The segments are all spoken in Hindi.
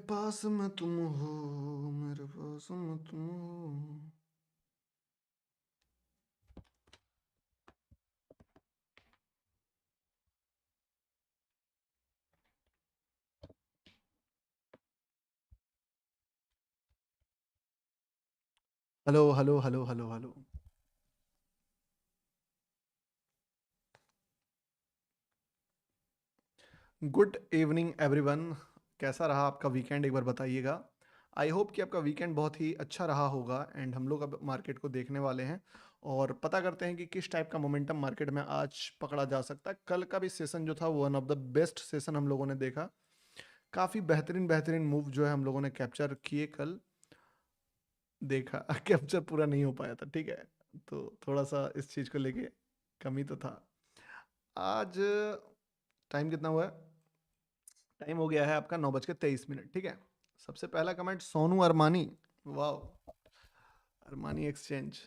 पास में तुम हो, मेरे पास में तुम हो। Hello hello hello hello hello. Good evening everyone. कैसा रहा आपका वीकेंड, एक बार बताइएगा। आई होप कि आपका वीकेंड बहुत ही अच्छा रहा होगा। एंड हम लोग अब मार्केट को देखने वाले हैं और पता करते हैं कि किस टाइप का मोमेंटम मार्केट में आज पकड़ा जा सकता है। कल का भी सेशन जो था वो one of the best session हम लोगों ने देखा। काफ़ी बेहतरीन बेहतरीन मूव जो है हम लोगों ने कैप्चर किए कल। देखा कैप्चर पूरा नहीं हो पाया था, ठीक है। तो थोड़ा सा इस चीज़ को लेके कमी तो था। आज टाइम कितना हुआ है? टाइम हो गया है आपका 9:23, ठीक है। सबसे पहला कमेंट सोनू अरमानी। वाह, अरमानी एक्सचेंज।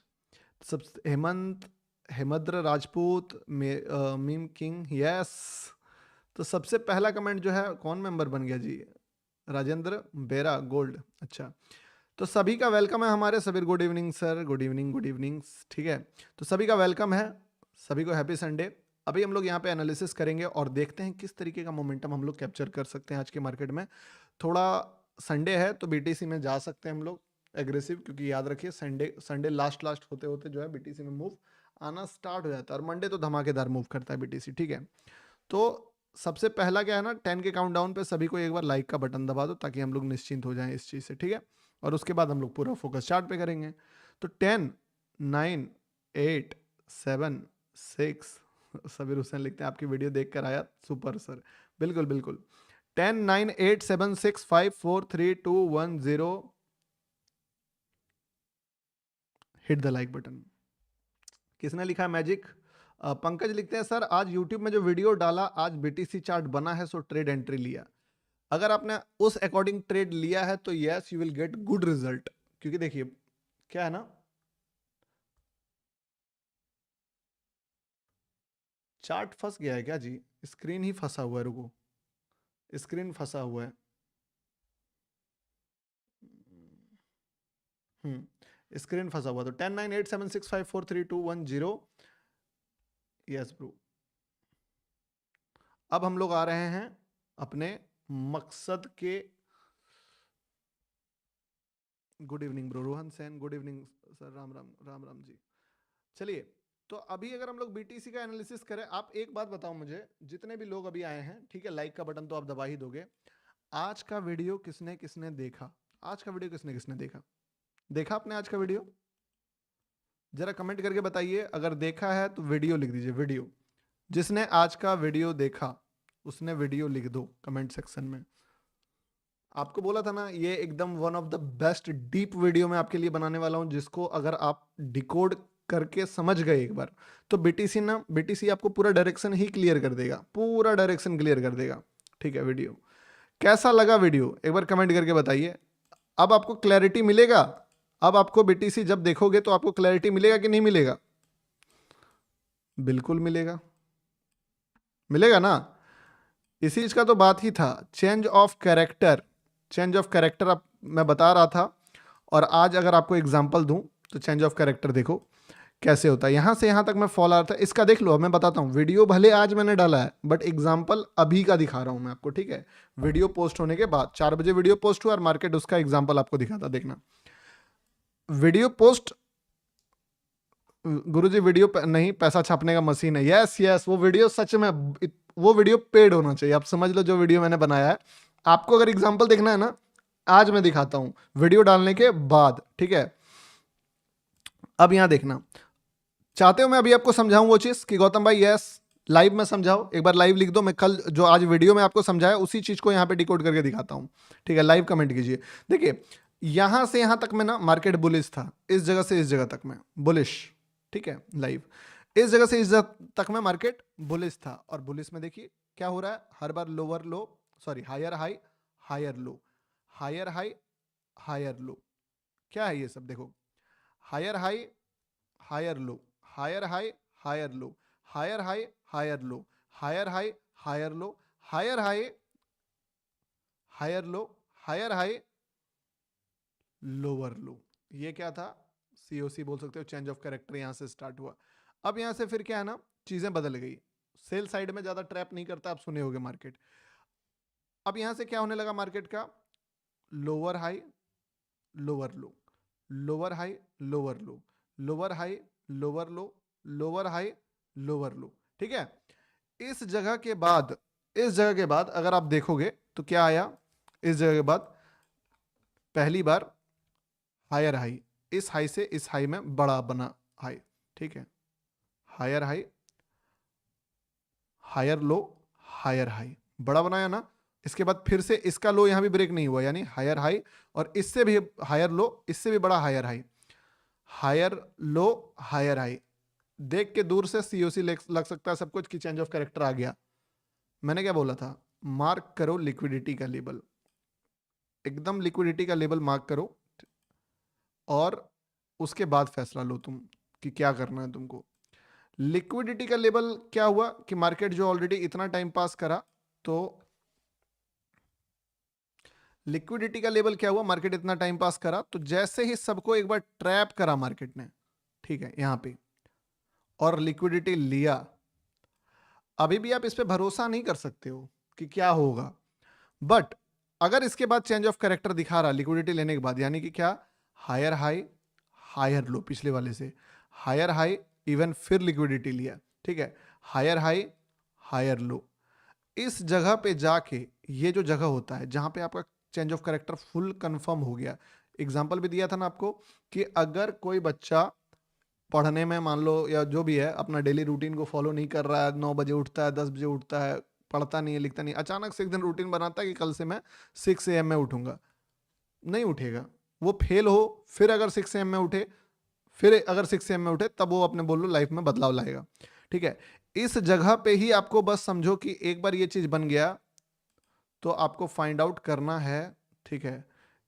सब Hemant, Hemendra Rajput, meme king, yes. तो सबसे पहला कमेंट जो है कौन मेंबर बन गया जी? राजेंद्र बेरा गोल्ड, अच्छा। तो सभी का वेलकम है हमारे Sabir. Good evening sir, good evening, good evening, ठीक है। तो सभी का वेलकम है, सभी को हैप्पी संडे। अभी हम लोग यहाँ पे एनालिसिस करेंगे और देखते हैं किस तरीके का मोमेंटम हम लोग कैप्चर कर सकते हैं आज के मार्केट में। थोड़ा संडे है तो बीटीसी में जा सकते हैं हम लोग एग्रेसिव, क्योंकि याद रखिए संडे संडे लास्ट लास्ट होते होते जो है बीटीसी में मूव आना स्टार्ट हो जाता है और मंडे तो धमाकेदार मूव करता है बीटीसी, ठीक है। तो सबसे पहला क्या है ना, 10 के काउंटडाउन पे सभी को एक बार लाइक का बटन दबा दो ताकि हम लोग निश्चिंत हो जाएं इस चीज़ से, ठीक है। और उसके बाद हम लोग पूरा फोकस चार्ट पे करेंगे। तो 10, 9, 8, 7, 6, सबीर हुसैन लिखते हैं आपकी वीडियो देख कर आया, सुपर सर। बिल्कुल बिल्कुल। 10, 9, 8, 7, 6, 5, 4, 3, 2, 1, 0। Hit the like button. किसने लिखा है मैजिक? पंकज लिखते हैं सर आज यूट्यूब में जो वीडियो डाला आज बीटीसी चार्ट बना है सो ट्रेड एंट्री लिया। अगर आपने उस अकॉर्डिंग ट्रेड लिया है तो yes you will get good result. क्योंकि देखिए क्या है ना, चार्ट फंस गया है क्या जी? स्क्रीन ही फंसा हुआ है, रुको, स्क्रीन फंसा हुआ है। स्क्रीन फंसा हुआ। तो 10, 9, 8, 7, 6, 5, 4, 3, 2, 1, 0। Yes bro. अब हम लोग आ रहे हैं अपने मकसद के। Good evening bro Rohan Sen, good evening sir, Ram Ram Ram Ram ji. चलिए, तो अभी अगर हम लोग बीटीसी का एनालिसिस करें, आप एक बात बताओ मुझे, जितने भी लोग अभी आए हैं, ठीक है, लाइक का बटन तो आप दबा ही दोगे। आज का वीडियो किसने किसने देखा? आज का वीडियो किसने किसने देखा? देखा आपने आज का वीडियो? जरा कमेंट करके बताइए, अगर देखा है तो वीडियो लिख दीजिए, वीडियो। जिसने आज का वीडियो देखा उसने वीडियो लिख दो कमेंट सेक्शन में। आपको बोला था ना, ये एकदम one of the best deep video मैं आपके लिए बनाने वाला हूं, जिसको अगर आप डिकोड करके समझ गए एक बार तो बीटीसी ना, बीटीसी आपको पूरा डायरेक्शन ही क्लियर कर देगा, पूरा डायरेक्शन क्लियर कर देगा, ठीक है। वीडियो कैसा लगा? वीडियो एक बार कमेंट करके बताइए। अब आपको क्लैरिटी मिलेगा। अब आपको बीटीसी जब देखोगे तो आपको क्लैरिटी मिलेगा कि नहीं मिलेगा? बिल्कुल मिलेगा, मिलेगा ना। इसी चीज का तो बात ही था, change of character. Change of character अब मैं बता रहा था, और आज अगर आपको एग्जांपल दूं तो चेंज ऑफ कैरेक्टर देखो कैसे होता है। यहां से यहां तक मैं फॉलो आ रहा था, इसका देख लो। अब मैं बताता हूं, वीडियो भले आज मैंने डाला है बट एग्जांपल अभी का दिखा रहा हूं मैं आपको, ठीक है। वीडियो पोस्ट होने के बाद 4 बजे वीडियो पोस्ट हुआ और मार्केट उसका एग्जांपल आपको दिखाता, देखना। वीडियो पोस्ट, गुरुजी वीडियो नहीं, पैसा छापने का मशीन है। यस यस, वो वीडियो सच में वो वीडियो पेड होना चाहिए। आप समझ लो जो वीडियो मैंने बनाया है। आपको अगर एग्जांपल देखना है ना, आज मैं दिखाता हूं वीडियो डालने के बाद, ठीक है। अब यहां देखना चाहते हो, मैं अभी आपको समझाऊं वो चीज कि गौतम भाई यस लाइव में समझाओ, एक बार लाइव लिख दो। मैं कल जो आज वीडियो में आपको समझाया उसी चीज को यहां पे डिकोड करके दिखाता हूं, ठीक है। लाइव कमेंट कीजिए। देखिए, यहां से यहां तक में ना मार्केट बुलिश था, इस जगह से इस जगह तक में बुलिश, ठीक है। लाइव इस जगह से इस जगह तक में मार्केट बुलिश था, और बुलिश में देखिए क्या हो रहा है, हर बार lower low, sorry higher high, higher low, higher high, higher low. क्या है ये सब? देखो, higher high, higher low, higher high, higher low, higher high, higher low, higher high, higher low, higher high, higher low, higher high, lower low. ये क्या था? सीओसी बोल सकते हो, चेंज ऑफ कैरेक्टर यहां से स्टार्ट हुआ। अब यहां से फिर क्या है ना, चीजें बदल गई। सेल साइड में ज्यादा ट्रैप नहीं करता, आप सुने होगे मार्केट। अब यहां से क्या होने लगा मार्केट का? लोअर हाई, लोअर लो, लोअर हाई, लोअर लो, लोअर हाई, लोअर लो, लोअर हाई, लोअर लो। ठीक है। इस जगह के बाद, इस जगह के बाद अगर आप देखोगे तो क्या आया? इस जगह के बाद पहली बार हायर हाई, इस हाई से इस हाई में बड़ा बना हाई। ठीक है। Higher high, higher low, higher high, बड़ा बनाया ना। इसके बाद फिर से इसका लो यहां भी ब्रेक नहीं हुआ, यानी हायर हाई, और इससे भी हायर लो, इससे भी बड़ा higher high, higher low, higher high. देख के दूर से सीओसी लग सकता है सब कुछ कि चेंज ऑफ कैरेक्टर आ गया। मैंने क्या बोला था? मार्क करो लिक्विडिटी का लेवल, एकदम लिक्विडिटी का लेवल मार्क करो, और उसके बाद फैसला लो तुम कि क्या करना है तुमको। लिक्विडिटी का लेवल क्या हुआ कि मार्केट जो ऑलरेडी इतना टाइम पास करा, तो लिक्विडिटी का लेवल क्या हुआ? मार्केट इतना टाइम पास करा तो जैसे ही सबको एक बार ट्रैप करा मार्केट ने, ठीक है, यहां पे, और लिक्विडिटी लिया। अभी भी आप इस पे भरोसा नहीं कर सकते हो कि क्या होगा, बट अगर इसके बाद चेंज ऑफ कैरेक्टर दिखा रहा लिक्विडिटी लेने के बाद, यानी कि क्या? हायर हाई, हायर लो, पिछले वाले से हायर हाई, इवन फिर लिक्विडिटी लिया। ठीक है। Higher high, higher low. इस जगह पे जाके, ये जो जगह होता है जहां पे आपका change of character full confirm हो गया। एग्जांपल भी दिया था ना आपको कि अगर कोई बच्चा पढ़ने में मान लो या जो भी है अपना डेली रूटीन को फॉलो नहीं कर रहा है, 9 बजे उठता है, 10 बजे उठता है, पढ़ता नहीं है, लिखता नहीं, अचानक से एक दिन रूटीन बनाता है कि कल से मैं 6 AM में उठूंगा, नहीं उठेगा, वो फेल हो। फिर अगर 6 AM में उठे, फिर अगर 6 AM में उठे, तब वो अपने बोल लो लाइफ में बदलाव लाएगा। ठीक है। इस जगह पे ही आपको बस समझो कि एक बार ये चीज बन गया तो आपको फाइंड आउट करना है, ठीक है,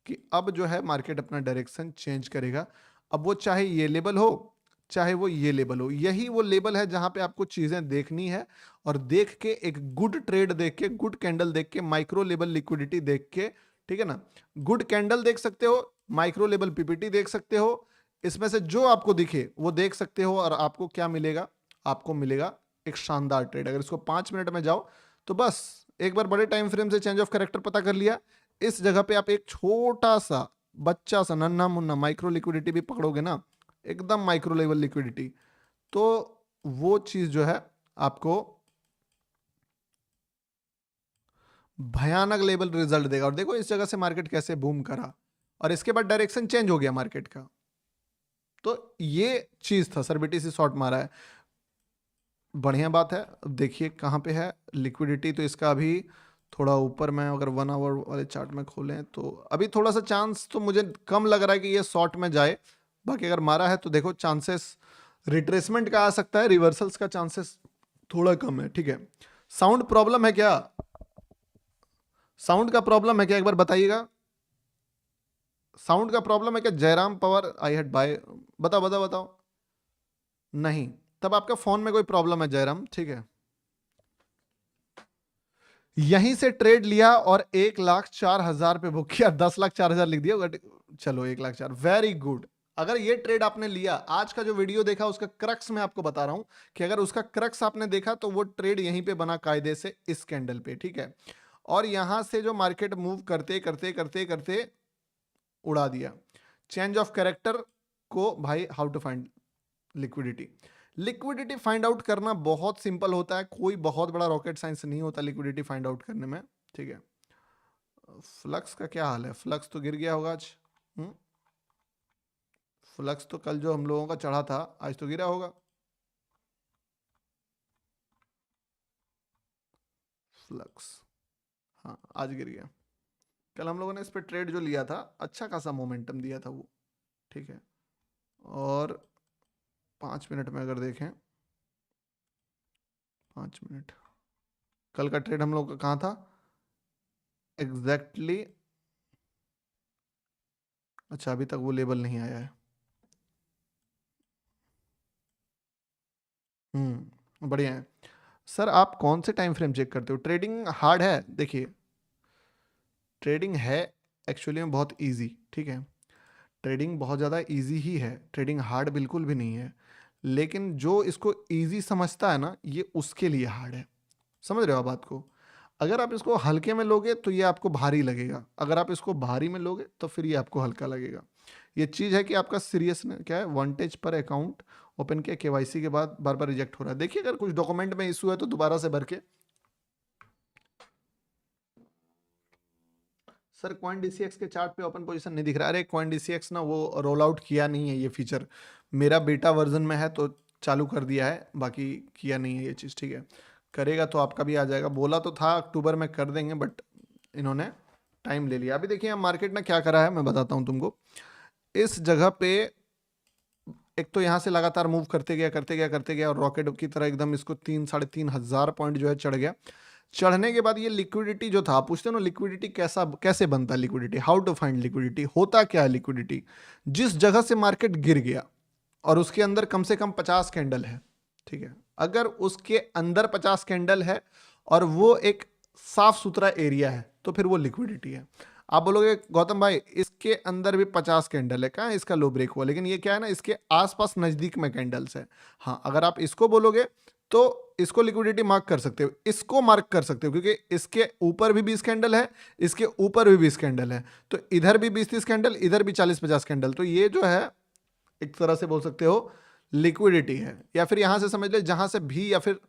कि अब जो है मार्केट अपना डायरेक्शन चेंज करेगा। अब वो चाहे ये लेवल हो, चाहे वो ये लेवल हो, यही वो लेवल है जहां पे आपको चीजें देखनी है, और देख के एक गुड ट्रेड देख के, गुड कैंडल देख के, माइक्रो लेवल लिक्विडिटी देख के, ठीक है ना, गुड कैंडल देख सकते हो, माइक्रो लेवल पीपीटी देख सकते हो, इसमें से जो आपको दिखे वो देख सकते हो, और आपको क्या मिलेगा? आपको मिलेगा एक शानदार ट्रेड। अगर इसको 5 मिनट में जाओ तो बस एक बार बड़े टाइम फ्रेम से चेंज ऑफ कैरेक्टर पता कर लिया, इस जगह पे आप एक छोटा सा बच्चा सा नन्ना मुन्ना माइक्रो लिक्विडिटी भी पकड़ोगे ना, एकदम माइक्रो लेवल लिक्विडिटी, तो वो चीज जो है आपको भयानक लेवल रिजल्ट देगा। और देखो इस जगह से मार्केट कैसे बूम करा, और इसके बाद डायरेक्शन चेंज हो गया मार्केट का। तो ये चीज था, सर बीटीसी शॉर्ट मारा है, बढ़िया बात है। अब देखिए कहाँ पे है लिक्विडिटी, तो इसका अभी थोड़ा ऊपर में अगर 1 आवर वाले चार्ट में खोलें तो अभी थोड़ा सा चांस तो मुझे कम लग रहा है कि ये शॉर्ट में जाए। बाकी अगर मारा है तो देखो चांसेस रिट्रेसमेंट का आ सकता है, रिवर्सल्स का चांसेस थोड़ा कम है। ठीक है। साउंड प्रॉब्लम है क्या? साउंड का प्रॉब्लम है क्या, एक बार बताइएगा। साउंड का प्रॉब्लम है क्या? जयराम पवार आई हेड बाय, बताओ बताओ बताओ। नहीं, तब आपका फोन में कोई प्रॉब्लम है जयराम। ठीक है। यहीं से ट्रेड लिया और 1,04,000 पे बुक किया, 10,04,000 लिख दिया, चलो 1,04,000, वेरी गुड। अगर ये ट्रेड आपने लिया, आज का जो वीडियो देखा उसका क्रक्स मैं आपको बता रहा हूं कि अगर उसका क्रक्स आपने देखा तो वो ट्रेड यहीं पे बना कायदे से इस कैंडल पे। ठीक है। और यहां से जो मार्केट मूव करते करते करते करते उड़ा दिया। चेंज ऑफ कैरेक्टर को भाई, how to find liquidity? Liquidity find out करना बहुत सिंपल होता है, कोई बहुत बड़ा रॉकेट साइंस नहीं होता लिक्विडिटी फाइंड आउट करने में। ठीक है। फ्लक्स का क्या हाल है? फ्लक्स तो गिर गया होगा आज। हम्म? फ्लक्स तो कल जो हम लोगों का चढ़ा था आज तो गिरा होगा। फ्लक्स, हाँ आज गिर गया। कल हम लोगों ने इस पे ट्रेड जो लिया था, अच्छा खासा मोमेंटम दिया था वो। ठीक है। और 5 मिनट में अगर देखें, 5 मिनट, कल का ट्रेड हम लोग का कहाँ था एग्जैक्टली exactly? अच्छा, अभी तक वो लेवल नहीं आया है। बढ़िया है। सर आप कौन से टाइम फ्रेम चेक करते हो? ट्रेडिंग हार्ड है, देखिए ट्रेडिंग है एक्चुअली में बहुत इजी, ठीक है। ट्रेडिंग बहुत ज़्यादा इजी ही है, ट्रेडिंग हार्ड बिल्कुल भी नहीं है। लेकिन जो इसको इजी समझता है ना, ये उसके लिए हार्ड है। समझ रहे हो आप बात को? अगर आप इसको हल्के में लोगे तो ये आपको भारी लगेगा, अगर आप इसको भारी में लोगे तो फिर ये आपको हल्का लगेगा। ये चीज़ है कि आपका सीरियस क्या है, वांटेज पर अकाउंट ओपन किया, केवाईसी के बाद बार बार रिजेक्ट हो रहा है। देखिए अगर कुछ डॉक्यूमेंट में इशू है तो दोबारा से भर के। सर कॉइन डीसीएक्स के चार्ट पे ओपन पोजीशन नहीं दिख रहा। अरे कॉइन डीसीएक्स ना वो रोल आउट किया नहीं है ये फीचर, मेरा बेटा वर्जन में है तो चालू कर दिया है, बाकी किया नहीं है ये चीज़, ठीक है। करेगा तो आपका भी आ जाएगा, बोला तो था अक्टूबर में कर देंगे, बट इन्होंने टाइम ले लिया। अभी देखिए मार्केट ने क्या करा है, मैं बताता हूँ तुमको। इस जगह पे एक तो यहाँ से लगातार मूव करते गया करते गया करते गया, और रॉकेट की तरह एकदम इसको 3-3.5 पॉइंट जो है चढ़ गया। चढ़ने के बाद ये लिक्विडिटी जो था, पूछते हो ना लिक्विडिटी कैसे बनता है, liquidity how to find liquidity, होता क्या है लिक्विडिटी। जिस जगह से मार्केट गिर गया और उसके अंदर कम से कम 50 कैंडल है, ठीक है, अगर उसके अंदर 50 कैंडल है और वो एक साफ सुथरा एरिया है तो फिर वो लिक्विडिटी है। आप बोलोगे गौतम भाई इसके अंदर भी 50 कैंडल है, कहाँ इसका लो ब्रेक हुआ, लेकिन ये क्या है ना, इसके आसपास नजदीक में कैंडल्स है। हाँ अगर आप इसको बोलोगे तो इसको लिक्विडिटी मार्क कर सकते हो, इसको मार्क कर सकते हो, क्योंकि इसके ऊपर भी 20 कैंडल है, इसके ऊपर भी 20 कैंडल है, तो इधर भी 20-30 कैंडल, इधर भी 40-50 कैंडल, तो ये जो है एक तरह से बोल सकते हो लिक्विडिटी है। या फिर यहां से समझ ले जहां से भी या फिर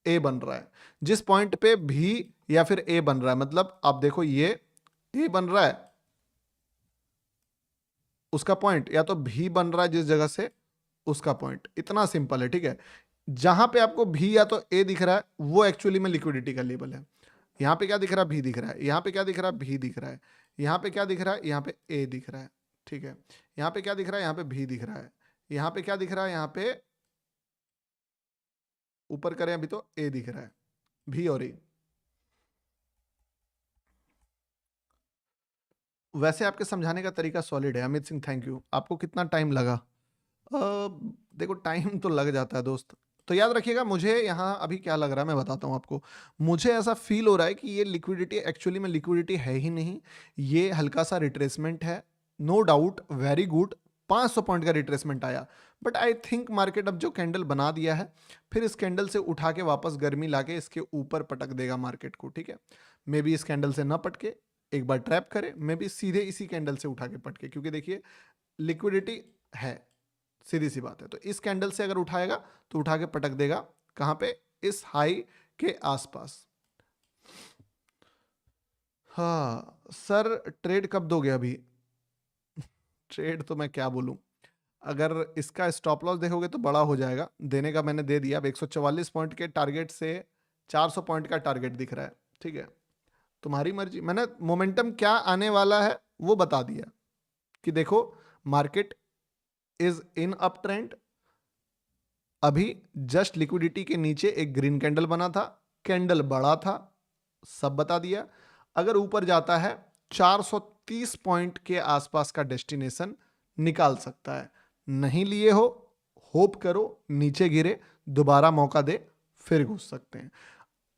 ए बन रहा है, जिस पॉइंट पे भी या फिर ए बन रहा है, मतलब आप देखो ये ए बन रहा है, उसका पॉइंट, या तो भी बन रहा है जिस जगह से, उसका पॉइंट, इतना सिंपल है, ठीक है। जहां पे आपको भी या तो ए दिख रहा है वो एक्चुअली में लिक्विडिटी का लेवल है। यहां पे क्या दिख रहा है, भी दिख रहा है, यहां पे क्या दिख रहा है, भी दिख रहा है, यहां पे क्या दिख रहा है, यहां पे ए दिख रहा है, ठीक है। यहां पे क्या दिख रहा है, यहां पे भी दिख रहा है, यहां पे क्या दिख रहा है, यहां पे ऊपर करें अभी तो ए दिख रहा है, भी और ए। वैसे आपके समझाने का तरीका सॉलिड है अमित सिंह, थैंक यू। आपको कितना टाइम लगा? देखो टाइम तो लग जाता है दोस्त। तो याद रखिएगा, मुझे यहाँ अभी क्या लग रहा है मैं बताता हूँ आपको। मुझे ऐसा फील हो रहा है कि ये लिक्विडिटी एक्चुअली में लिक्विडिटी है ही नहीं, ये हल्का सा रिट्रेसमेंट है। No doubt, very good, 500 point का रिट्रेसमेंट आया, बट आई थिंक मार्केट अब जो कैंडल बना दिया है, फिर इस कैंडल से उठा के वापस गर्मी लाके इसके ऊपर पटक देगा मार्केट को, ठीक है। मे बी इस कैंडल से ना पटके, एक बार ट्रैप करे, मे बी सीधे इसी कैंडल से उठा के पटके, क्योंकि देखिए लिक्विडिटी है, सीधी सी बात है। तो इस कैंडल से अगर उठाएगा तो उठा के पटक देगा कहां पे, इस हाई के आसपास। हाँ सर ट्रेड कब दोगे अभी? ट्रेड तो मैं क्या बोलूं, अगर इसका स्टॉप लॉस देखोगे तो बड़ा हो जाएगा, देने का मैंने दे दिया। अब 144 पॉइंट के टारगेट से 400 पॉइंट का टारगेट दिख रहा है, ठीक है। तुम्हारी मर्जी, मैंने मोमेंटम क्या आने वाला है वो बता दिया कि देखो market is in up trend. अभी जस्ट लिक्विडिटी के नीचे एक ग्रीन कैंडल बना था, कैंडल बड़ा था, सब बता दिया। अगर ऊपर जाता है 430 पॉइंट के आसपास का डेस्टिनेशन निकाल सकता है। नहीं लिए हो, होप करो नीचे गिरे, दोबारा मौका दे, फिर घुस सकते हैं।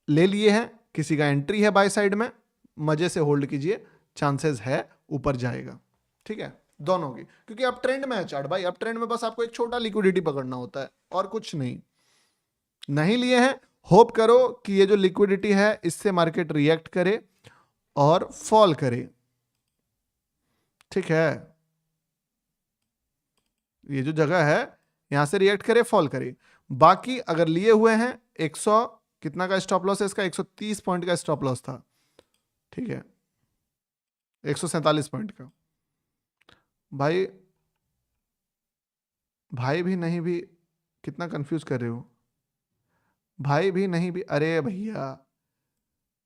ले लिए हैं, किसी का एंट्री है बाय साइड में, मजे से होल्ड कीजिए, चांसेस है ऊपर जाएगा, ठीक है, दोनों की। क्योंकि अब ट्रेंड में है चार्ट भाई, अब ट्रेंड में बस आपको एक छोटा लिक्विडिटी पकड़ना होता है और कुछ नहीं। नहीं लिए हैं, होप करो कि ये जो लिक्विडिटी है इससे मार्केट रिएक्ट करे और फॉल करे, ठीक है। ये जो जगह है यहां से रिएक्ट करे, फॉल करे। बाकी अगर लिए हुए हैं 100 कितना का स्टॉप लॉस है इसका, 130 पॉइंट का स्टॉप लॉस था, ठीक है, 147 पॉइंट का। भाई भाई भी नहीं भी, कितना कंफ्यूज कर रहे हो भाई भी नहीं भी, अरे भैया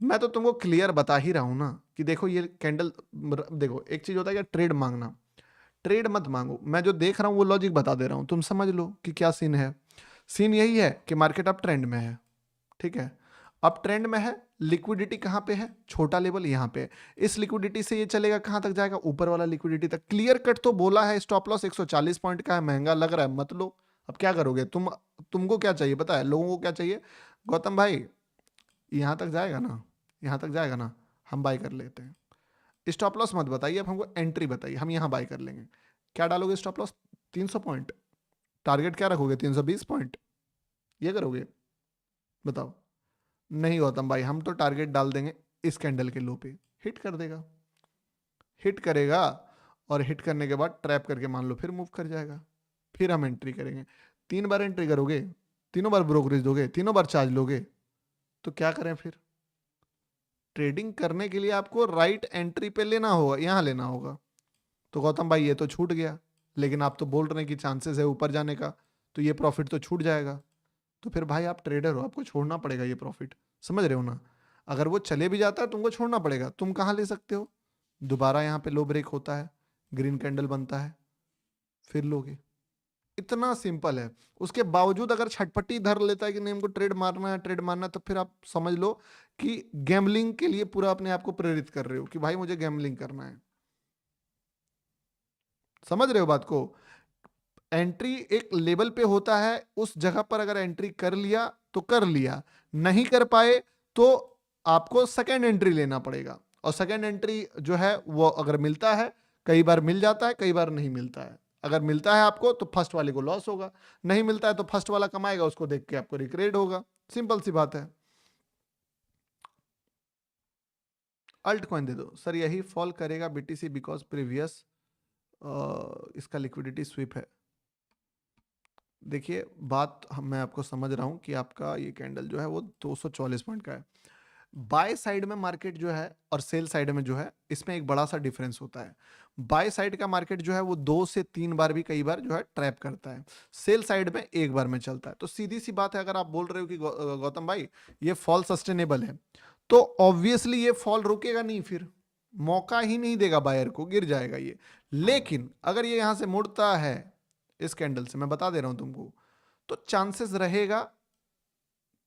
मैं तो तुमको क्लियर बता ही रहा हूं ना कि देखो ये कैंडल, देखो एक चीज होता है क्या, ट्रेड मांगना, ट्रेड मत मांगो, मैं जो देख रहा हूं वो लॉजिक बता दे रहा हूं, तुम समझ लो कि क्या सीन है। सीन यही है कि मार्केट अब ट्रेंड में है, ठीक है, अब ट्रेंड में है, लिक्विडिटी कहां पे है, छोटा लेवल यहां पे है। इस लिक्विडिटी से ये चलेगा कहां तक जाएगा, ऊपर वाला लिक्विडिटी तक। क्लियर कट तो बोला है, स्टॉप लॉस 140 पॉइंट का है, महंगा लग रहा है मत लो। अब क्या करोगे तुमको क्या चाहिए पता है, लोगों को क्या चाहिए, गौतम भाई यहां तक जाएगा ना, यहां तक जाएगा ना, हम बाय कर लेते हैं। स्टॉप लॉस मत बताइए, अब हमको एंट्री बताइए, हम यहाँ बाय कर लेंगे। क्या डालोगे स्टॉप लॉस? 300 पॉइंट। टारगेट क्या रखोगे? 320 पॉइंट। ये करोगे? बताओ। नहीं गौतम भाई, हम तो टारगेट डाल देंगे इस कैंडल के लो पे, हिट कर देगा, हिट करेगा, और हिट करने के बाद ट्रैप करके मान लो फिर मूव कर जाएगा, फिर हम एंट्री करेंगे। 3 बार एंट्री करोगे, तीनों बार ब्रोकरेज दोगे, तीनों बार चार्ज लोगे, तो क्या करें फिर? ट्रेडिंग करने के लिए आपको राइट एंट्री पे लेना होगा, यहां लेना होगा। तो गौतम भाई ये तो छूट गया, लेकिन आप तो बोल रहे हैं कि चांसेस है ऊपर जाने का, तो ये प्रॉफिट तो छूट जाएगा। तो फिर भाई आप ट्रेडर हो, आपको छोड़ना पड़ेगा ये प्रॉफिट, समझ रहे हो ना? अगर वो चले भी जाता है तुमको छोड़ना पड़ेगा, तुम कहाँ ले सकते हो? दोबारा यहाँ पे लो ब्रेक होता है, ग्रीन कैंडल बनता है, फिर लोगे। इतना सिंपल है। उसके बावजूद अगर छटपटी धर लेता है कि नहीं हमको ट्रेड मारना है, ट्रेड मारना है, तो फिर आप समझ लो कि गैम्बलिंग के लिए पूरा अपने आप को प्रेरित कर रहे हो कि भाई मुझे गैम्बलिंग करना है। समझ रहे हो बात को? एंट्री एक लेवल पे होता है, उस जगह पर अगर एंट्री कर लिया तो कर लिया, नहीं कर पाए तो आपको सेकेंड एंट्री लेना पड़ेगा। और सेकेंड एंट्री जो है वो अगर मिलता है, कई बार मिल जाता है, कई बार नहीं मिलता है। अगर मिलता है आपको तो फर्स्ट वाले को लॉस होगा, नहीं मिलता है तो फर्स्ट वाला कमाएगा, उसको देख के आपको रिग्रेट होगा। सिंपल सी बात है। अल्ट कॉइन दे दो सर, यही फॉल करेगा बीटीसी बिकॉज प्रीवियस इसका लिक्विडिटी स्वीप है। देखिए बात मैं आपको समझ रहा हूं कि आपका ये कैंडल जो है वो 244 पॉइंट का है। बाय साइड में मार्केट जो है और सेल साइड में जो है, इसमें एक बड़ा सा डिफरेंस होता है। बाय साइड का मार्केट जो है वो 2 से 3 बार भी कई बार जो है ट्रैप करता है, सेल साइड में एक बार में चलता है। तो सीधी सी बात है, अगर आप बोल रहे हो कि गौतम भाई ये फॉल सस्टेनेबल है, तो ऑब्वियसली ये फॉल रुकेगा नहीं, फिर मौका ही नहीं देगा बायर को, गिर जाएगा ये। लेकिन अगर ये यहां से मुड़ता है इस कैंडल से, मैं बता दे रहा हूं तुमको, तो चांसेस रहेगा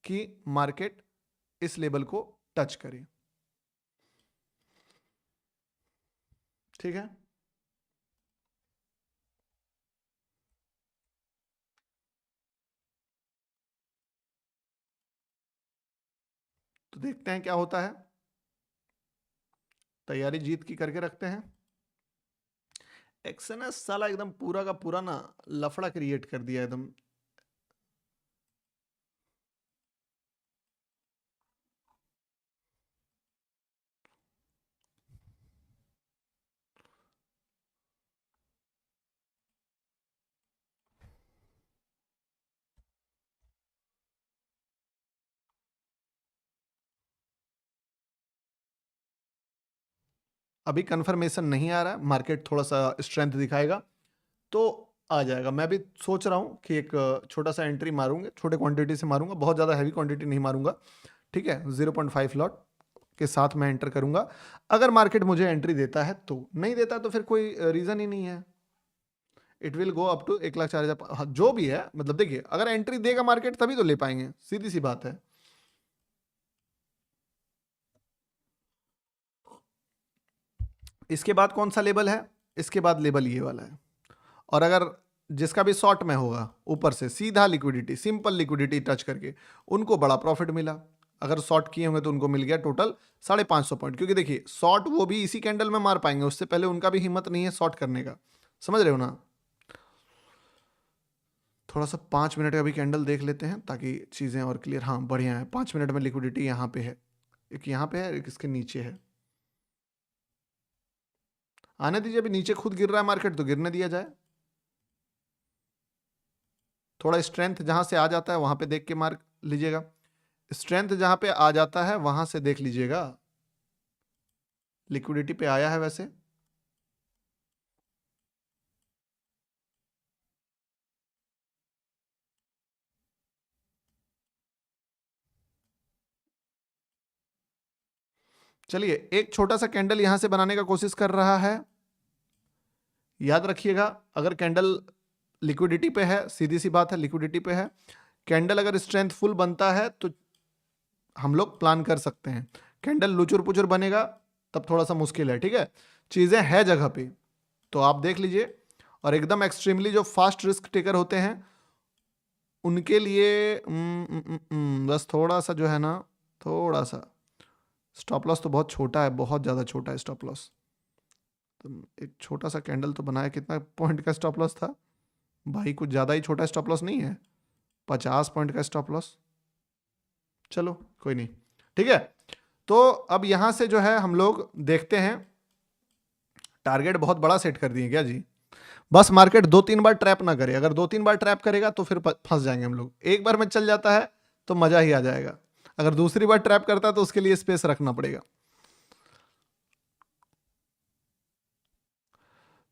कि मार्केट इस लेवल को टच करे। ठीक है, तो देखते हैं क्या होता है। तैयारी जीत की करके रखते हैं। एक्सएनएस साला एकदम पूरा का पूरा ना लफड़ा क्रिएट कर दिया एकदम। अभी कंफर्मेशन नहीं आ रहा है, मार्केट थोड़ा सा स्ट्रेंथ दिखाएगा तो आ जाएगा। मैं भी सोच रहा हूँ कि एक छोटा सा एंट्री मारूंगा, छोटे क्वांटिटी से मारूंगा, बहुत ज़्यादा हैवी क्वांटिटी नहीं मारूंगा। ठीक है, 0.5 लॉट के साथ मैं एंटर करूंगा। अगर मार्केट मुझे एंट्री देता है तो, नहीं देता तो फिर कोई रीज़न ही नहीं है। It will go up to 1,04,000, हाँ, जो भी है। मतलब देखिए, अगर एंट्री देगा मार्केट तभी तो ले पाएंगे, सीधी सी बात है। इसके बाद कौन सा लेवल है? इसके बाद लेवल ये वाला है। और अगर जिसका भी शॉर्ट में होगा, ऊपर से सीधा लिक्विडिटी, सिंपल लिक्विडिटी टच करके, उनको बड़ा प्रॉफिट मिला। अगर शॉर्ट किए होंगे तो उनको मिल गया टोटल 550 पॉइंट, क्योंकि देखिए शॉर्ट वो भी इसी कैंडल में मार पाएंगे, उससे पहले उनका भी हिम्मत नहीं है शॉर्ट करने का। समझ रहे हो ना? थोड़ा सा 5 मिनट का भी कैंडल देख लेते हैं ताकि चीज़ें और क्लियर। हाँ बढ़िया है, 5 मिनट में लिक्विडिटी यहाँ पे है, एक यहाँ पे है, एक इसके नीचे है। आने दीजिए, अभी नीचे खुद गिर रहा है मार्केट तो गिरने दिया जाए। थोड़ा स्ट्रेंथ जहां से आ जाता है वहां पे देख के मार्क लीजिएगा। स्ट्रेंथ जहां पे आ जाता है वहां से देख लीजिएगा। लिक्विडिटी पे आया है वैसे। चलिए, एक छोटा सा कैंडल यहां से बनाने का कोशिश कर रहा है। याद रखिएगा, अगर कैंडल लिक्विडिटी पे है, सीधी सी बात है, लिक्विडिटी पे है, कैंडल अगर स्ट्रेंथ फुल बनता है तो हम लोग प्लान कर सकते हैं। कैंडल लुचुर पुचुर बनेगा तब थोड़ा सा मुश्किल है। ठीक है, चीजें है जगह पे, तो आप देख लीजिए। और एकदम एक्सट्रीमली जो फास्ट रिस्क टेकर होते हैं उनके लिए बस थोड़ा सा जो है ना, थोड़ा सा स्टॉप लॉस तो बहुत छोटा है, बहुत ज़्यादा छोटा है स्टॉप लॉस। तुम एक छोटा सा कैंडल तो बनाया, कितना पॉइंट का स्टॉप लॉस था भाई? कुछ ज़्यादा ही छोटा स्टॉप लॉस नहीं है, 50 पॉइंट का स्टॉप लॉस। चलो कोई नहीं, ठीक है। तो अब यहां से जो है हम लोग देखते हैं, टारगेट बहुत बड़ा सेट कर दिए क्या जी? बस मार्केट 2-3 बार ट्रैप ना करे, अगर 2-3 बार ट्रैप करेगा तो फिर फंस जाएंगे हम लोग। एक बार में चल जाता है तो मजा ही आ जाएगा, अगर दूसरी बार ट्रैप करता है तो उसके लिए स्पेस रखना पड़ेगा।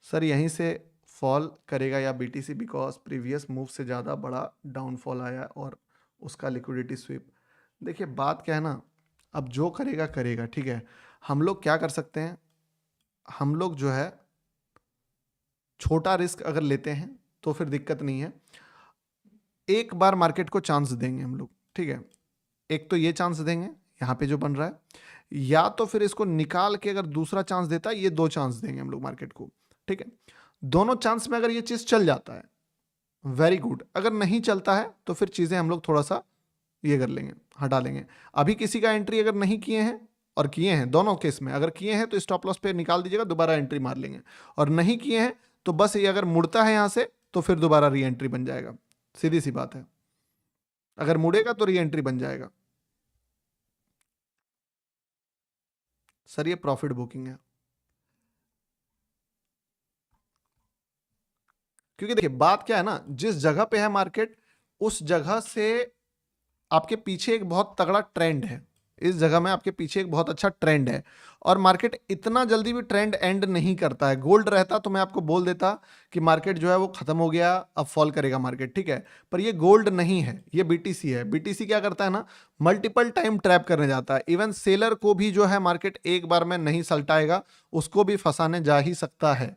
सर यहीं से फॉल करेगा या बीटीसी, बिकॉज प्रीवियस मूव से ज़्यादा बड़ा डाउनफॉल आया और उसका लिक्विडिटी स्वीप। देखिए बात क्या है ना, अब जो करेगा करेगा, ठीक है। हम लोग क्या कर सकते हैं, हम लोग जो है छोटा रिस्क अगर लेते हैं तो फिर दिक्कत नहीं है। एक बार मार्केट को चांस देंगे हम लोग, ठीक है। एक तो ये चांस देंगे यहाँ पे जो बन रहा है, या तो फिर इसको निकाल के अगर दूसरा चांस देता है, ये 2 चांस देंगे हम लोग मार्केट को, ठीक है। दोनों चांस में अगर ये चीज चल जाता है वेरी गुड, अगर नहीं चलता है तो फिर चीजें हम लोग थोड़ा सा ये कर लेंगे, हटा लेंगे। अभी किसी का एंट्री अगर नहीं किए हैं और किए हैं, दोनों केस में अगर किए हैं तो स्टॉप लॉस पे निकाल दीजिएगा, दोबारा एंट्री मार लेंगे। और नहीं किए हैं तो बस ये अगर मुड़ता है यहां से तो फिर दोबारा री एंट्री बन जाएगा, सीधी सी बात है। अगर मुड़ेगा तो री एंट्री बन जाएगा। सर ये प्रॉफिट बुकिंग है, क्योंकि देखिए बात क्या है ना, जिस जगह पे है मार्केट उस जगह से आपके पीछे एक बहुत तगड़ा ट्रेंड है, इस जगह में आपके पीछे एक बहुत अच्छा ट्रेंड है। और मार्केट इतना जल्दी भी ट्रेंड एंड नहीं करता है। गोल्ड रहता तो मैं आपको बोल देता कि मार्केट जो है वो खत्म हो गया, अब फॉल करेगा मार्केट, ठीक है। पर ये गोल्ड नहीं है, ये बीटीसी है। बीटीसी क्या करता है ना, मल्टीपल टाइम ट्रैप करने जाता है। इवन सेलर को भी जो है मार्केट एक बार में नहीं सलटाएगा, उसको भी फंसाने जा ही सकता है।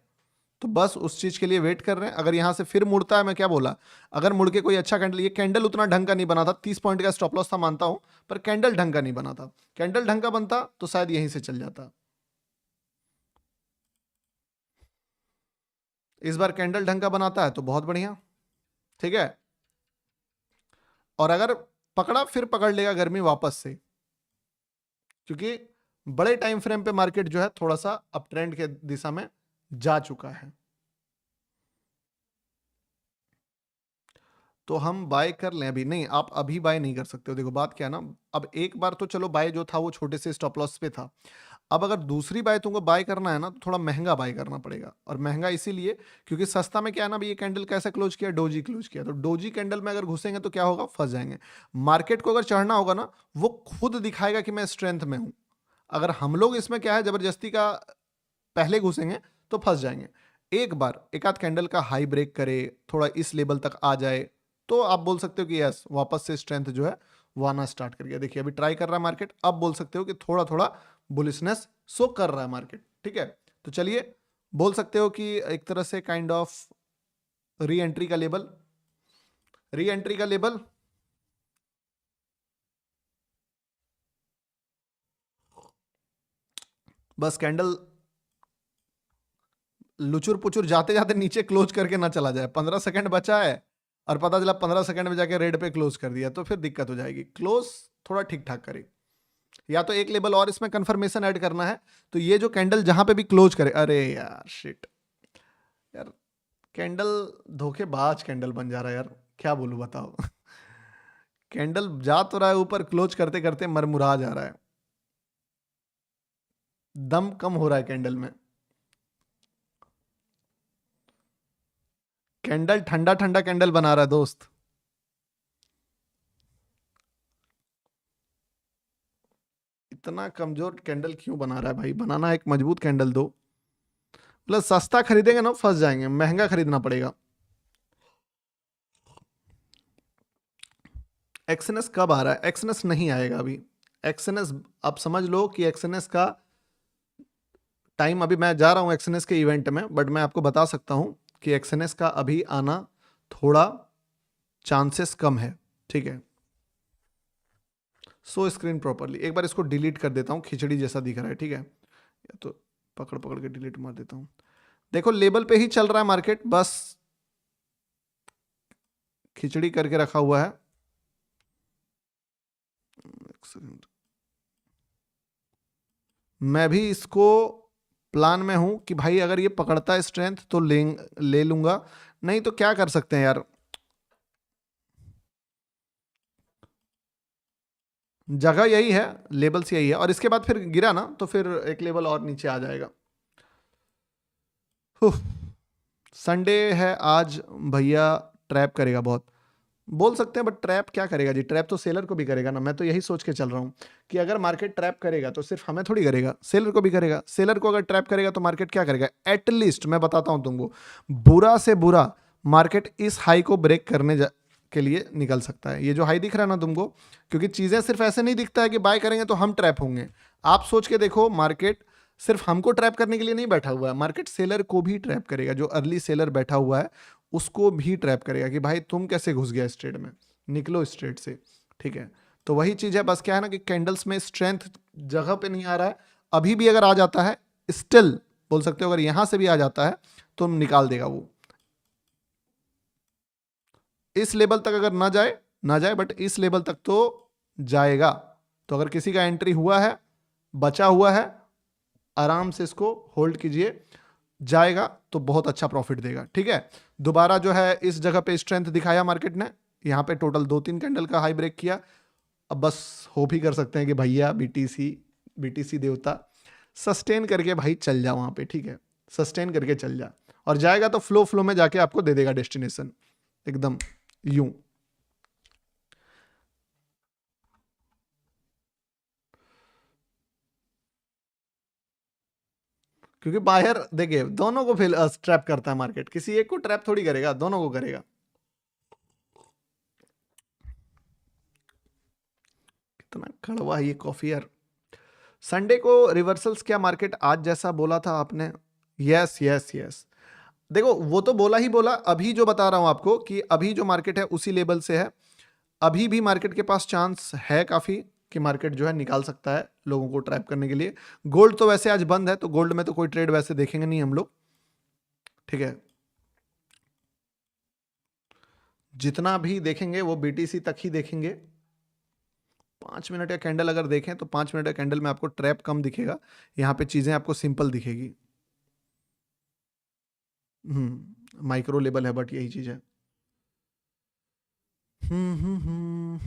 तो बस उस चीज के लिए वेट कर रहे हैं। अगर यहां से फिर मुड़ता है, मैं क्या बोला, अगर मुड़ के कोई अच्छा कैंडल, ये कैंडल उतना ढंग का नहीं बना था, 30 पॉइंट का स्टॉप लॉस था मानता हूं, पर कैंडल ढंग का नहीं बना था। कैंडल ढंग का बनता तो शायद यहीं से चल जाता। इस बार कैंडल ढंग का बनाता है तो बहुत बढ़िया, ठीक है। और अगर पकड़ा फिर पकड़ लेगा गर्मी वापस से, क्योंकि बड़े टाइम फ्रेम पे मार्केट जो है थोड़ा सा अप ट्रेंड के दिशा में जा चुका है। तो हम बाय कर लें अभी? नहीं, आप अभी बाय नहीं कर सकते हो। देखो बात क्या है ना, अब एक बार तो चलो बाय जो था वो छोटे से स्टॉप लॉस पे था। अब अगर दूसरी बाय तुमको बाय करना है ना तो थोड़ा महंगा बाय करना पड़ेगा। और महंगा इसीलिए क्योंकि सस्ता में क्या है ना, अभी ये कैंडल कैसे क्लोज किया, डोजी क्लोज किया। तो डोजी कैंडल में अगर घुसेंगे तो क्या होगा, फंस जाएंगे। मार्केट को अगर चढ़ना होगा ना, वो खुद दिखाएगा कि मैं स्ट्रेंथ में हूं। अगर हम लोग इसमें क्या है, जबरदस्ती का पहले घुसेंगे तो फंस जाएंगे। एक बार एक आध कैंडल का हाई ब्रेक करे, थोड़ा इस लेवल तक आ जाए, तो आप बोल सकते हो कि यस वापस से स्ट्रेंथ जो है वो आना स्टार्ट कर गया। देखिए अभी ट्राई कर रहा है मार्केट, अब बोल सकते हो कि थोड़ा थोड़ा बुलिशनेस शो कर रहा है मार्केट, ठीक है। तो चलिए बोल सकते हो कि एक तरह से काइंड ऑफ री एंट्री का लेवल, री एंट्री का लेवल। बस कैंडल लुचुर पुचुर जाते जाते नीचे क्लोज करके ना चला जाए। 15 सेकंड बचा है और पता चला 15 सेकंड में जाके रेड पे क्लोज कर दिया, तो फिर दिक्कत हो जाएगी। क्लोज थोड़ा ठीक ठाक करे, या तो एक लेवल और इसमें कंफर्मेशन ऐड करना है। तो ये जो कैंडल जहां पे भी क्लोज करे, अरे यार शिट यार, कैंडल धोखेबाज कैंडल बन जा रहा है यार, क्या बोलूं बताओ। कैंडल जा तो रहा है ऊपर, क्लोज करते करते मरमुरा जा रहा है, दम कम हो रहा है कैंडल में। कैंडल ठंडा ठंडा कैंडल बना रहा है दोस्त। इतना कमजोर कैंडल क्यों बना रहा है भाई, बनाना एक मजबूत कैंडल दो। मतलब सस्ता खरीदेंगे ना फंस जाएंगे, महंगा खरीदना पड़ेगा। एक्सएनएस कब आ रहा है? एक्सएनएस नहीं आएगा अभी। एक्सएनएस आप समझ लो कि एक्सएनएस का टाइम, अभी मैं जा रहा हूं एक्सएनएस के इवेंट में, बट मैं आपको बता सकता हूं कि एक्सएनएस का अभी आना थोड़ा चांसेस कम है, ठीक है। सो स्क्रीन प्रॉपरली, एक बार इसको डिलीट कर देता हूं, खिचड़ी जैसा दिख रहा है, ठीक है। या तो पकड़ पकड़ के डिलीट मार देता हूं। देखो लेवल पे ही चल रहा है मार्केट, बस खिचड़ी करके रखा हुआ है। एक सेकंड, मैं भी इसको प्लान में हूं कि भाई अगर ये पकड़ता है स्ट्रेंथ तो ले लूंगा, नहीं तो क्या कर सकते हैं यार, जगह यही है, लेवल्स यही है, और इसके बाद फिर गिरा ना तो फिर एक लेवल और नीचे आ जाएगा। संडे है आज, भैया ट्रैप करेगा बहुत, बोल सकते हैं, बट ट्रैप क्या करेगा जी, ट्रैप तो सेलर को भी करेगा ना। मैं तो यही सोच के चल रहा हूँ कि अगर मार्केट ट्रैप करेगा तो सिर्फ हमें थोड़ी करेगा, सेलर को भी करेगा। सेलर को अगर ट्रैप करेगा तो मार्केट क्या करेगा, एटलीस्ट मैं बताता हूँ तुमको, बुरा से बुरा मार्केट इस हाई को ब्रेक के लिए निकल सकता है। ये जो हाई दिख रहा है ना तुमको, क्योंकि चीजें सिर्फ ऐसे नहीं दिखता है कि बाय करेंगे तो हम ट्रैप होंगे। आप सोच के देखो, मार्केट सिर्फ हमको ट्रैप करने के लिए नहीं बैठा हुआ है, मार्केट सेलर को भी ट्रैप करेगा। जो अर्ली सेलर बैठा हुआ है उसको भी ट्रैप करेगा कि भाई तुम कैसे घुस गया इस ट्रेड में, निकलो इस ट्रेड से। ठीक है, तो वही चीज है, बस क्या है ना कि कैंडल्स में स्ट्रेंथ जगह पे नहीं आ रहा है। अभी भी अगर आ जाता है, स्टिल बोल सकते हो, अगर यहां से भी आ जाता है तो निकाल देगा वो। इस लेवल तक अगर ना जाए ना जाए, बट इस लेवल तक तो जाएगा। तो अगर किसी का एंट्री हुआ है, बचा हुआ है, आराम से इसको होल्ड कीजिए, जाएगा तो बहुत अच्छा प्रॉफिट देगा। ठीक है, दोबारा जो है इस जगह पे स्ट्रेंथ दिखाया मार्केट ने, यहां पे टोटल 2-3 कैंडल का हाई ब्रेक किया। अब बस होप ही कर सकते हैं कि भैया बीटीसी बीटीसी देवता सस्टेन करके भाई चल जा वहां पे। ठीक है, सस्टेन करके चल जा, और जाएगा तो फ्लो फ्लो में जाके आपको दे देगा डेस्टिनेशन, एकदम यूं। क्योंकि बाहर देखिए दोनों को फिर ट्रैप करता है मार्केट, किसी एक को ट्रैप थोड़ी करेगा, दोनों को करेगा। कितना कड़वा है ये कॉफी यार। संडे को रिवर्सल्स क्या मार्केट आज जैसा बोला था आपने? यस यस यस, देखो वो तो बोला ही बोला, अभी जो बता रहा हूं आपको कि अभी जो मार्केट है उसी लेवल से है। अभी भी मार्केट के पास चांस है काफी कि मार्केट जो है निकाल सकता है लोगों को ट्रैप करने के लिए। गोल्ड तो वैसे आज बंद है, तो गोल्ड में तो कोई ट्रेड वैसे देखेंगे नहीं हम लोग। ठीक है, जितना भी देखेंगे वो बीटीसी तक ही देखेंगे। 5 मिनट का कैंडल अगर देखें तो 5 मिनट का कैंडल में आपको ट्रैप कम दिखेगा, यहाँ पे चीजें आपको सिंपल दिखेगी। माइक्रो लेवल है बट यही चीज है। हम्म।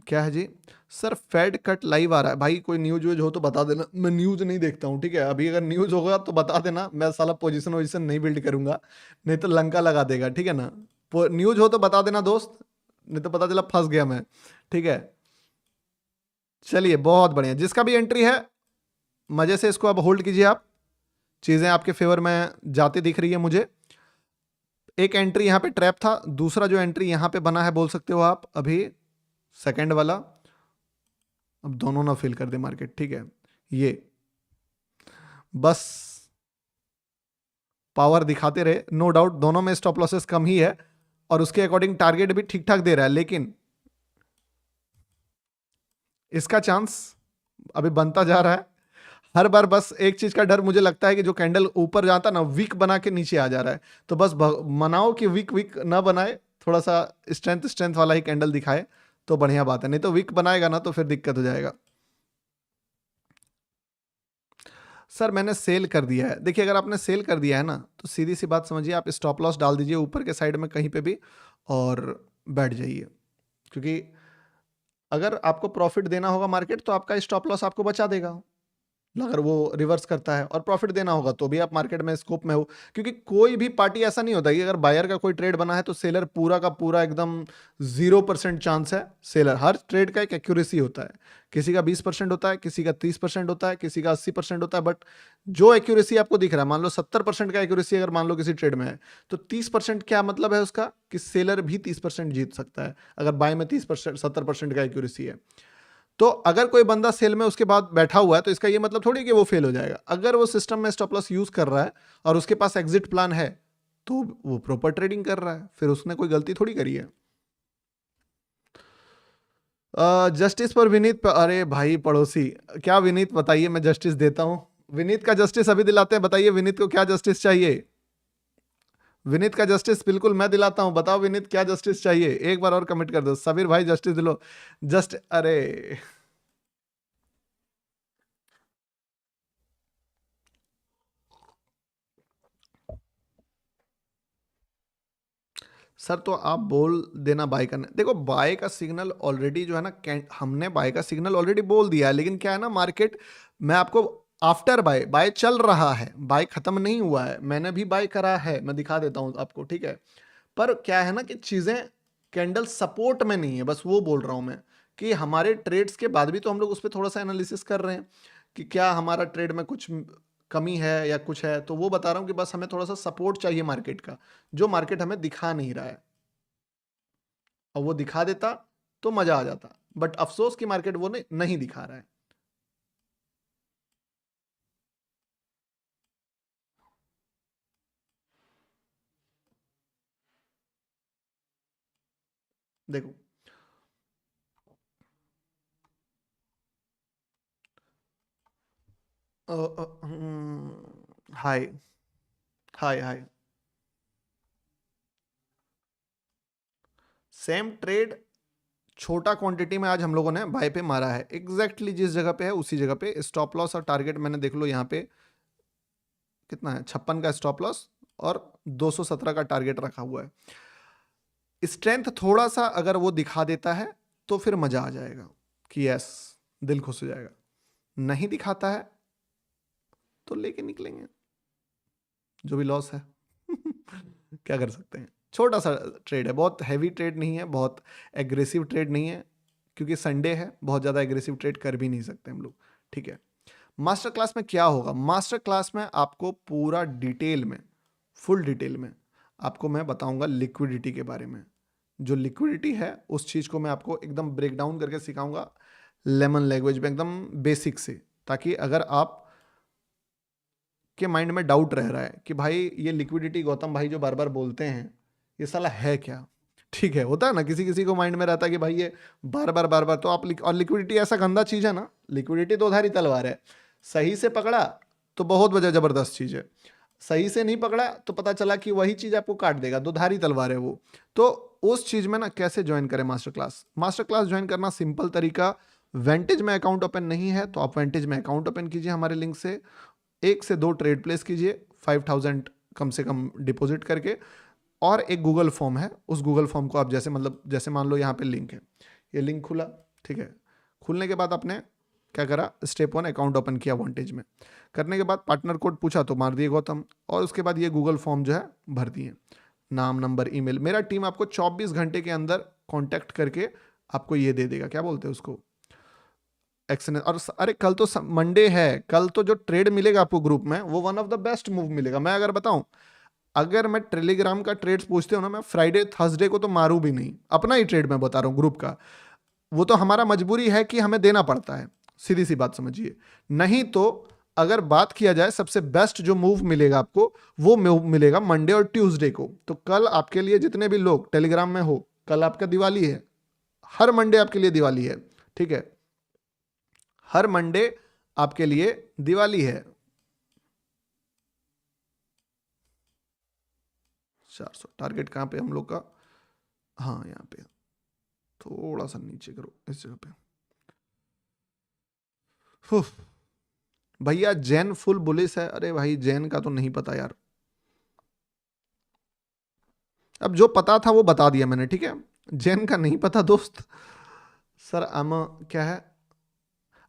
क्या है जी? सर फेड कट लाइव आ रहा है भाई, कोई न्यूज व्यूज हो तो बता देना, मैं न्यूज नहीं देखता हूँ। ठीक है, अभी अगर न्यूज होगा तो बता देना, मैं साला पोजीशन वोजिशन नहीं बिल्ड करूंगा, नहीं तो लंका लगा देगा। ठीक है ना, न्यूज हो तो बता देना दोस्त, नहीं तो पता चला फंस गया मैं। ठीक है, चलिए बहुत बढ़िया, जिसका भी एंट्री है मजे से इसको अब होल्ड कीजिए आप, चीजें आपके फेवर में जाती दिख रही है मुझे। एक एंट्री यहाँ पे ट्रैप था, दूसरा जो एंट्री यहाँ पे बना है बोल सकते हो आप अभी, सेकंड वाला, अब दोनों ना फेल कर दे मार्केट। ठीक है, ये बस पावर दिखाते रहे, नो डाउट दोनों में स्टॉप लॉसेस कम ही है, और उसके अकॉर्डिंग टारगेट भी ठीक ठाक दे रहा है, लेकिन इसका चांस अभी बनता जा रहा है हर बार। बस एक चीज का डर मुझे लगता है कि जो कैंडल ऊपर जाता ना, वीक बना के नीचे आ जा रहा है, तो बस मनाओ कि वीक वीक ना बनाए, थोड़ा सा स्ट्रेंथ स्ट्रेंथ वाला ही कैंडल दिखाए तो बढ़िया बात है, नहीं तो वीक बनाएगा ना तो फिर दिक्कत हो जाएगा। सर मैंने सेल कर दिया है। देखिए अगर आपने सेल कर दिया है ना तो सीधी सी बात समझिए, आप स्टॉप लॉस डाल दीजिए ऊपर के साइड में कहीं पे भी और बैठ जाइए, क्योंकि अगर आपको प्रॉफिट देना होगा मार्केट तो आपका स्टॉप लॉस आपको बचा देगा, अगर वो रिवर्स करता है, और प्रॉफिट देना होगा तो भी आप मार्केट में स्कोप में हो। क्योंकि कोई भी पार्टी ऐसा नहीं होता कि अगर बायर का कोई ट्रेड बना है तो सेलर पूरा का पूरा एकदम 0% चांस है। सेलर हर ट्रेड का एक एक्यूरेसी होता है, किसी का 20% होता है, किसी का 30% होता है, किसी का 80% होता है, बट जो एक्यूरेसी आपको दिख रहा है, मान लो 70% का एक्यूरेसी अगर मान लो किसी ट्रेड में है, तो 30% क्या मतलब है उसका, कि सेलर भी 30% जीत सकता है अगर बाय में 30% 70% का एक्यूरेसी है। तो अगर कोई बंदा सेल में उसके बाद बैठा हुआ है तो इसका ये मतलब थोड़ी कि वो फेल हो जाएगा। अगर वो सिस्टम में स्टॉप लॉस यूज कर रहा है और उसके पास एग्जिट प्लान है तो वो प्रॉपर ट्रेडिंग कर रहा है, फिर उसने कोई गलती थोड़ी करी है। जस्टिस पर विनीत अरे भाई पड़ोसी, क्या विनीत बताइए, मैं जस्टिस देता हूं। विनीत का जस्टिस अभी दिलाते हैं, बताइए विनीत को क्या जस्टिस चाहिए। विनीत का जस्टिस बिल्कुल मैं दिलाता हूं, बताओ विनीत क्या जस्टिस चाहिए, एक बार और कमिट कर दो, सबीर भाई जस्टिस दिलो। जस्ट अरे सर तो आप बोल देना बाय करने, देखो बाय का सिग्नल ऑलरेडी जो है ना, हमने बाय का सिग्नल ऑलरेडी बोल दिया है, लेकिन क्या है ना मार्केट, मैं आपको आफ्टर बाय, बाय चल रहा है, बाय खत्म नहीं हुआ है, मैंने भी बाय करा है, मैं दिखा देता हूं आपको, ठीक है। पर क्या है ना कि चीजें कैंडल सपोर्ट में नहीं है, बस वो बोल रहा हूं मैं, कि हमारे ट्रेड्स के बाद भी तो हम लोग उस पर थोड़ा सा एनालिसिस कर रहे हैं कि क्या हमारा ट्रेड में कुछ कमी है या कुछ है, तो वो बता रहा हूं कि बस हमें थोड़ा सा सपोर्ट चाहिए मार्केट का, जो मार्केट हमें दिखा नहीं रहा है, और वो दिखा देता तो मजा आ जाता, बट अफसोस की मार्केट वो नहीं दिखा रहा है। देखो हाय हाय हाय, सेम ट्रेड छोटा क्वांटिटी में आज हम लोगों ने बाय पे मारा है, एग्जैक्टली जिस जगह पे है उसी जगह पे स्टॉप लॉस और टारगेट मैंने देख लो यहाँ पे कितना है, 56 का स्टॉप लॉस और 217 का टारगेट रखा हुआ है। स्ट्रेंथ थोड़ा सा अगर वो दिखा देता है तो फिर मजा आ जाएगा कि यस, दिल खुश हो जाएगा। नहीं दिखाता है तो लेके निकलेंगे, जो भी लॉस है क्या कर सकते हैं। छोटा सा ट्रेड है, बहुत हैवी ट्रेड नहीं है, बहुत एग्रेसिव ट्रेड नहीं है, क्योंकि संडे है, बहुत ज़्यादा एग्रेसिव ट्रेड कर भी नहीं सकते हम लोग, ठीक है। मास्टर क्लास में क्या होगा, मास्टर क्लास में आपको पूरा डिटेल में, फुल डिटेल में आपको मैं बताऊंगा लिक्विडिटी के बारे में। जो लिक्विडिटी है उस चीज़ को मैं आपको एकदम ब्रेक डाउन करके सिखाऊंगा लेमन लैंग्वेज में, एकदम बेसिक से, ताकि अगर आप के माइंड में डाउट रह रहा है कि भाई ये लिक्विडिटी गौतम भाई जो बार बार बोलते हैं ये साला है क्या, ठीक है, होता है ना, किसी किसी को माइंड में रहता है कि भाई ये बार बार तो आप और लिक्विडिटी ऐसा गंदा चीज़ है ना, लिक्विडिटी तो उधारी तलवार है, सही से पकड़ा तो बहुत वजह ज़बरदस्त चीज़ है, सही से नहीं पकड़ा तो पता चला कि वही चीज़ आपको काट देगा, दो धारी तलवार है वो। तो उस चीज़ में ना कैसे ज्वाइन करें master class, master class join करना सिंपल तरीका, वेंटेज में अकाउंट ओपन नहीं है तो आप वेंटेज में अकाउंट ओपन कीजिए हमारे लिंक से, 1 से 2 ट्रेड प्लेस कीजिए 5000 कम से कम डिपॉजिट करके, और एक गूगल फॉर्म है, उस गूगल फॉर्म को आप जैसे मतलब जैसे मान लो यहाँ पे लिंक है, ये लिंक खुला, ठीक है, खुलने के बाद आपने क्या करा, स्टेप 1 अकाउंट ओपन किया वांटेज में, करने के बाद पार्टनर कोड पूछा तो मार दिए गौतम, और उसके बाद ये गूगल फॉर्म जो है भर दिए, नाम नंबर ईमेल, मेरा टीम आपको 24 घंटे के अंदर कांटेक्ट करके आपको ये दे देगा, क्या बोलते हैं उसको, एक्शन। और अरे कल तो मंडे है, कल तो जो ट्रेड मिलेगा आपको ग्रुप में वो one of the best move मिलेगा, मैं अगर बताऊं, अगर मैं टेलीग्राम का ट्रेड्स पूछते हो ना, मैं फ्राइडे थर्सडे को तो मारूं भी नहीं, अपना ही ट्रेड मैं बता रहा हूं ग्रुप का, वो तो हमारा मजबूरी है कि हमें देना पड़ता है, सीधी सी बात समझिए। नहीं तो अगर बात किया जाए सबसे बेस्ट जो मूव मिलेगा आपको, वो मूव मिलेगा मंडे और ट्यूसडे को। तो कल आपके लिए जितने भी लोग टेलीग्राम में हो, कल आपका दिवाली है, हर मंडे आपके लिए दिवाली है, ठीक है, हर मंडे आपके लिए दिवाली है। 400 टारगेट कहाँ पे हम लोग का, हाँ यहाँ पे, थोड़ा सा नीचे करो इस जगह पे। उफ, भैया जैन फुल बुलिस है, अरे भाई जैन का तो नहीं पता यार, अब जो पता था वो बता दिया मैंने, ठीक है, जैन का नहीं पता दोस्त। सर क्या है,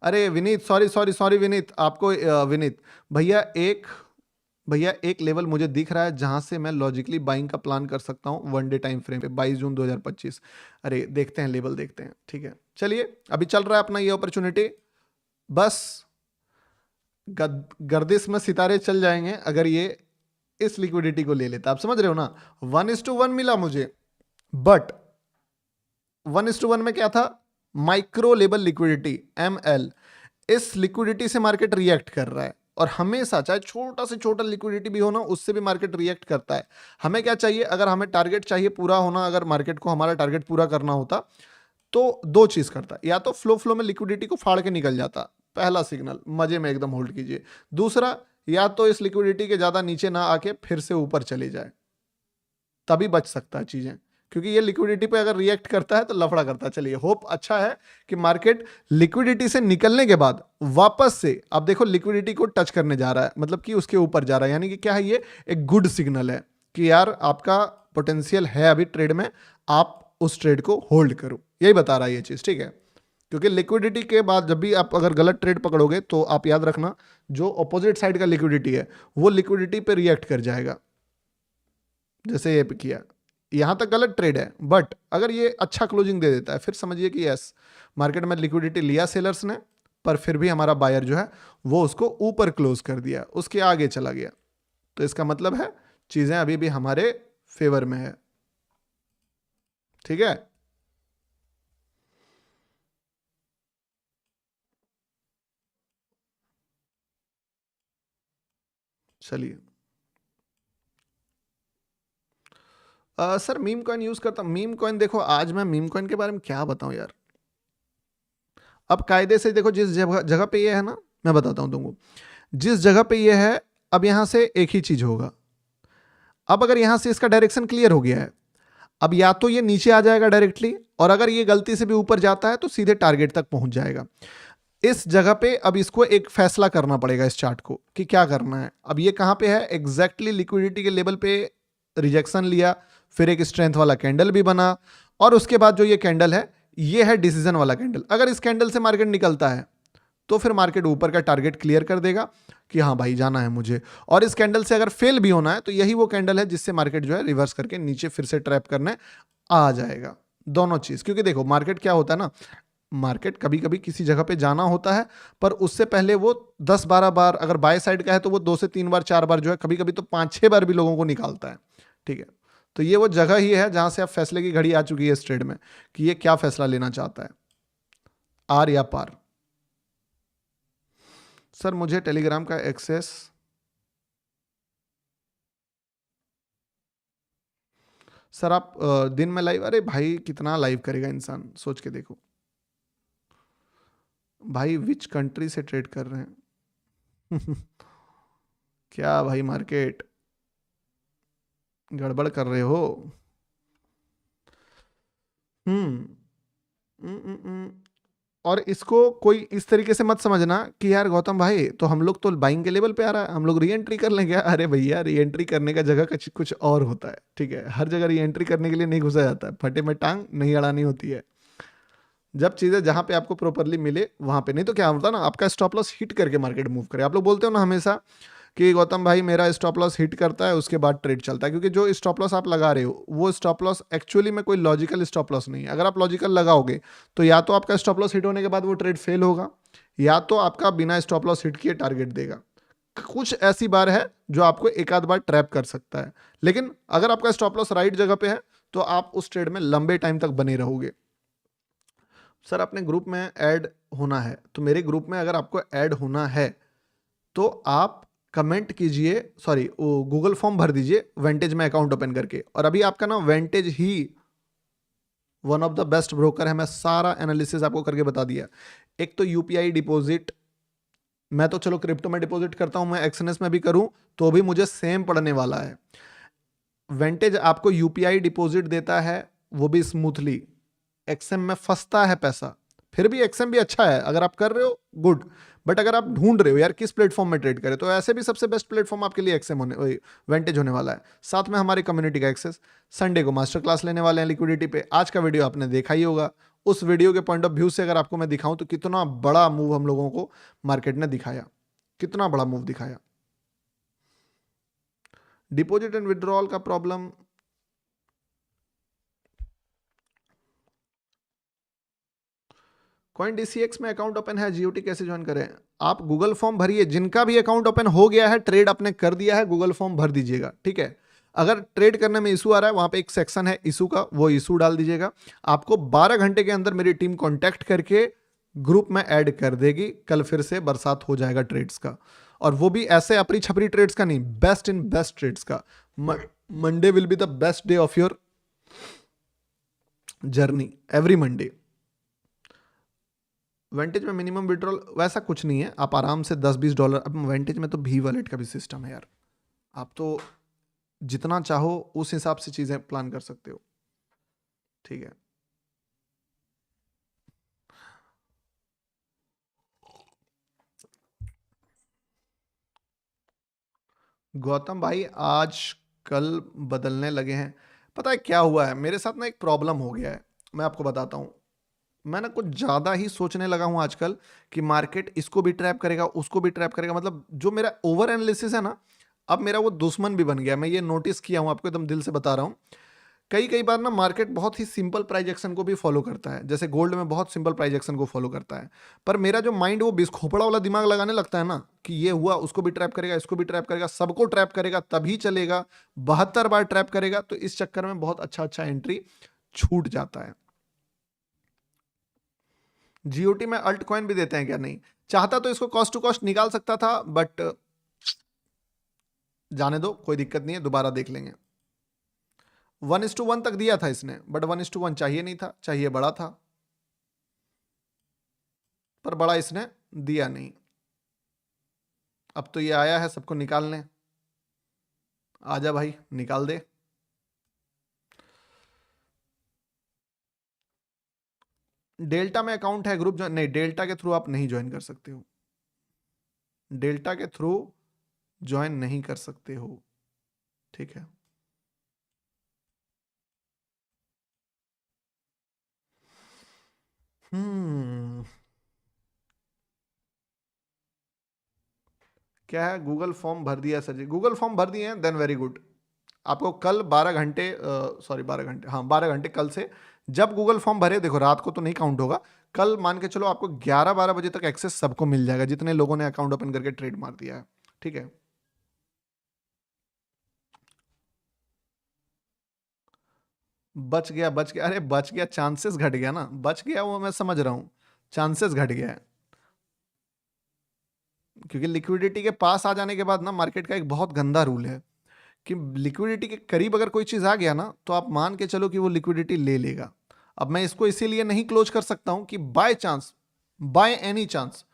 अरे Vineet, sorry sorry sorry Vineet, आपको विनीत भैया, एक लेवल मुझे दिख रहा है जहां से मैं लॉजिकली बाइंग का प्लान कर सकता हूं वन डे टाइम फ्रेम पे, 22 जून 2025। अरे देखते हैं लेवल, देखते हैं, ठीक है, चलिए अभी चल रहा है अपना ये अपॉर्चुनिटी, बस गर्दिश में सितारे चल जाएंगे अगर ये इस लिक्विडिटी को ले लेता, आप समझ रहे हो ना, 1:1 मिला मुझे, बट 1:1 में क्या था, माइक्रो लेवल लिक्विडिटी, ML, इस लिक्विडिटी से मार्केट रिएक्ट कर रहा है, और हमेशा चाहे छोटा से छोटा लिक्विडिटी भी हो ना, उससे भी मार्केट रिएक्ट करता है। हमें क्या चाहिए, अगर हमें टारगेट चाहिए पूरा होना, अगर मार्केट को हमारा टारगेट पूरा करना होता तो दो चीज करता, या तो फ्लो में लिक्विडिटी को फाड़ के निकल जाता, पहला सिग्नल मजे में एकदम होल्ड कीजिए, दूसरा या तो इस लिक्विडिटी के ज्यादा नीचे ना आके फिर से ऊपर चले जाए, तभी बच सकता है चीजें, क्योंकि ये लिक्विडिटी पे अगर रिएक्ट करता है तो लफड़ा करता है। चलिए होप अच्छा है कि मार्केट लिक्विडिटी से निकलने के बाद वापस से अब देखो लिक्विडिटी को टच करने जा रहा है, मतलब कि उसके ऊपर जा रहा है, यानी कि क्या है, ये एक गुड सिग्नल है कि यार आपका पोटेंशियल है अभी ट्रेड में, आप उस ट्रेड को होल्ड करो, यही बता रहा है ये चीज, ठीक है। क्योंकि लिक्विडिटी के बाद जब भी आप अगर गलत ट्रेड पकड़ोगे तो आप याद रखना जो अपोजिट साइड का लिक्विडिटी है वो लिक्विडिटी पे रिएक्ट कर जाएगा, जैसे ये किया। यहां तक गलत ट्रेड है, बट अगर ये अच्छा क्लोजिंग दे देता है फिर समझिए कि यस, मार्केट में लिक्विडिटी लिया सेलर्स ने, पर फिर भी हमारा बायर जो है वो उसको ऊपर क्लोज कर दिया, उसके आगे चला गया, तो इसका मतलब है चीजें अभी भी हमारे फेवर में है, ठीक है। चलिए सर मीम कॉइन यूज करता हूं। मीम कॉइन देखो, आज मैं मीम कॉइन के बारे में क्या बताऊं यार। अब कायदे से देखो, जिस जगह जगह पे ये है ना, मैं बताता हूं तुमको, जिस जगह पे ये है, अब यहां से एक ही चीज होगा। अब अगर यहां से इसका डायरेक्शन क्लियर हो गया है, अब या तो ये नीचे आ जाएगा डायरेक्टली, और अगर ये गलती से भी ऊपर जाता है तो सीधे टारगेट तक पहुंच जाएगा। इस जगह पे अब इसको एक फैसला करना पड़ेगा इस चार्ट को कि क्या करना है। अब ये कहां पे है एग्जैक्टली, लिक्विडिटी के लेवल पे रिजेक्शन लिया, फिर एक स्ट्रेंथ वाला कैंडल भी बना, और उसके बाद जो ये कैंडल है ये है डिसीजन वाला कैंडल। अगर इस कैंडल से मार्केट निकलता है तो फिर मार्केट ऊपर का टारगेट क्लियर कर देगा कि हाँ भाई जाना है मुझे, और इस कैंडल से अगर फेल भी होना है तो यही वो कैंडल है जिससे मार्केट जो है रिवर्स करके नीचे फिर से ट्रैप करने आ जाएगा। दोनों चीज, क्योंकि देखो मार्केट क्या होता है ना, मार्केट कभी कभी किसी जगह पे जाना होता है, पर उससे पहले वो 10-12 बार, अगर बाय साइड का है तो वो 2 से 3 बार 4 बार जो है, कभी कभी तो 5-6 बार भी लोगों को निकालता है, ठीक है। तो ये वो जगह ही है जहां से अब फैसले की घड़ी आ चुकी है इस ट्रेड में कि ये क्या फैसला लेना चाहता है, आर या पार। सर मुझे टेलीग्राम का एक्सेस, सर आप दिन में लाइव, अरे भाई कितना लाइव करेगा इंसान, सोच के देखो भाई, विच कंट्री से ट्रेड कर रहे हैं। क्या भाई मार्केट गड़बड़ कर रहे हो। हम्म और इसको कोई इस तरीके से मत समझना कि यार गौतम भाई तो हम लोग तो बाइंग के लेवल पे आ रहा है, हम लोग री एंट्री कर लेंगे। अरे भैया री एंट्री करने का जगह कुछ कुछ और होता है, ठीक है। हर जगह री एंट्री करने के लिए नहीं घुसा जाता है, फटे में टांग नहीं अड़ानी होती है। जब चीजें जहां पे आपको प्रॉपरली मिले वहां पे, नहीं तो क्या होता है ना, आपका स्टॉप लॉस हिट करके मार्केट मूव करे। आप लोग बोलते हो ना हमेशा कि गौतम भाई मेरा स्टॉप लॉस हिट करता है उसके बाद ट्रेड चलता है, क्योंकि जो स्टॉप लॉस आप लगा रहे हो वो स्टॉप लॉस एक्चुअली में कोई लॉजिकल स्टॉप लॉस नहीं है। अगर आप लॉजिकल लगाओगे तो या तो आपका स्टॉप लॉस हिट होने के बाद वो ट्रेड फेल होगा, या तो आपका बिना स्टॉप लॉस हिट किए टारगेट देगा। कुछ ऐसी बार है जो आपको एक आध बार ट्रैप कर सकता है, लेकिन अगर आपका स्टॉप लॉस राइट जगह पे है तो आप उस ट्रेड में लंबे टाइम तक बने रहोगे। सर अपने ग्रुप में ऐड होना है, तो मेरे ग्रुप में अगर आपको ऐड होना है तो आप कमेंट कीजिए, सॉरी वो गूगल फॉर्म भर दीजिए वेंटेज में अकाउंट ओपन करके। और अभी आपका ना वेंटेज ही one of the best broker है, मैं सारा एनालिसिस आपको करके बता दिया। एक तो यूपीआई डिपॉजिट, मैं तो चलो क्रिप्टो में डिपॉजिट करता हूं, मैं एक्सएनएस में भी करूं तो भी मुझे सेम पड़ने वाला है। वेंटेज आपको यूपीआई डिपॉजिट देता है, वो भी स्मूथली। एक्सएम में फंसता है पैसा, फिर भी एक्सएम भी अच्छा है अगर आप कर रहे हो, गुड। बट अगर आप ढूंढ रहे हो यार किस प्लेटफॉर्म में ट्रेड करें, तो ऐसे भी सबसे बेस्ट प्लेटफॉर्म आपके लिए एक्सएम होने, वेंटेज होने वाला है। साथ में हमारी कम्युनिटी का एक्सेस, संडे को मास्टर क्लास लेने वाले हैं लिक्विडिटी पे। आज का वीडियो आपने देखा ही होगा, उस वीडियो के पॉइंट ऑफ व्यू से अगर आपको मैं दिखाऊं तो कितना बड़ा मूव हम लोगों को मार्केट ने दिखाया, कितना बड़ा मूव दिखाया। डिपॉजिट एंड विड्रॉल का प्रॉब्लम, कॉइन डीसीएक्स में अकाउंट ओपन है, जीओटी कैसे ज्वाइन करें। आप गूगल फॉर्म भरिए, जिनका भी अकाउंट ओपन हो गया है, ट्रेड आपने कर दिया है, गूगल फॉर्म भर दीजिएगा, ठीक है। अगर ट्रेड करने में इशू आ रहा है, वहां पे एक सेक्शन है इशू का, वो इशू डाल दीजिएगा। आपको 12 घंटे के अंदर मेरी टीम कांटेक्ट करके ग्रुप में ऐड कर देगी। कल फिर से बरसात हो जाएगा ट्रेड्स का, और वो भी ऐसे अपनी छपरी ट्रेड्स का नहीं, बेस्ट इन बेस्ट ट्रेड्स का। Monday will be the best day of your journey, every Monday. Vantage में मिनिमम विड्रॉल वैसा कुछ नहीं है, आप आराम से $10-20, अब वेंटेज में तो भी वॉलेट का भी सिस्टम है यार, आप तो जितना चाहो उस हिसाब से चीजें प्लान कर सकते हो, ठीक है। गौतम भाई आज कल बदलने लगे हैं, पता है क्या हुआ है मेरे साथ ना, एक प्रॉब्लम हो गया है, मैं आपको बताता हूँ। मैं ना कुछ ज़्यादा ही सोचने लगा हूँ आजकल कि मार्केट इसको भी ट्रैप करेगा, उसको भी ट्रैप करेगा। मतलब जो मेरा ओवर एनालिसिस है ना, अब मेरा वो दुश्मन भी बन गया। मैं ये नोटिस किया हूँ, आपको एकदम दिल से बता रहा हूँ। कई कई बार ना मार्केट बहुत ही सिंपल प्राइस एक्शन को भी फॉलो करता है, जैसे गोल्ड में बहुत सिंपल प्राइस एक्शन को फॉलो करता है। पर मेरा जो माइंड वो बिस्खोपड़ा वाला दिमाग लगाने लगता है ना, कि ये हुआ उसको भी ट्रैप करेगा, इसको भी ट्रैप करेगा, सबको ट्रैप करेगा तभी चलेगा, 72 बार ट्रैप करेगा, तो इस चक्कर में बहुत अच्छा अच्छा एंट्री छूट जाता है। जीओटी में अल्ट कॉइन भी देते हैं क्या? नहीं। चाहता तो इसको कॉस्ट टू कॉस्ट निकाल सकता था, बट जाने दो, कोई दिक्कत नहीं है, दोबारा देख लेंगे। 1:1 तक दिया था इसने, बट 1:1 चाहिए नहीं था, चाहिए बड़ा था, पर बड़ा इसने दिया नहीं। अब तो ये आया है सबको निकालने, आजा भाई निकाल दे। डेल्टा में अकाउंट है, ग्रुप नहीं, डेल्टा के थ्रू आप नहीं ज्वाइन कर सकते हो, डेल्टा के थ्रू ज्वाइन नहीं कर सकते हो, ठीक है। हम्म क्या है? गूगल फॉर्म भर दिया सर जी, गूगल फॉर्म भर दिए हैं, देन वेरी गुड। आपको कल 12 घंटे, सॉरी 12 घंटे, हाँ 12 घंटे कल से, जब गूगल फॉर्म भरे, देखो रात को तो नहीं काउंट होगा, कल मान के चलो आपको 11-12 बजे तक एक्सेस सबको मिल जाएगा, जितने लोगों ने अकाउंट ओपन करके ट्रेड मार दिया है, ठीक है। बच गया, बच गया, अरे बच गया, चांसेस घट गया ना, बच गया वो मैं समझ रहा हूँ, चांसेस घट गया है। क्योंकि लिक्विडिटी के पास आ जाने के बाद ना, मार्केट का एक बहुत गंदा रूल है कि लिक्विडिटी के करीब अगर कोई चीज़ आ गया ना, तो आप मान के चलो कि वो लिक्विडिटी ले लेगा। अब मैं इसको इसीलिए नहीं क्लोज कर सकता हूं कि by chance, by any chance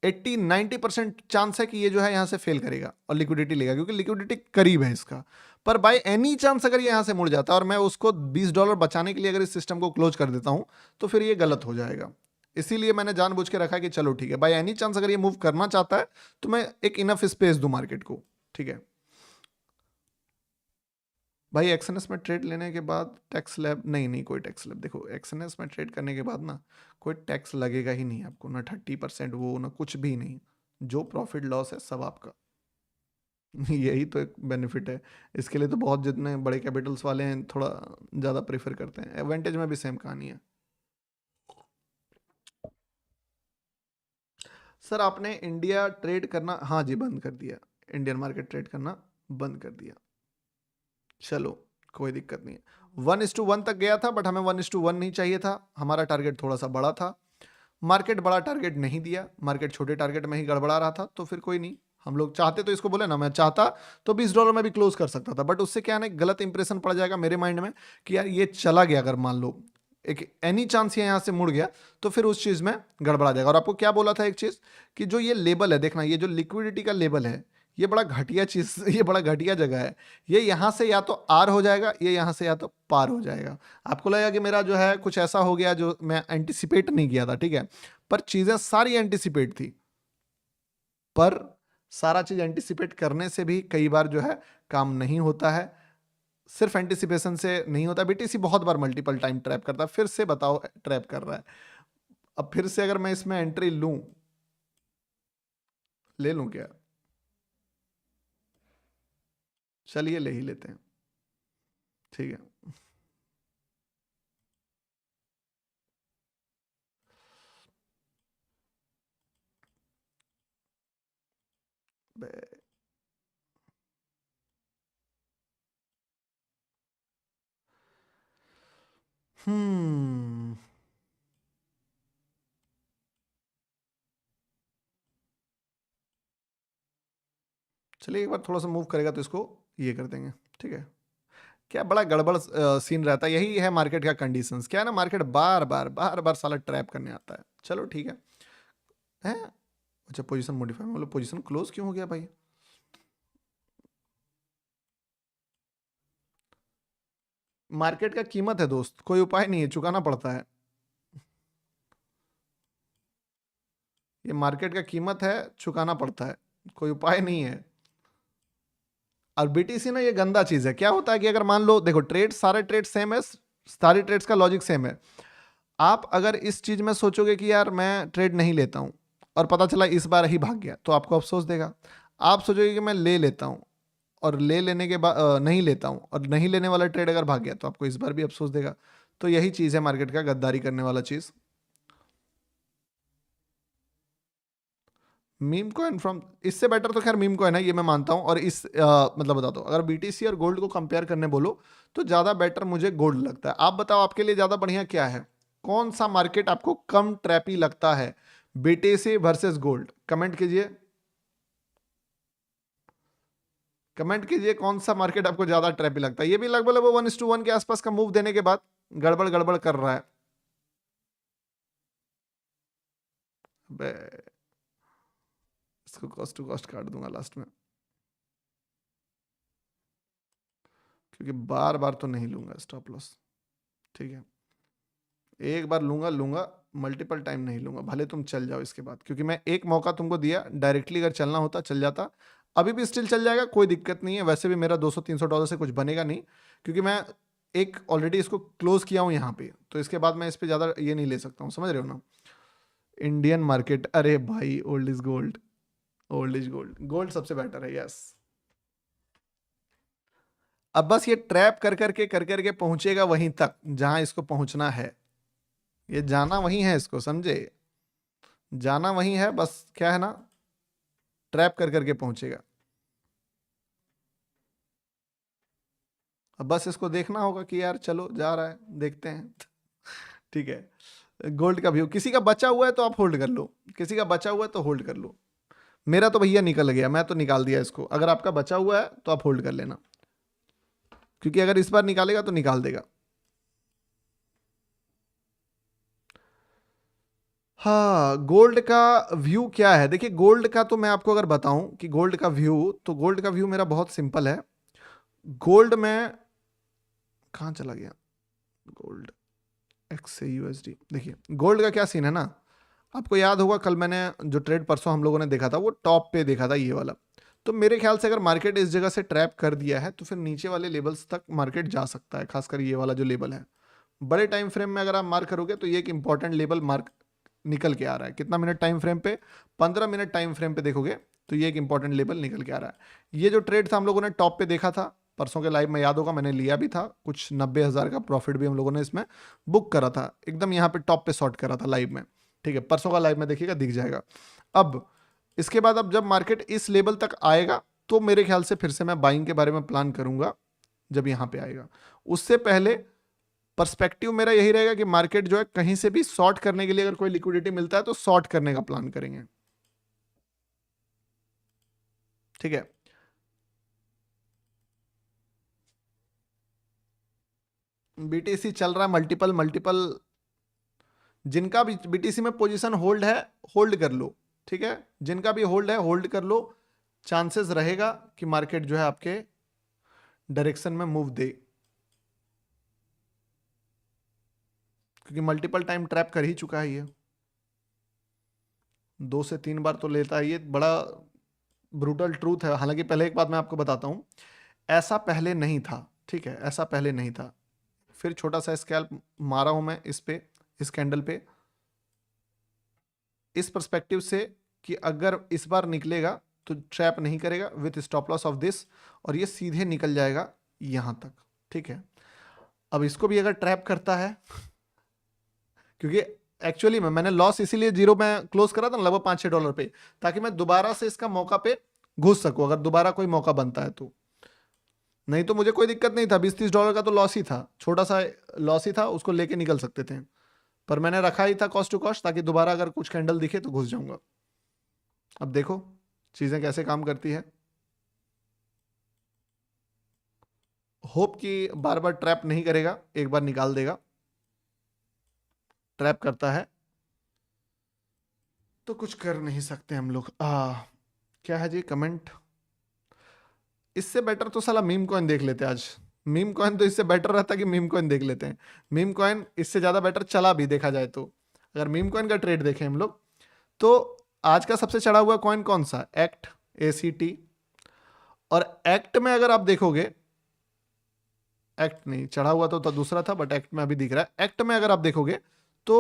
80-90% chance है कि ये जो है यहां से फेल करेगा और लिक्विडिटी लेगा, क्योंकि लिक्विडिटी करीब है इसका। पर बाय एनी चांस अगर ये यहां से मुड़ जाता है और मैं उसको $20 बचाने के लिए अगर इस सिस्टम को क्लोज कर देता हूं, तो फिर ये गलत हो जाएगा। इसीलिए मैंने जानबूझ के रखा कि चलो ठीक है, बाय एनी चांस अगर ये मूव करना चाहता है तो मैं एक इनफ स्पेस दूं मार्केट को, ठीक है। भाई एक्सएनएस में ट्रेड लेने के बाद टैक्स स्लैब नहीं, नहीं कोई टैक्स स्लैब, देखो एक्सएनएस में ट्रेड करने के बाद ना कोई टैक्स लगेगा ही नहीं आपको, ना 30% वो, ना कुछ भी नहीं। जो प्रॉफिट लॉस है सब आपका। यही तो एक बेनिफिट है। इसके लिए तो बहुत, जितने बड़े कैपिटल्स वाले हैं थोड़ा ज़्यादा प्रेफर करते हैं। एडवांटेज में भी सेम कहानी है। सर आपने इंडिया ट्रेड करना, हाँ जी बंद कर दिया, इंडियन मार्केट ट्रेड करना बंद कर दिया। चलो कोई दिक्कत नहीं है। 1:1 तक गया था, बट हमें 1:1 नहीं चाहिए था, हमारा टारगेट थोड़ा सा बड़ा था। मार्केट बड़ा टारगेट नहीं दिया, मार्केट छोटे टारगेट में ही गड़बड़ा रहा था, तो फिर कोई नहीं। हम लोग चाहते तो इसको बोले ना, मैं चाहता तो $20 में भी क्लोज कर सकता था, बट उससे क्या है ना, गलत इंप्रेशन पड़ जाएगा मेरे माइंड में कि यार ये चला गया, अगर मान लो एक एनी चांस ये यहाँ से मुड़ गया, तो फिर उस चीज़ में गड़बड़ा जाएगा। और आपको क्या बोला था एक चीज़, कि जो ये लेबल है, देखना ये जो लिक्विडिटी का लेबल है, ये बड़ा घटिया चीज़ ये बड़ा घटिया जगह है। ये यहाँ से या तो आर हो जाएगा, ये यहाँ से या तो पार हो जाएगा। आपको लगेगा कि मेरा जो है कुछ ऐसा हो गया जो मैं एंटिसिपेट नहीं किया था, ठीक है, पर चीज़ें सारी एंटिसिपेट थी। पर सारा चीज़ एंटिसिपेट करने से भी कई बार जो है काम नहीं होता है, सिर्फ एंटिसिपेशन से नहीं होता। बीटीसी बहुत बार मल्टीपल टाइम ट्रैप करता है, फिर से बताओ ट्रैप कर रहा है। अब फिर से अगर मैं इसमें एंट्री लूं, ले लूं क्या? चलिए ले ही लेते हैं, ठीक है। हम्म चलिए, एक बार थोड़ा सा मूव करेगा तो इसको ये कर देंगे, ठीक है। क्या बड़ा गड़बड़ सीन रहता है, यही है मार्केट का कंडीशंस। क्या है ना, मार्केट बार बार बार बार साला ट्रैप करने आता है। चलो ठीक है। अच्छा पोजीशन मॉडिफाई, मतलब पोजीशन क्लोज क्यों हो गया भाई? मार्केट का कीमत है दोस्त, कोई उपाय नहीं है, चुकाना पड़ता है। ये मार्केट का कीमत है, चुकाना पड़ता है, कोई उपाय नहीं है। और बीटीसी ना ये गंदा चीज है। क्या होता है कि अगर मान लो, देखो ट्रेड, सारे ट्रेड सेम है, सारी ट्रेड्स का लॉजिक सेम है। आप अगर इस चीज में सोचोगे कि यार मैं ट्रेड नहीं लेता हूं और पता चला इस बार ही भाग गया, तो आपको अफसोस देगा। आप सोचोगे कि मैं ले लेता हूं और ले लेने के बाद नहीं लेता हूं और नहीं लेने वाला ट्रेड अगर भाग गया, तो आपको इस बार भी अफसोस देगा। तो यही चीज है मार्केट का, गद्दारी करने वाला चीज। मीम कॉइन फ्रॉम, इससे बेटर तो खैर मीम कॉइन है, ये मैं मानता हूं। और इस मतलब बताता हूं, अगर बीटीसी और गोल्ड को कंपेयर करने बोलो तो ज्यादा बेटर मुझे गोल्ड लगता है। आप बताओ आपके लिए ज्यादा बढ़िया क्या है, कौन सा मार्केट आपको कम ट्रैपी लगता है, बीटीसी वर्सेस गोल्ड? कमेंट कीजिए, कमेंट कीजिए कौन सा मार्केट आपको ज्यादा ट्रैपी लगता है। ये भी लगभग लगभग 1:1 के आसपास का मूव देने के बाद गड़बड़ गड़बड़ कर रहा है। बे, इसको कॉस्ट टू कॉस्ट काट दूंगा लास्ट में, क्योंकि बार बार तो नहीं लूंगा स्टॉप लॉस। ठीक है, एक बार लूंगा लूंगा, मल्टीपल टाइम नहीं लूंगा, भले तुम चल जाओ इसके बाद। क्योंकि मैं एक मौका तुमको दिया, डायरेक्टली अगर चलना होता चल जाता। अभी भी स्टिल चल जाएगा, कोई दिक्कत नहीं है। वैसे भी मेरा $200-300 से कुछ बनेगा नहीं, क्योंकि मैं एक ऑलरेडी इसको क्लोज किया हूं यहाँ पे। तो इसके बाद मैं इस पे ज़्यादा ये नहीं ले सकता हूँ, समझ रहे हो ना। इंडियन मार्केट, अरे भाई old is gold, old is gold, gold सबसे बेटर है, यस। अब बस ये ट्रैप कर करके पहुंचेगा वहीं तक जहां इसको पहुंचना है। ये जाना वहीं है, इसको समझे, जाना वहीं है, बस क्या है ना, ट्रैप कर करके पहुंचेगा। अब बस इसको देखना होगा कि यार चलो जा रहा है, देखते हैं। ठीक है, गोल्ड का व्यू, किसी का बचा हुआ है तो आप होल्ड कर लो, किसी का बचा हुआ है तो होल्ड कर लो। मेरा तो भैया निकल गया, मैं तो निकाल दिया इसको। अगर आपका बचा हुआ है तो आप होल्ड कर लेना, क्योंकि अगर इस बार निकालेगा तो निकाल देगा। हाँ, गोल्ड का व्यू क्या है, देखिए गोल्ड का तो मैं आपको अगर बताऊं कि गोल्ड का व्यू, तो गोल्ड का व्यू मेरा बहुत सिंपल है। गोल्ड में कहाँ चला गया, गोल्ड एक्स से यूएसडी। देखिए गोल्ड का क्या सीन है ना, आपको याद होगा कल मैंने जो ट्रेड परसों हम लोगों ने देखा था वो टॉप पे देखा था, ये वाला। तो मेरे ख्याल से अगर मार्केट इस जगह से ट्रैप कर दिया है तो फिर नीचे वाले लेवल्स तक मार्केट जा सकता है, खासकर ये वाला जो लेवल है। बड़े टाइम फ्रेम में अगर आप मार्क करोगे तो ये एक इंपॉर्टेंट लेवल मार्क निकल के आ रहा है। कितना मिनट टाइम फ्रेम पे, 15 मिनट टाइम फ्रेम पे देखोगे तो ये एक इंपॉर्टेंट लेवल निकल के आ रहा है। ये जो ट्रेड था हम लोगों ने टॉप पे देखा था परसों के लाइव में, याद होगा मैंने लिया भी था कुछ 90,000 का प्रॉफिट भी हम लोगों ने इसमें बुक करा था, एकदम यहाँ पे टॉप पे शॉर्ट करा था लाइव में। ठीक है, परसों का लाइव में देखिएगा, दिख जाएगा। अब इसके बाद अब जब मार्केट इस लेवल तक आएगा तो मेरे ख्याल से फिर से मैं बाइंग के बारे में प्लान करूंगा जब यहाँ पे आएगा। उससे पहले पर्सपेक्टिव मेरा यही रहेगा कि मार्केट जो है कहीं से भी शॉर्ट करने के लिए अगर कोई लिक्विडिटी मिलता है तो शॉर्ट करने का प्लान करेंगे। ठीक है, बीटीसी चल रहा है मल्टीपल मल्टीपल, जिनका भी बीटीसी में पोजीशन होल्ड है होल्ड कर लो। ठीक है, जिनका भी होल्ड है होल्ड कर लो, चांसेस रहेगा कि मार्केट जो है आपके डायरेक्शन में मूव दे, क्योंकि मल्टीपल टाइम ट्रैप कर ही चुका है ये, 2 से 3 बार तो लेता है ये, बड़ा ब्रूटल ट्रूथ है। हालांकि पहले एक बात मैं आपको बताता हूं, ऐसा पहले नहीं था। ठीक है, ऐसा पहले नहीं था। फिर छोटा सा स्कैल्प मारा हूं मैं इस पे, इस कैंडल पे, इस पर्सपेक्टिव से कि अगर इस बार निकलेगा तो ट्रैप नहीं करेगा with stop loss of this, और ये सीधे निकल जाएगा यहां तक। ठीक है, अब इसको भी अगर ट्रैप करता है, क्योंकि एक्चुअली में मैंने लॉस इसीलिए जीरो में क्लोज करा था ना, लगभग $5-6 पे, ताकि मैं दोबारा से इसका मौका पे घुस सकूं अगर दोबारा कोई मौका बनता है तो। नहीं तो मुझे कोई दिक्कत नहीं था, $20-30 का तो लॉस ही था, छोटा सा लॉस ही था, उसको लेके निकल सकते थे। पर मैंने रखा ही था कॉस्ट टू कॉस्ट, ताकि दोबारा अगर कुछ कैंडल दिखे तो घुस जाऊंगा। अब देखो चीजें कैसे काम करती है। होप कि बार बार ट्रैप नहीं करेगा, एक बार निकाल देगा। ट्रैप करता है तो कुछ कर नहीं सकते हम लोग। क्या है जी कमेंट, इससे बेटर तो साला मीम कॉइन देख लेते आज। मीम कॉइन तो इससे बेटर रहता कि मीम कॉइन देख लेते हैं। मीम कॉइन इससे ज्यादा बेटर चला भी, देखा जाए तो। अगर मीम कॉइन का ट्रेड देखें हम लोग तो आज का सबसे चढ़ा हुआ कॉइन कौन सा, एक्ट ACT, और एक्ट में अगर आप देखोगे, एक्ट नहीं चढ़ा हुआ तो दूसरा था, बट एक्ट में अभी दिख रहा है। एक्ट में अगर आप देखोगे तो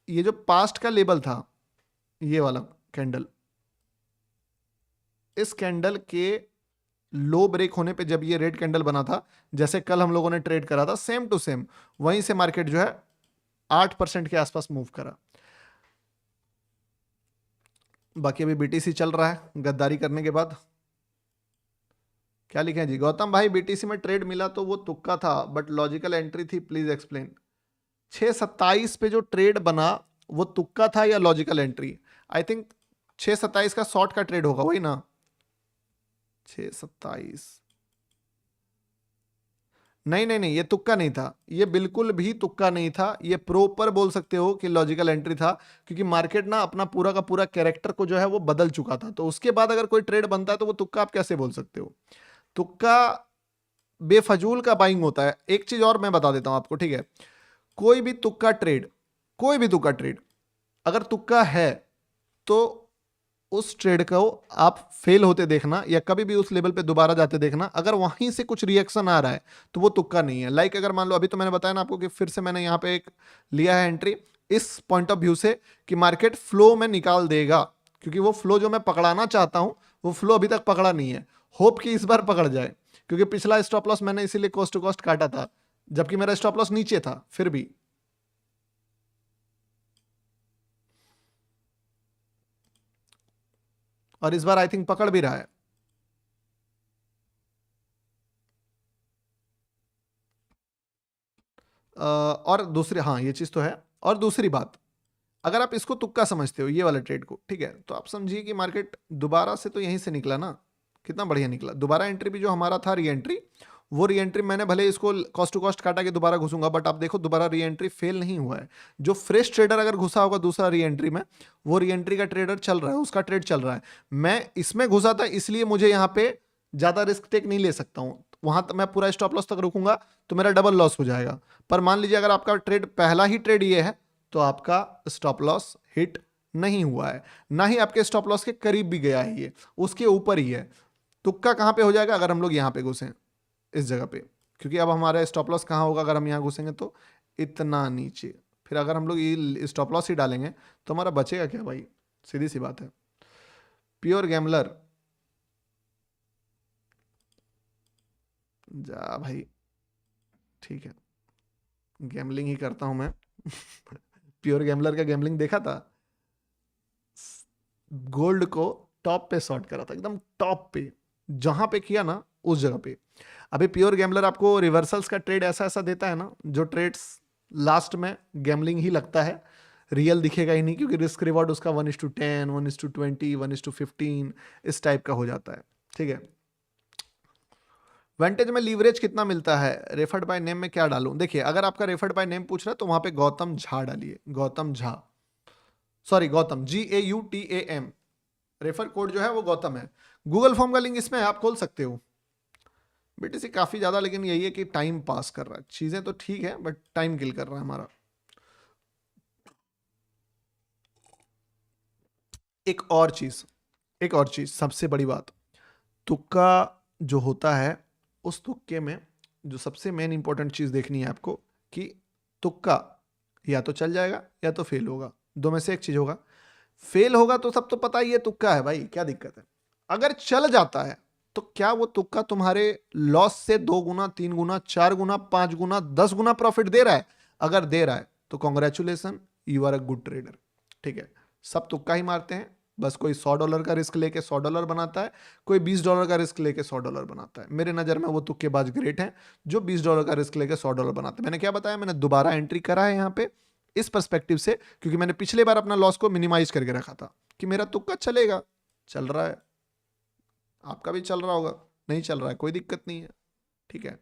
ये जो पास्ट का लेबल था, ये वाला कैंडल, इस कैंडल के लो ब्रेक होने पे जब ये रेड कैंडल बना था, जैसे कल हम लोगों ने ट्रेड करा था, सेम टू सेम वहीं से मार्केट जो है 8% के आसपास मूव करा। बाकी अभी बीटीसी चल रहा है गद्दारी करने के बाद। क्या लिखे हैं जी? गौतम भाई बीटीसी में ट्रेड मिला तो वो तुक्का था बट लॉजिकल एंट्री थी, प्लीज एक्सप्लेन। 6:27 पे जो ट्रेड बना वो तुक्का था या लॉजिकल एंट्री? आई थिंक 6:27 का शॉर्ट का ट्रेड होगा, वही ना? 6:27, नहीं नहीं नहीं, ये तुक्का नहीं था, ये बिल्कुल भी तुक्का नहीं था, ये प्रॉपर बोल सकते हो कि लॉजिकल एंट्री था, क्योंकि मार्केट ना अपना पूरा का पूरा कैरेक्टर को जो है वो बदल चुका था। तो उसके बाद अगर कोई ट्रेड बनता है तो वो तुक्का आप कैसे बोल सकते हो? तुक्का बेफजूल का बाइंग होता है। एक चीज और मैं बता देता हूं आपको, ठीक है? कोई भी तुक्का ट्रेड, कोई भी तुक्का ट्रेड अगर तुक्का है तो उस ट्रेड को आप फेल होते देखना या कभी भी उस लेवल पे दोबारा जाते देखना, अगर वहीं से कुछ रिएक्शन आ रहा है तो वो तुक्का नहीं है। लाइक अगर मान लो अभी तो मैंने बताया ना आपको कि फिर से मैंने यहाँ पे एक लिया है एंट्री इस पॉइंट ऑफ व्यू से कि मार्केट फ्लो में निकाल देगा, क्योंकि वो फ्लो जो मैं पकड़ाना चाहता हूं वो फ्लो अभी तक पकड़ा नहीं है। होप कि इस बार पकड़ जाए, क्योंकि पिछला स्टॉप लॉस मैंने इसीलिए कॉस्ट टू कॉस्ट काटा था जबकि मेरा स्टॉप लॉस नीचे था फिर भी। और इस बार आई थिंक पकड़ भी रहा है। और दूसरी, हाँ ये चीज तो है। और दूसरी बात, अगर आप इसको तुक्का समझते हो ये वाले ट्रेड को, ठीक है, तो आप समझिए कि मार्केट दोबारा से तो यहीं से निकला ना, कितना बढ़िया निकला। दोबारा एंट्री भी जो हमारा था री एंट्री, वो री एंट्री मैंने भले इसको कॉस्ट टू कॉस्ट काटा के दोबारा घुसूंगा, बट आप देखो दोबारा री एंट्री फेल नहीं हुआ है। जो फ्रेश ट्रेडर अगर घुसा होगा दूसरा री एंट्री में, वो री एंट्री का ट्रेडर चल रहा है, उसका ट्रेड चल रहा है। मैं इसमें घुसा था इसलिए मुझे यहाँ पे ज्यादा रिस्क टेक नहीं ले सकता हूँ, वहां तक मैं पूरा स्टॉप लॉस तक रुकूंगा तो मेरा डबल लॉस हो जाएगा। पर मान लीजिए अगर आपका ट्रेड पहला ही ट्रेड ये है तो आपका स्टॉप लॉस हिट नहीं हुआ है, ना ही आपके स्टॉप लॉस के करीब भी गया है, ये उसके ऊपर ही है। तुक्का कहां पे हो जाएगा? अगर हम लोग यहां पे घुसे इस जगह पे, क्योंकि अब हमारा स्टॉप लॉस कहां होगा अगर हम यहां घुसेंगे तो इतना नीचे। फिर अगर हम लोग ये स्टॉप लॉस ही डालेंगे तो हमारा बचेगा क्या भाई? सीधी सी बात है। प्योर गैमलर, जा भाई, ठीक है, गैमलिंग ही करता हूं मैं। प्योर गैमलर का गैमलिंग देखा था, गोल्ड को टॉप पे शॉर्ट करा था, एकदम टॉप पे, जहां पे किया ना उस जगह पे। अभी प्योर गैमलर आपको रिवर्सल्स का ट्रेड ऐसा ऐसा देता है ना, जो ट्रेड्स लास्ट में गैमलिंग ही लगता है, रियल दिखेगा ही नहीं, क्योंकि रिस्क रिवॉर्ड उसका 1:10, 1:20, 1:15 इस टाइप का हो जाता है। ठीक है। वेंटेज में लीवरेज कितना मिलता है? रेफर्ड बाय नेम में क्या डालूं? देखिए, अगर आपका रेफर्ड बाय नेम पूछ रहा है तो वहां पे गौतम झा डालिए, Gautam Jha, sorry Gautam, GAUTAM। Refer code जो है वो गौतम है। गूगल फॉर्म का लिंक इसमें है, आप खोल सकते हो। बीटीसी काफी ज्यादा, लेकिन यही है कि टाइम पास कर रहा है, चीजें तो ठीक है बट टाइम किल कर रहा है हमारा। एक और चीज, एक और चीज, सबसे बड़ी बात, तुक्का जो होता है, उस तुक्के में जो सबसे मेन इंपॉर्टेंट चीज देखनी है आपको कि तुक्का या तो चल जाएगा या तो फेल होगा, दो में से एक चीज होगा। फेल होगा तो सब तो पता ही है, तुक्का है भाई, क्या दिक्कत है? अगर चल जाता है तो क्या वो तुक्का तुम्हारे लॉस से 2 गुना, 3 गुना, 4 गुना, 5 गुना, 10 गुना प्रॉफिट दे रहा है? अगर दे रहा है तो congratulations, you are a good trader. ठीक है। सब तुक्का ही मारते हैं, बस कोई $100 का रिस्क लेके $100 बनाता है, कोई $20 का रिस्क लेके $100 बनाता है। मेरे नजर में वो तुक्केबाज ग्रेट हैं जो $20 का रिस्क लेके $100 बनाते हैं। मैंने क्या बताया, मैंने दोबारा एंट्री करा है यहाँ पे इस पर्सपेक्टिव से, क्योंकि मैंने पिछले बार अपना लॉस को मिनिमाइज करके रखा था कि मेरा तुक्का चलेगा। चल रहा है, आपका भी चल रहा होगा। नहीं चल रहा है कोई दिक्कत नहीं है, ठीक है।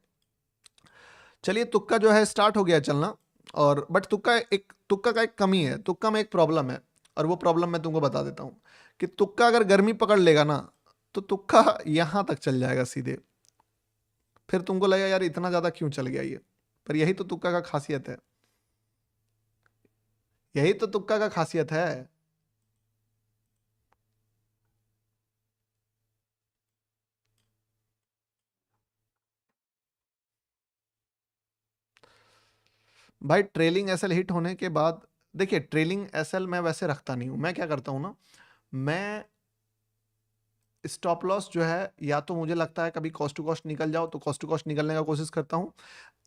चलिए, तुक्का जो है स्टार्ट हो गया चलना। और बट तुक्का का एक कमी है, तुक्का में एक प्रॉब्लम है, और वो प्रॉब्लम मैं तुमको बता देता हूं कि तुक्का अगर गर्मी पकड़ लेगा ना तो तुक्का यहां तक चल जाएगा सीधे। फिर तुमको लगेगा यार इतना ज्यादा क्यों चल गया ये, पर यही तो तुक्का का खासियत है, यही तो तुक्का का खासियत है। भाई ट्रेलिंग एसएल हिट होने के बाद, देखिए ट्रेलिंग एसएल मैं वैसे रखता नहीं हूँ। मैं क्या करता हूँ ना, मैं स्टॉप लॉस जो है, या तो मुझे लगता है कभी कॉस्ट टू कॉस्ट निकल जाओ तो कॉस्ट टू कॉस्ट निकलने का कोशिश करता हूँ।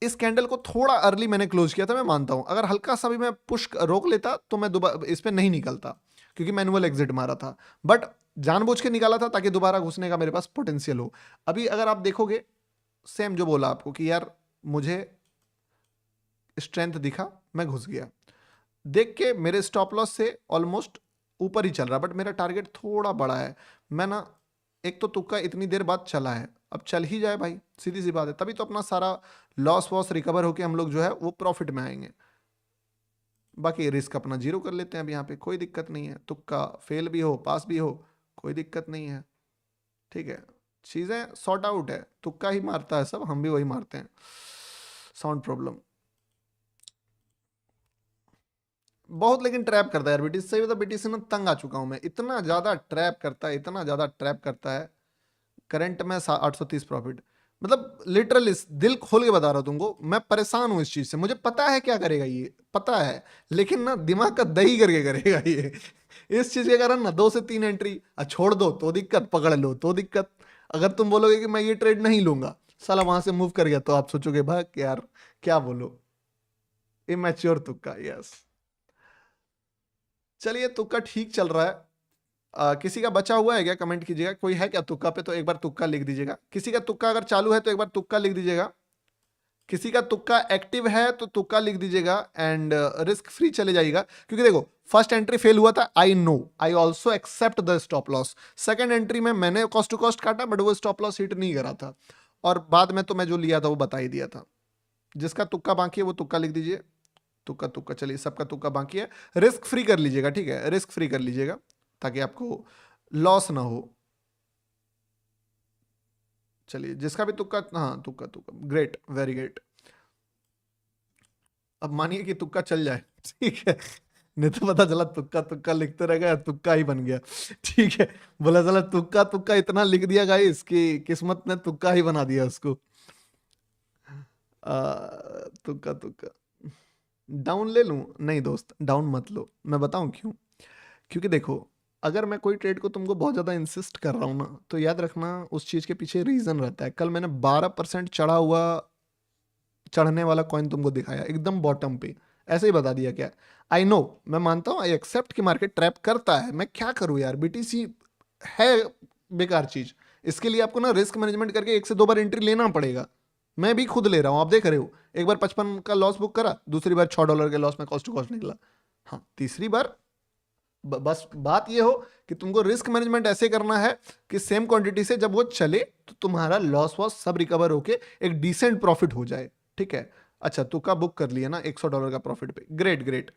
इस कैंडल को थोड़ा अर्ली मैंने क्लोज किया था, मैं मानता हूँ। अगर हल्का सा भी मैं पुश रोक लेता तो मैं दोबारा इस पे नहीं निकलता, क्योंकि मैनुअल एग्जिट मारा था। बट जानबूझ के निकाला था ताकि दोबारा घुसने का मेरे पास पोटेंशियल हो। अभी अगर आप देखोगे, सेम जो बोला आपको कि यार मुझे स्ट्रेंथ दिखा, मैं घुस गया। देख के मेरे स्टॉप लॉस से ऑलमोस्ट ऊपर ही चल रहा, बट मेरा टारगेट थोड़ा बड़ा है। मैं ना, एक तो तुक्का इतनी देर बाद चला है, अब चल ही जाए भाई, सीधी सी बात है। तभी तो अपना सारा लॉस वॉस रिकवर होके हम लोग जो है वो प्रॉफिट में आएंगे। बाकी रिस्क अपना जीरो कर लेते हैं अब यहाँ पे, कोई दिक्कत नहीं है। तुक्का फेल भी हो पास भी हो, कोई दिक्कत नहीं है, ठीक है। चीज़ें सॉर्ट आउट है, तुक्का ही मारता है सब, हम भी वही मारते हैं। साउंड प्रॉब्लम बहुत, लेकिन ट्रैप करता है यार बीटीसी। सही बता, बीटीसी ना तंग आ चुका हूं मैं, इतना ज्यादा ट्रैप करता है, इतना ज्यादा ट्रैप करता है। करंट में 830 प्रॉफिट, मतलब लिटरली दिल खोल के बता रहा हूं तुमको, मैं परेशान हूं इस चीज से। मुझे पता है क्या करेगा ये, पता है, लेकिन ना दिमाग का दही करके करेगा ये। इस चीज के कारण ना 2 से 3 एंट्री छोड़ दो तो दिक्कत, पकड़ लो तो दिक्कत। अगर तुम बोलोगे कि मैं ये ट्रेड नहीं लूंगा, साला वहां से मूव कर गया, तो आप सोचोगे भाई यार क्या बोलो, इमेच्योर तुक्का, यस। चलिए तुक्का ठीक चल रहा है। किसी का बचा हुआ है क्या, कमेंट कीजिएगा। कोई है क्या तुक्का पे, तो एक बार तुक्का लिख दीजिएगा। किसी का तुक्का अगर चालू है तो एक बार तुक्का लिख दीजिएगा। किसी का तुक्का एक्टिव है तो तुक्का लिख दीजिएगा, एंड रिस्क फ्री चले जाइएगा। क्योंकि देखो, फर्स्ट एंट्री फेल हुआ था, I know, I also accept the stop loss. Second entry में मैंने कॉस्ट टू कॉस्ट काटा, बट वो स्टॉप लॉस हिट नहीं करा था। और बाद में तो मैं जो लिया था वो बता ही दिया था। जिसका तुक्का बाकी है वो तुक्का लिख दीजिए। तुक्का तुक्का, चलिए सबका तुक्का बाकी है। रिस्क फ्री कर लीजिएगा, ठीक है, रिस्क फ्री कर लीजिएगा ताकि आपको लॉस ना हो। चलिए जिसका भी तुक्का, हाँ तुक्का तुक्का, ग्रेट, वेरी ग्रेट। अब मानिए कि तुक्का चल जाए, ठीक है, नहीं तो पता चला तुक्का तुक्का लिखते रह गया, तुक्का ही बन गया, ठीक है। बोला चला तुक्का तुक्का इतना लिख दिया गाइस कि किस्मत ने तुक्का ही बना दिया उसको। तुक्का तुक्का डाउन ले लूं? नहीं दोस्त, डाउन मत लो, मैं बताऊं क्यों। क्योंकि देखो, अगर मैं कोई ट्रेड को तुमको बहुत ज़्यादा इंसिस्ट कर रहा हूँ ना, तो याद रखना उस चीज़ के पीछे रीज़न रहता है। कल मैंने 12% चढ़ा हुआ, चढ़ने वाला कॉइन तुमको दिखाया एकदम बॉटम पे, ऐसे ही बता दिया क्या। आई नो, मैं मानता हूँ, आई एक्सेप्ट कि मार्केट ट्रैप करता है, मैं क्या करूँ यार, बीटीसी है बेकार चीज़। इसके लिए आपको ना रिस्क मैनेजमेंट करके 1 से 2 बार एंट्री लेना पड़ेगा। मैं भी खुद ले रहा हूँ, आप देख रहे हो। एक बार 55 का लॉस बुक करा, दूसरी बार $6 के लॉस में कॉस्ट टू कॉस्ट निकला। हाँ, तीसरी बार बस बात ये हो कि तुमको रिस्क मैनेजमेंट ऐसे करना है कि सेम क्वांटिटी से जब वो चले तो तुम्हारा लॉस वॉस सब रिकवर होके एक डिसेंट प्रॉफिट हो जाए, ठीक है। अच्छा, तुक्का बुक कर लिया ना $100 का प्रॉफिट पे, ग्रेट ग्रेट।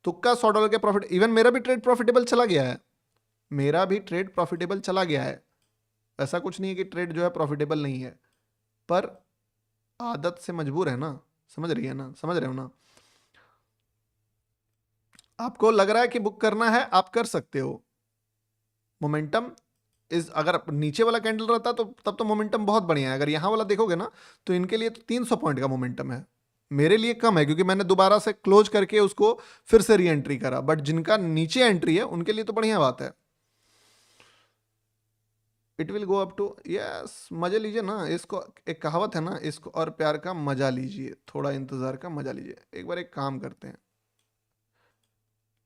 तुक्का $100 के प्रॉफिट, इवन मेरा भी ट्रेड प्रॉफिटेबल चला गया है, मेरा भी ट्रेड प्रॉफिटेबल चला गया है। ऐसा कुछ नहीं है कि ट्रेड जो है प्रॉफिटेबल नहीं है, पर आदत से मजबूर है ना, समझ रही है ना, समझ रहे हो ना। आपको लग रहा है कि बुक करना है, आप कर सकते हो। मोमेंटम इस, अगर नीचे वाला कैंडल रहता तो तब तो मोमेंटम बहुत बढ़िया है। अगर यहाँ वाला देखोगे ना, तो इनके लिए तो 300 पॉइंट का मोमेंटम है। मेरे लिए कम है क्योंकि मैंने दोबारा से क्लोज करके उसको फिर से री एंट्री करा, बट जिनका नीचे एंट्री है उनके लिए तो बढ़िया बात है। It will go up to, yes, मजे लीजिए ना इसको। एक कहावत है ना, इसको और प्यार का मजा लीजिए, थोड़ा इंतजार का मजा लीजिए। एक बार एक काम करते हैं,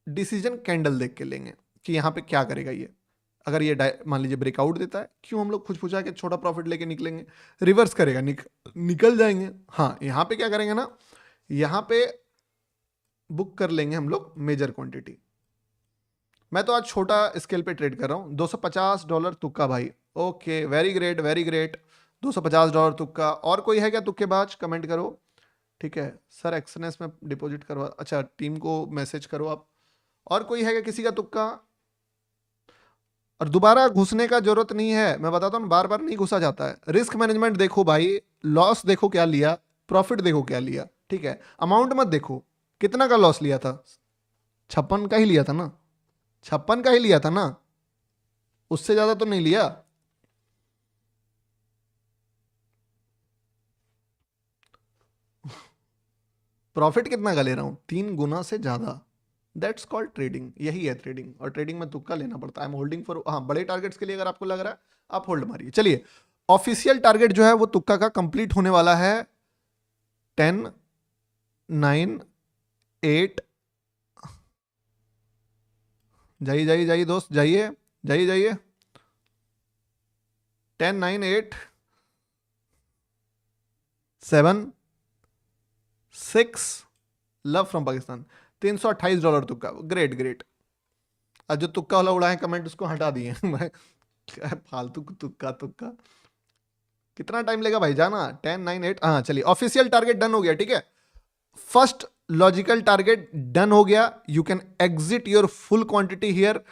डिसीजन कैंडल देख के लेंगे कि यहाँ पे क्या करेगा ये। अगर ये मान लीजिए ब्रेकआउट देता है, क्यों हम लोग फुचफुचा के छोटा प्रॉफिट लेके निकलेंगे। रिवर्स करेगा, निकल जाएंगे। हाँ, यहाँ पे क्या करेंगे ना, यहाँ पे बुक कर लेंगे हम लोग मेजर क्वांटिटी। मैं तो आज छोटा स्केल पे ट्रेड कर रहा हूँ, $250 तुक्का भाई। Okay, very great very great, $250 तुक्का। और कोई है क्या तुक्केबाज, कमेंट करो, ठीक है। सर एक्सएनएस में डिपॉजिट करवा, अच्छा टीम को मैसेज करो आप। और कोई है क्या किसी का तुक्का। और दोबारा घुसने का जरूरत नहीं है, मैं बताता हूँ, बार बार नहीं घुसा जाता है। रिस्क मैनेजमेंट देखो भाई, लॉस देखो क्या लिया, प्रॉफिट देखो क्या लिया, ठीक है। अमाउंट मत देखो कितना का लॉस लिया था, 56 का ही लिया था ना, 56 का ही लिया था ना, उससे ज्यादा तो नहीं लिया। प्रॉफिट कितना का ले रहा हूं? 3 गुना से ज्यादा। That's called trading. यही है ट्रेडिंग। और ट्रेडिंग में तुक्का लेना पड़ता है। आई एम होल्डिंग फॉर, हाँ, बड़े टारगेट्स के लिए अगर आपको लग रहा है आप होल्ड मारिए। चलिए, ऑफिशियल टारगेट जो है वो तुक्का का कंप्लीट होने वाला है 10, 9, 8। जाइए जाइए जाइए दोस्त, जाइए जाइए जाइए। 10, 9, 8, 7, 6। Love from Pakistan. $328 तुक्का। Great great. आज जो तुक्का वाला उड़ा है कमेंट उसको हटा दिए मैं क्या फालतू तुक्का तुक्का। कितना टाइम लेगा भाई जाना? 10, 9, 8। हाँ चलिए, ऑफिशियल टारगेट डन हो गया। ठीक है, फर्स्ट लॉजिकल टारगेट डन हो गया। You can exit your full quantity here.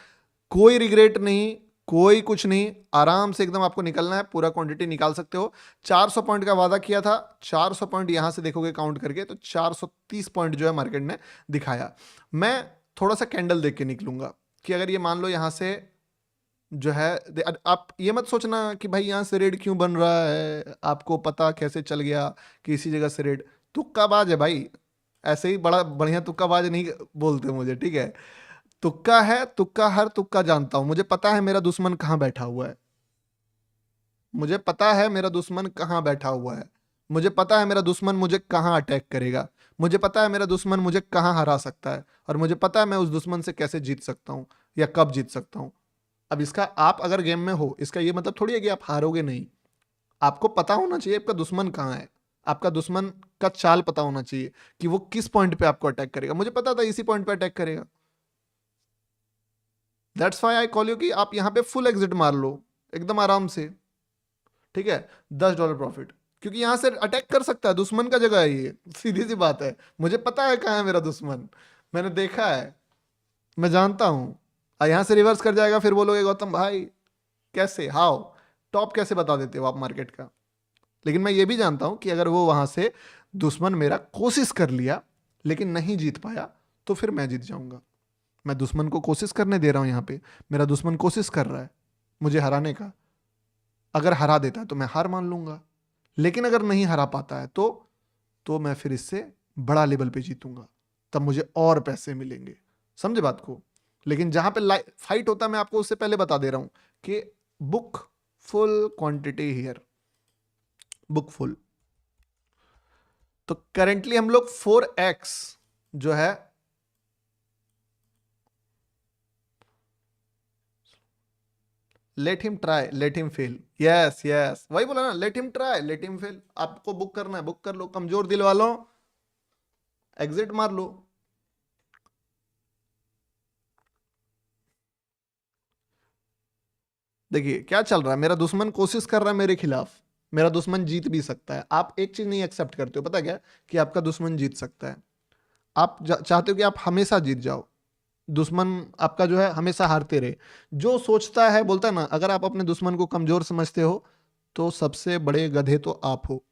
कोई रिग्रेट नहीं, कोई कुछ नहीं, आराम से एकदम आपको निकलना है, पूरा क्वांटिटी निकाल सकते हो। 400 पॉइंट का वादा किया था, 400 पॉइंट यहां से देखोगे काउंट करके तो 430 पॉइंट जो है मार्केट ने दिखाया। मैं थोड़ा सा कैंडल देख के निकलूंगा कि अगर ये मान लो यहां से जो है, आप ये मत सोचना कि भाई यहां से रेड क्यों बन रहा है, आपको पता कैसे चल गया कि इसी जगह से रेड। तुक्काबाज है भाई, ऐसे ही बड़ा बढ़िया तुक्काबाज नहीं बोलते मुझे। ठीक है, तुक्का है, तुक्का हर तुक्का जानता हूं। मुझे पता है मेरा दुश्मन कहां बैठा हुआ है। मुझे पता है मेरा दुश्मन कहां बैठा हुआ है। मुझे पता है मेरा दुश्मन मुझे कहां अटैक करेगा। मुझे पता है मेरा दुश्मन मुझे कहां हरा सकता है। और मुझे पता है मैं उस दुश्मन से कैसे जीत सकता हूं या कब जीत सकता हूं। अब इसका, आप अगर गेम में हो, इसका ये मतलब थोड़ी है कि आप हारोगे नहीं। आपको पता होना चाहिए आपका दुश्मन कहां है। आपका दुश्मन का चाल पता होना चाहिए कि वो किस पॉइंट पे आपको अटैक करेगा। मुझे पता था इसी पॉइंट पे अटैक करेगा। That's why I call you कि आप यहां पे फुल एग्जिट मार लो एकदम आराम से। ठीक है, $10 प्रॉफिट, क्योंकि यहां से अटैक कर सकता है, दुश्मन का जगह है ये, सीधी सी बात है। मुझे पता है कहां है मेरा दुश्मन, मैंने देखा है, मैं जानता हूं। यहां से रिवर्स कर जाएगा, फिर बोलोगे गौतम भाई कैसे, हाउ, टॉप कैसे बता देते हो आप मार्केट का। लेकिन मैं ये भी जानता हूं कि अगर वो वहां से दुश्मन मेरा कोशिश कर लिया लेकिन नहीं जीत पाया तो फिर मैं जीत जाऊंगा। मैं दुश्मन को कोशिश करने दे रहा हूं, यहां पे मेरा दुश्मन कोशिश कर रहा है मुझे हराने का। अगर हरा देता है तो मैं हार मान लूंगा, लेकिन अगर नहीं हरा पाता है तो मैं फिर इससे बड़ा लेवल पे जीतूंगा, तब मुझे और पैसे मिलेंगे। समझे बात को? लेकिन जहां पे फाइट होता है, मैं आपको उससे पहले बता दे रहा हूं कि book full quantity here, book full. तो करेंटली हम लोग 4x जो है, let him try let him fail. Yes yes, वही बोला ना, let him try let him fail. आपको बुक करना है, बुक कर लो। कमजोर दिल वालों, एग्जिट मार लो। देखिए क्या चल रहा है, मेरा दुश्मन कोशिश कर रहा है मेरे खिलाफ। मेरा दुश्मन जीत भी सकता है। आप एक चीज नहीं एक्सेप्ट करते हो, पता क्या, कि आपका दुश्मन जीत सकता है। आप चाहते हो कि आप हमेशा जीत जाओ, दुश्मन आपका जो है हमेशा हारते रहे। जो सोचता है, बोलता है ना, अगर आप अपने दुश्मन को कमजोर समझते हो तो सबसे बड़े गधे तो आप हो।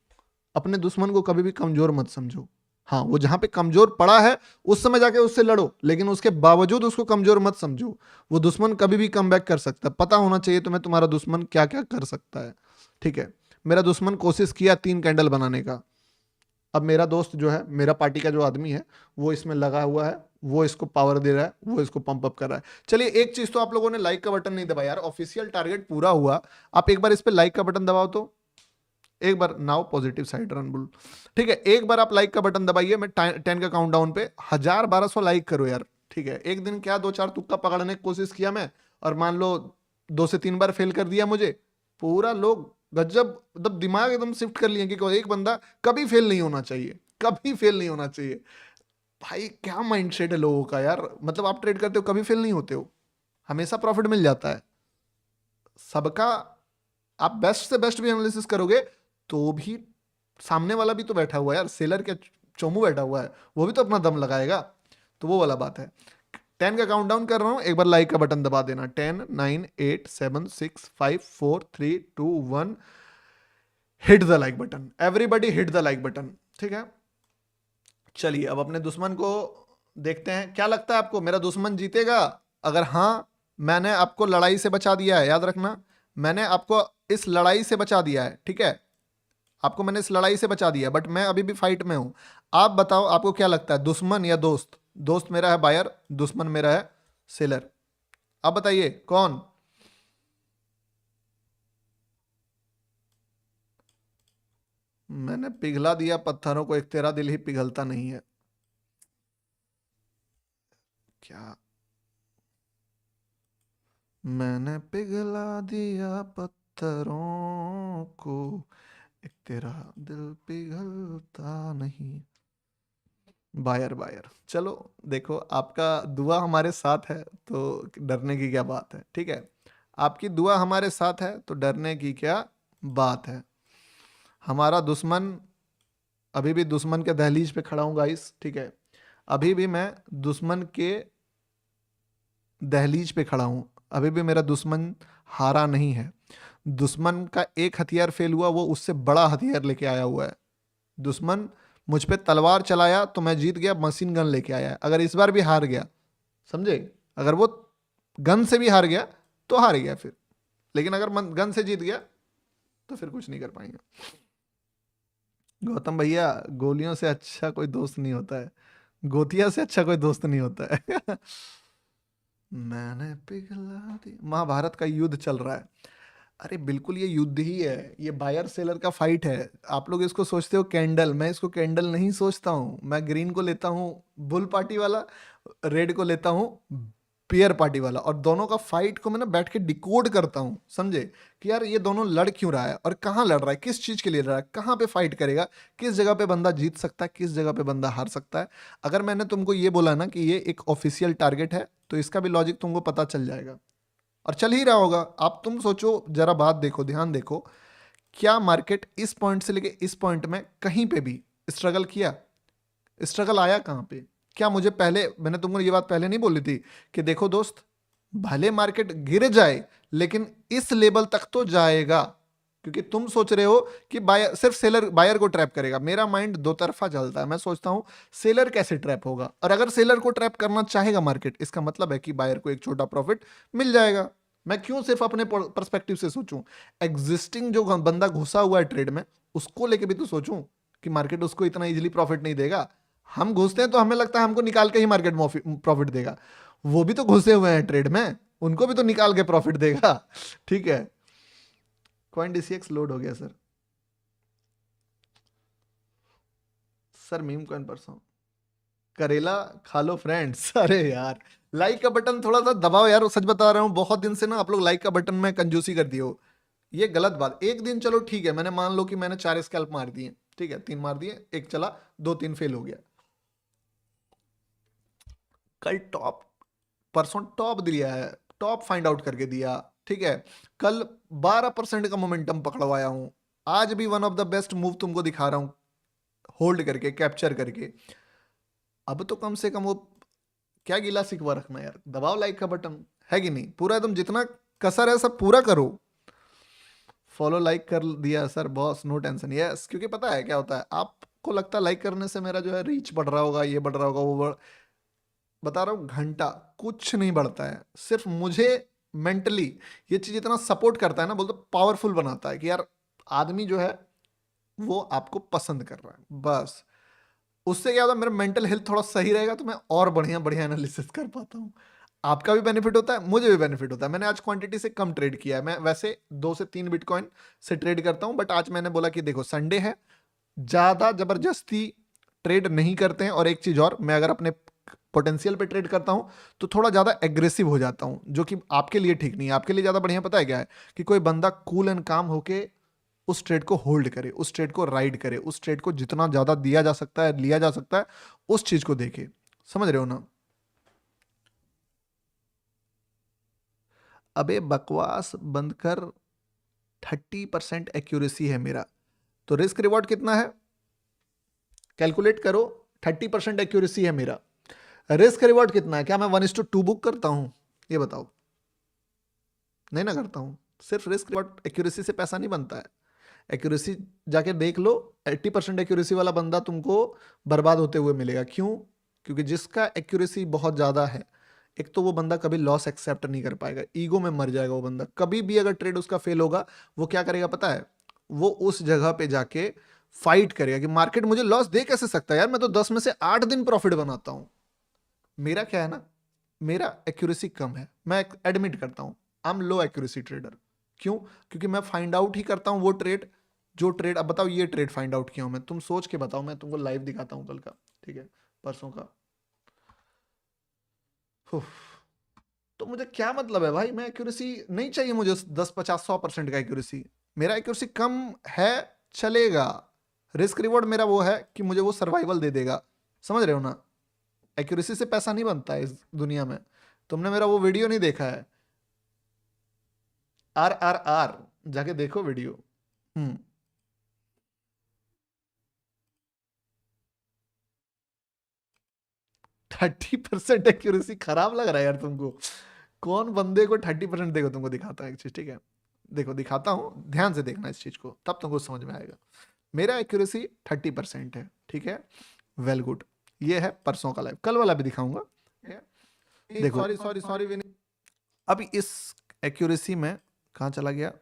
अपने दुश्मन को कभी भी कमजोर मत समझो। हाँ, वो जहां पे कमजोर पड़ा है उस समय जाके उससे लड़ो, लेकिन उसके बावजूद उसको कमजोर मत समझो। वो दुश्मन कभी भी कम बैक कर सकता है। पता होना चाहिए तुम्हें तुम्हारा दुश्मन क्या क्या कर सकता है। ठीक है, मेरा दुश्मन कोशिश किया 3 कैंडल बनाने का। अब मेरा दोस्त जो है, मेरा पार्टी का जो आदमी है, वो इसमें लगा हुआ है, वो इसको पावर दे रहा है, वो इसको पंप अप कर रहा है। चलिए, एक चीज तो आप लोगों ने लाइक का बटन नहीं दबाया यार। ऑफिशियल टारगेट पूरा हुआ, आप एक बार इस पे लाइक का बटन दबाओ तो। एक बार, now positive side run bull. ठीक है, एक बार आप लाइक का बटन दबाइए। मैं 10 का काउंटडाउन पे 1000-1200 लाइक करो यार। ठीक है, एक दिन क्या 2-4 तुक्का पकड़ने की कोशिश किया मैं, और मान लो 2 से 3 बार फेल कर दिया मुझे। पूरा लोग गजब, मतलब दिमाग एकदम शिफ्ट कर लिए कि कोई एक बंदा कभी फेल नहीं होना चाहिए, कभी फेल नहीं होना चाहिए। भाई क्या माइंडसेट है लोगों का यार। मतलब आप ट्रेड करते हो कभी फेल नहीं होते हो, हमेशा प्रॉफिट मिल जाता है सबका। आप बेस्ट से बेस्ट भी एनालिसिस करोगे तो भी सामने वाला भी तो बैठा हुआ है यार, सेलर के चोमू बैठा हुआ है, वो भी तो अपना दम लगाएगा। तो वो वाला बात है। 10 का काउंटडाउन कर रहा हूं, एक बार लाइक का बटन दबा देना। 10, 9, 8, 7, 6, 5, 4, 3, 2, 1। Hit the like button, everybody hit the like button. ठीक है, चलिए अब अपने दुश्मन को देखते हैं। क्या लगता है आपको मेरा दुश्मन जीतेगा? अगर हाँ, मैंने आपको लड़ाई से बचा दिया है, याद रखना, मैंने आपको इस लड़ाई से बचा दिया है। ठीक है, आपको मैंने इस लड़ाई से बचा दिया, बट मैं अभी भी फाइट में हूं। आप बताओ, आपको क्या लगता है, दुश्मन या दोस्त? दोस्त मेरा है बायर, दुश्मन मेरा है सेलर। आप बताइए कौन? मैंने पिघला दिया पत्थरों को, एक तेरा दिल ही पिघलता नहीं है। क्या? मैंने पिघला दिया पत्थरों को, एक तेरा दिल पिघलता नहीं। बायर बायर, चलो देखो, आपका दुआ हमारे साथ है तो डरने की क्या बात है, ठीक है। आपकी दुआ हमारे साथ है तो डरने की क्या बात है। हमारा दुश्मन, अभी भी दुश्मन के दहलीज पे खड़ा हूं गाइस, ठीक है। अभी भी मैं दुश्मन के दहलीज पे खड़ा हूं। अभी भी मेरा दुश्मन हारा नहीं है। दुश्मन का एक हथियार फेल हुआ, वो उससे बड़ा हथियार लेके आया हुआ है। दुश्मन मुझ पे तलवार चलाया तो मैं जीत गया, मशीन गन लेके आया। अगर इस बार भी हार गया, समझे, अगर वो गन से भी हार गया तो हार गया फिर, लेकिन अगर गन से जीत गया तो फिर कुछ नहीं कर पाएंगे। गौतम भैया, गोलियों से अच्छा कोई दोस्त नहीं होता है, गोतिया से अच्छा कोई दोस्त नहीं होता है। मैंने पिघला दी, महाभारत का युद्ध चल रहा है। अरे बिल्कुल, ये युद्ध ही है, ये बायर सेलर का फाइट है। आप लोग इसको सोचते हो कैंडल, मैं इसको कैंडल नहीं सोचता हूँ। मैं ग्रीन को लेता हूँ बुल पार्टी वाला, रेड को लेता हूँ पियर पार्टी वाला, और दोनों का फाइट को मैं ना बैठ के डिकोड करता हूँ, समझे, कि यार ये दोनों लड़ क्यों रहा है और कहाँ लड़ रहा है, किस चीज के लिए लड़ रहा है, कहाँ पे फाइट करेगा, किस जगह पे बंदा जीत सकता है, किस जगह पे बंदा हार सकता है। अगर मैंने तुमको ये बोला ना कि ये एक ऑफिशियल टारगेट है, तो इसका भी लॉजिक तुमको पता चल जाएगा, और चल ही रहा होगा। आप तुम सोचो जरा, बात देखो, ध्यान देखो, क्या मार्केट इस पॉइंट से लेके इस पॉइंट में कहीं पे भी स्ट्रगल किया? स्ट्रगल आया कहाँ पे? क्या मुझे पहले, मैंने तुमको ये बात पहले नहीं बोली थी कि देखो दोस्त, भले मार्केट गिर जाए लेकिन इस लेवल तक तो जाएगा। क्योंकि तुम सोच रहे हो कि बायर, सिर्फ सेलर बायर को ट्रैप करेगा। मेरा माइंड दो तरफा चलता है। मैं सोचता हूं सेलर कैसे ट्रैप होगा, और अगर सेलर को ट्रैप करना चाहेगा मार्केट, इसका मतलब है कि बायर को एक छोटा प्रॉफिट मिल जाएगा। मैं क्यों सिर्फ अपने पर्सपेक्टिव से सोचूं? एग्जिस्टिंग जो बंदा घुसा हुआ है ट्रेड में, उसको लेके भी तो सोचूं कि मार्केट उसको इतना इजीली प्रॉफिट नहीं देगा। हम घुसते हैं तो हमें लगता है हमको निकाल के ही मार्केट प्रॉफिट देगा। वो भी तो घुसे हुए हैं ट्रेड में, उनको भी तो निकाल के प्रॉफिट देगा। ठीक है, कॉइन डीसीएक्स लोड हो गया सर। सर मीम कॉइन परसों करेला खा लो फ्रेंड्स। अरे यार, लाइक का बटन थोड़ा सा दबाओ यार, सच बता रहा हूँ, बहुत दिन से ना आप लोग लाइक का बटन में कंजूसी कर दिए हो। ये गलत बात। एक दिन चलो ठीक है, मैंने मान लो कि मैंने 4 स्कैल्प मार दिए, ठीक है, 3 मार दिए, एक चला, 2-3 फेल हो गया। कल टॉप, परसों टॉप दिया है, टॉप फाइंड आउट करके दिया, ठीक है। कल 12% का मोमेंटम पकड़वाया हूं। आज भी one of the best move तुमको दिखा रहा हूं, होल्ड करके, कैप्चर करके। अब तो कम से कम वो, क्या गिला शिकवा रखना यार, दबाओ लाइक का बटन, है कि नहीं? पूरा एकदम जितना कसर है सब पूरा करो। फॉलो लाइक कर दिया sir boss, no tension. Yes, क्योंकि पता है क्या होता है, आपको लगता है लाइक करने से मेरा जो है रीच बढ़ रहा होगा, ये बढ़ रहा होगा, वो बता रहा हूँ, घंटा कुछ नहीं बढ़ता है। सिर्फ मुझे मेंटली ये चीज इतना सपोर्ट करता है ना, बोलते पावरफुल बनाता है कि यार आदमी जो है वो आपको पसंद कर रहा है, बस। उससे क्या होता है, मेरा मेंटल हेल्थ थोड़ा सही रहेगा तो मैं और बढ़िया बढ़िया एनालिसिस कर पाता हूँ। आपका भी बेनिफिट होता है, मुझे भी बेनिफिट होता है। मैंने आज क्वांटिटी से कम ट्रेड किया है। मैं वैसे 2 से 3 बिटकॉइन से ट्रेड करता हूं, बट आज मैंने बोला कि देखो संडे है, ज्यादा जबरदस्ती ट्रेड नहीं करते हैं। और एक चीज और, मैं अगर अपने पोटेंशियल पे ट्रेड करता हूं तो थोड़ा ज्यादा एग्रेसिव हो जाता हूं, जो कि आपके लिए ठीक नहीं है। आपके लिए ज्यादा बढ़िया पता है क्या है, कि कोई बंदा कूल एंड काम होके उस ट्रेड को होल्ड करे, उस ट्रेड को राइड करे, उस ट्रेड को जितना ज्यादा दिया जा सकता है, लिया जा सकता है, उस चीज को देखे। समझ रहे हो ना? अबे बकवास बंद कर। 30% एक्यूरेसी है मेरा, तो रिस्क रिवॉर्ड कितना है, कैलकुलेट करो। 30% एक्यूरेसी है मेरा, रिस्क रिवॉर्ड कितना है? क्या मैं 1:2 बुक करता हूं? ये बताओ। नहीं ना करता हूं। सिर्फ रिस्क रिवॉर्ड एक्यूरेसी से पैसा नहीं बनता है। एक्यूरेसी जाके देख लो, 80% एक्यूरेसी वाला बंदा तुमको बर्बाद होते हुए मिलेगा। क्यों? क्योंकि जिसका एक्यूरेसी बहुत ज्यादा है, एक तो वो बंदा कभी लॉस एक्सेप्ट नहीं कर पाएगा, ईगो में मर जाएगा वो बंदा। कभी भी अगर ट्रेड उसका फेल होगा, वो क्या करेगा पता है, वो उस जगह पे जाके फाइट करेगा कि मार्केट मुझे लॉस दे कैसे सकता है यार, मैं तो 10 में से 8 दिन प्रॉफिट बनाता हूं। मेरा क्या है ना, मेरा एक्यूरेसी कम है, मैं एडमिट करता हूं, I am low accuracy trader. क्यों? क्योंकि मैं फाइंड आउट ही करता हूं वो ट्रेड, जो ट्रेड, अब बताओ ये ट्रेड फाइंड आउट किया हूं मैं, तुम सोच के बताओ, मैं तुमको लाइव दिखाता हूं कल का, ठीक है, परसों का। उफ, तो मुझे क्या मतलब है भाई, मैं एक्यूरेसी नहीं चाहिए मुझे 10 50 100% का एक्यूरेसी, मेरा एक्यूरेसी कम है, चलेगा। रिस्क रिवॉर्ड मेरा वो है कि मुझे वो सर्वाइवल दे देगा, समझ रहे हो ना? एक्यूरेसी से पैसा नहीं बनता है इस दुनिया में। तुमने मेरा वो वीडियो नहीं देखा है, RRR, जाके देखो वीडियो। हम्म 30% एक्यूरेसी खराब लग रहा है यार तुमको? कौन बंदे को 30%? देखो तुमको दिखाता है एक चीज, ठीक है, देखो दिखाता हूँ, ध्यान से देखना इस चीज को, तब तुमको समझ में आएगा। मेरा एक्यूरेसी 30% है, ठीक है, वेल गुड। ये है परसों का लाइव, कल वाला भी दिखाऊंगा, ठीक है? देखो, सॉरी सॉरी सॉरी विनी, अब इस एक्यूरेसी में कहाँ चला गया?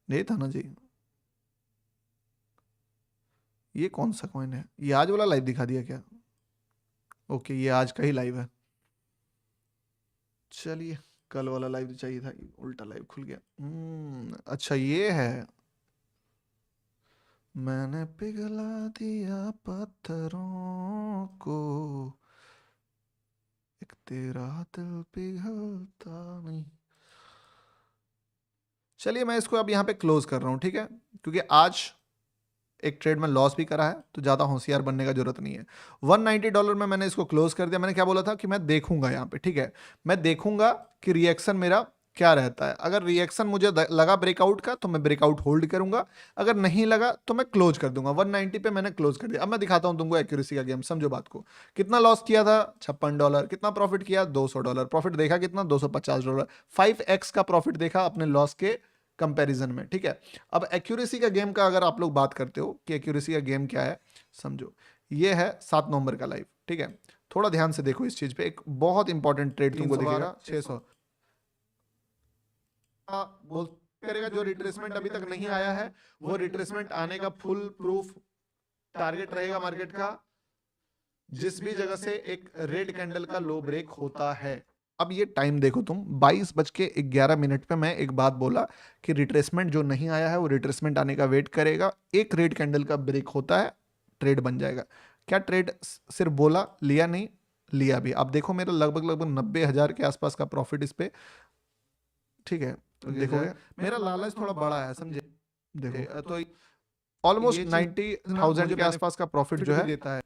ये था ना जी, ये कौन सा कॉइन है? ये आज वाला लाइव दिखा दिया क्या? ओके, ये आज का ही लाइव है, चलिए। कल वाला लाइव चाहिए था, उल्टा लाइव खुल गया। अच्छा ये है, मैंने पिघला दिया पत्थरों को, एक तेरा दिल पिघलता नहीं। चलिए मैं इसको अब यहाँ पे क्लोज कर रहा हूँ, ठीक है, क्योंकि आज एक ट्रेड में लॉस भी करा है, तो ज़्यादा होशियार बनने का जरूरत नहीं है। $190 में मैंने इसको क्लोज कर दिया। मैंने क्या बोला था कि मैं देखूंगा यहाँ पे, ठीक है, मैं देखूंगा कि रिएक्शन मेरा क्या रहता है। अगर रिएक्शन मुझे लगा ब्रेकआउट का, तो मैं ब्रेकआउट होल्ड करूंगा, अगर नहीं लगा तो मैं क्लोज कर दूंगा। 190 पे मैंने क्लोज कर दिया। अब मैं दिखाता हूं तुमको एक्यूरेसी का गेम, समझो बात को। कितना लॉस किया था? $56। कितना प्रॉफिट किया? $200। प्रॉफिट देखा कितना? $250। 5x का प्रॉफिट देखा अपने लॉस के कंपैरिजन में, ठीक है। अब एक्यूरेसी का गेम का अगर आप लोग बात करते हो कि एक्यूरेसी का गेम क्या है, समझो, ये है 7 नवंबर का लाइव, ठीक है। थोड़ा ध्यान से देखो इस चीज पे, एक बहुत इंपॉर्टेंट ट्रेड तुमको दिखेगा। 600 बोल करेगा, जो रिट्रेसमेंट अभी तक नहीं आया है, वो रिट्रेसमेंट आने का फुल प्रूफ टारगेट रहेगा मार्केट का, जिस भी जगह से एक रेड कैंडल का लो ब्रेक होता है। अब ये टाइम देखो तुम, 22:11 पे मैं एक बात बोला कि रिट्रेसमेंट जो नहीं आया है वो रिट्रेसमेंट आने का वेट करेगा, एक रेड कैंडल का ब्रेक होता है, ट्रेड बन जाएगा। क्या ट्रेड सिर्फ बोला, लिया नहीं, लिया भी। आप देखो मेरा लगभग लगभग 90,000 के आसपास का प्रॉफिट इस पे, ठीक है। तो देखोगे मेरा लालच थोड़ा बड़ा है, समझे? देखो तो ऑलमोस्ट 90,000 के आसपास का प्रॉफिट जो है देता है,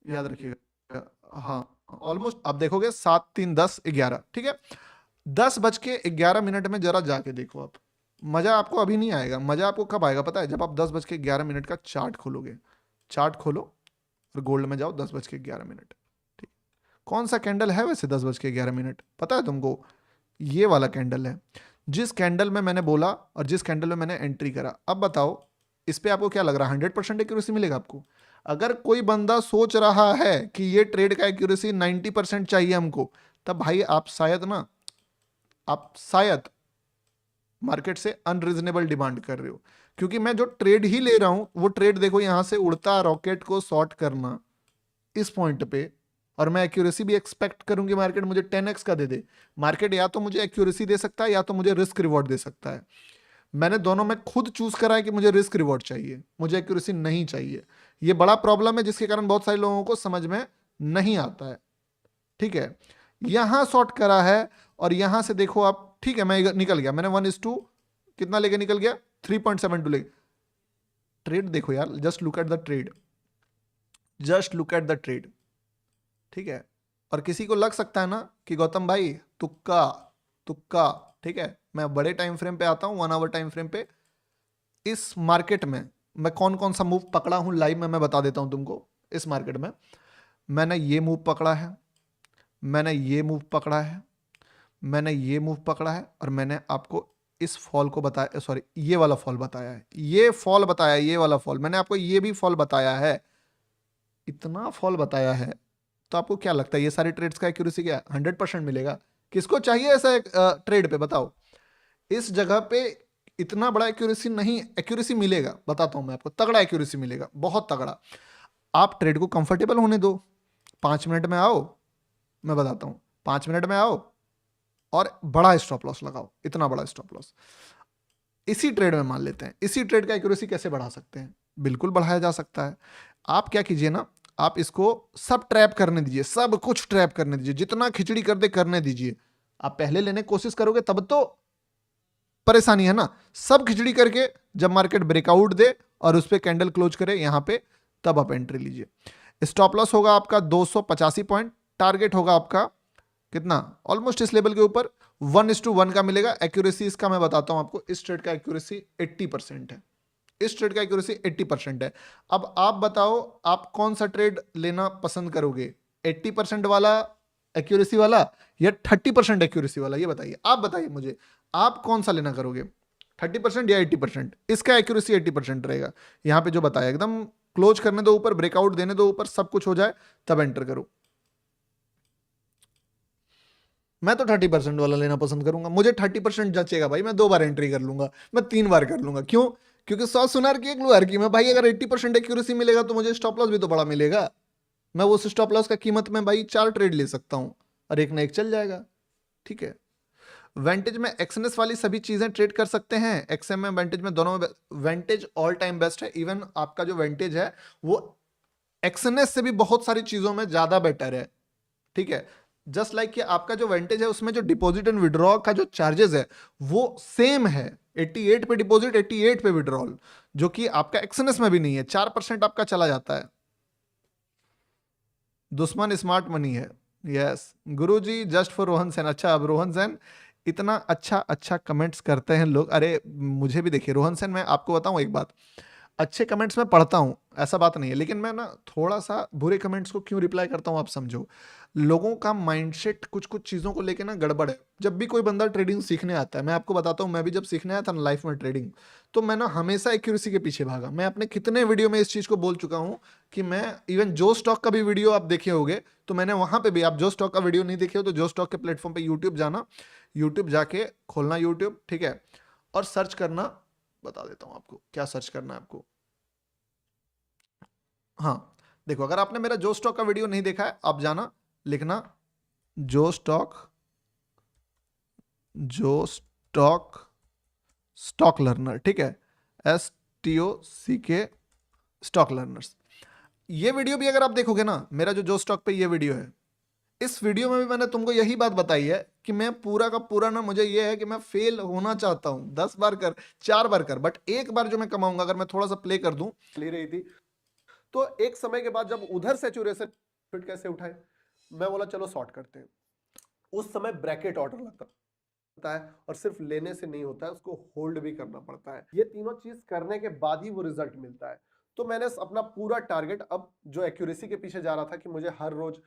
याद रखिएगा। हाँ, ऑलमोस्ट आप देखोगे 7 3 10 11, ठीक है। 10:11 में जरा जाके देखो आप, मजा आपको अभी नहीं आएगा। मजा आपको कब आएगा पता है? जब आप 10:11 का चार्ट खोलोगे। चार्ट खोलो और गोल्ड में जाओ, 10:11, ठीक। कौन सा कैंडल है वैसे 10:11? पता है तुमको? ये वाला कैंडल है, जिस कैंडल में मैंने बोला और जिस कैंडल में मैंने एंट्री करा। अब बताओ इस पे आपको क्या लग रहा है? 100% एक्यूरेसी मिलेगा आपको? अगर कोई बंदा सोच रहा है कि ये ट्रेड का एक्यूरेसी 90% चाहिए हमको, तब भाई आप शायद मार्केट से अनरीजनेबल डिमांड कर रहे हो। क्योंकि मैं जो ट्रेड ही ले रहा हूं वो ट्रेड देखो, यहां से उड़ता रॉकेट को शॉर्ट करना इस पॉइंट पे, और मैं एक्यूरेसी भी एक्सपेक्ट करूंगी मार्केट मुझे 10x का दे दे। मार्केट या तो मुझे एक्यूरेसी दे सकता है या तो मुझे रिस्क रिवॉर्ड दे सकता है। मैंने दोनों में खुद चूज करा है कि मुझे रिस्क रिवॉर्ड चाहिए, मुझे एक्यूरेसी नहीं चाहिए। ये बड़ा प्रॉब्लम है जिसके कारण बहुत सारे लोगों को समझ में नहीं आता है, ठीक है। यहां शॉर्ट करा है और यहां से देखो आप, ठीक है, मैं निकल गया, मैंने 1:2 कितना लेके निकल गया? 3.72 लेके। ट्रेड देखो यार, just look at the trade, just look at the trade, ठीक है। और किसी को लग सकता है ना कि गौतम भाई तुक्का तुक्का, ठीक है, मैं बड़े टाइम फ्रेम पे आता हूं, 1 आवर टाइम फ्रेम पे। इस मार्केट में मैं कौन कौन सा मूव पकड़ा हूं लाइव में, मैं बता देता हूं तुमको। इस मार्केट में मैंने ये मूव पकड़ा है, मैंने ये मूव पकड़ा है, मैंने ये मूव पकड़ा है, और मैंने आपको इस फॉल को बताया, सॉरी ये वाला फॉल बताया है, ये फॉल बताया है, ये वाला फॉल मैंने आपको, ये भी फॉल बताया है, इतना फॉल बताया है तो आपको क्या लगता है ये सारे ट्रेड्स का एक्यूरेसी क्या 100% मिलेगा? किसको चाहिए ऐसा एक ट्रेड पे बताओ? इस जगह पे इतना बड़ा एक्यूरेसी नहीं, एक्यूरेसी मिलेगा, बताता हूं मैं आपको, तगड़ा एक्यूरेसी मिलेगा, बहुत तगड़ा। आप ट्रेड को कंफर्टेबल होने दो, 5 मिनट में आओ, मैं बताता हूं, 5 मिनट में आओ और बड़ा स्टॉप लॉस लगाओ, इतना बड़ा स्टॉप लॉस। इसी ट्रेड में मान लेते हैं, इसी ट्रेड का एक्यूरेसी कैसे बढ़ा सकते हैं? बिल्कुल बढ़ाया जा सकता है। आप क्या कीजिए ना, आप इसको सब ट्रैप करने दीजिए, सब कुछ ट्रैप करने दीजिए, जितना खिचड़ी कर दे करने दीजिए। आप पहले लेने की कोशिश करोगे तब तो परेशानी है ना। सब खिचड़ी करके जब मार्केट ब्रेकआउट दे और उस पर कैंडल क्लोज करे यहां पे, तब आप एंट्री लीजिए। स्टॉप लॉस होगा आपका 285 पॉइंट, टारगेट होगा आपका कितना, ऑलमोस्ट इस लेवल के ऊपर 1:1 का मिलेगा। एक्यूरेसी इसका मैं बताता हूं आपको, इस ट्रेड का एक्यूरेसी 80% है, इस ट्रेड का एक्यूरेसी 80% है। अब आप बताओ आप कौन सा ट्रेड लेना पसंद करोगे, 80% वाला एक्यूरेसी वाला या 30% एक्यूरेसी वाला? ये बताइए, आप बताइए मुझे, आप कौन सा लेना करोगे, 30% या 80%? इसका एक्यूरेसी 80% रहेगा। यहां पे जो बताया एकदम क्लोज करने दो ऊपर, ब्रेकआउट देने दो ऊपर, सब कुछ हो जाए तब एंटर करो। मैं तो 30% वाला लेना पसंद करूंगा, मुझे 30% जचेगा भाई, मैं 2 बार एंट्री कर लूंगा, मैं 3 बार कर लूंगा। क्यों? क्योंकि 100 सुनार की एक लुहार की मैं भाई, अगर 80% एक्यूरेसी मिलेगा तो मुझे स्टॉप लॉस भी तो बड़ा मिलेगा। मैं उस स्टॉप लॉस का कीमत में भाई 4 ट्रेड ले सकता हूं और एक ना एक चल जाएगा। ठीक है, वेंटेज में एक्सएनएस वाली सभी चीजें ट्रेड कर सकते हैं, एक्सएम में वेंटेज में, दोनों में वेंटेज ऑल टाइम बेस्ट है। इवन आपका जो वेंटेज है वो एक्सएनएस से भी बहुत सारी चीजों में ज्यादा बेटर है। ठीक है, जस्ट लाइक कि आपका जो वेंटेज है उसमें जो डिपॉजिट एंड विड्रॉ का जो चार्जेस है वो सेम है, 88 पे डिपॉजिट 88 पे विड्रॉल, जो कि आपका एक्सएनएस में भी नहीं है। 4% आपका चला जाता है। दुश्मन स्मार्ट मनी है। Yes Guruji, just for Rohan Sen. अच्छा, अब रोहन सेन इतना अच्छा अच्छा कमेंट्स करते हैं लोग। अरे मुझे भी देखिए रोहन सेन, मैं आपको बताऊं एक बात, अच्छे कमेंट्स मैं पढ़ता हूं, ऐसा बात नहीं है, लेकिन मैं ना थोड़ा सा बुरे कमेंट्स को क्यों रिप्लाई करता हूं आप समझो। लोगों का माइंडसेट कुछ कुछ चीज़ों को लेके ना गड़बड़ है। जब भी कोई बंदा ट्रेडिंग सीखने आता है, मैं आपको बताता हूं, मैं भी जब सीखने आया था ना लाइफ में ट्रेडिंग, तो मैं ना हमेशा एक्यूरेसी के पीछे भागा। मैं अपने कितने वीडियो में इस चीज़ को बोल चुका हूं कि मैं, इवन जो स्टॉक का भी वीडियो आप देखे होंगे तो मैंने वहां पे भी, आप जो स्टॉक का वीडियो नहीं देखे हो तो जो स्टॉक के प्लेटफॉर्म पे यूट्यूब जाना, यूट्यूब जाके खोलना यूट्यूब, ठीक है, और सर्च करना, बता देता हूं आपको क्या सर्च करना है आपको। हाँ, देखो अगर आपने मेरा जो स्टॉक का वीडियो नहीं देखा है, आप जाना, लिखना जो स्टॉक, जो स्टॉक, स्टॉक लर्नर, ठीक है, STOCK, स्टॉक लर्नर्स। ये वीडियो भी अगर आप देखोगे ना, मेरा जो स्टॉक पे ये वीडियो है, इस वीडियो में भी मैंने तुमको यही बात बताई है कि मैं पूरा का पूरा ना, मुझे ये है कि मैं फेल होना चाहता हूं, 10 बार कर, 4 बार कर, बट एक बार जो मैं कमाऊंगा, अगर मैं थोड़ा सा प्ले कर दूं, ले रही थी, तो एक समय के बाद जब उधर सेचुरेशन फिट कैसे उठाए, मैं बोला चलो शॉर्ट करते हैं। उस समय ब्रैकेट ऑर्डर लगता है, और सिर्फ लेने से नहीं होता है, उसको होल्ड भी करना पड़ता है। ये तीनों चीज करने के बाद ही वो रिजल्ट मिलता है। तो मैंने अपना पूरा टारगेट, अब जो एक्यूरेसी के पीछे जा रहा था कि मुझे हर रोज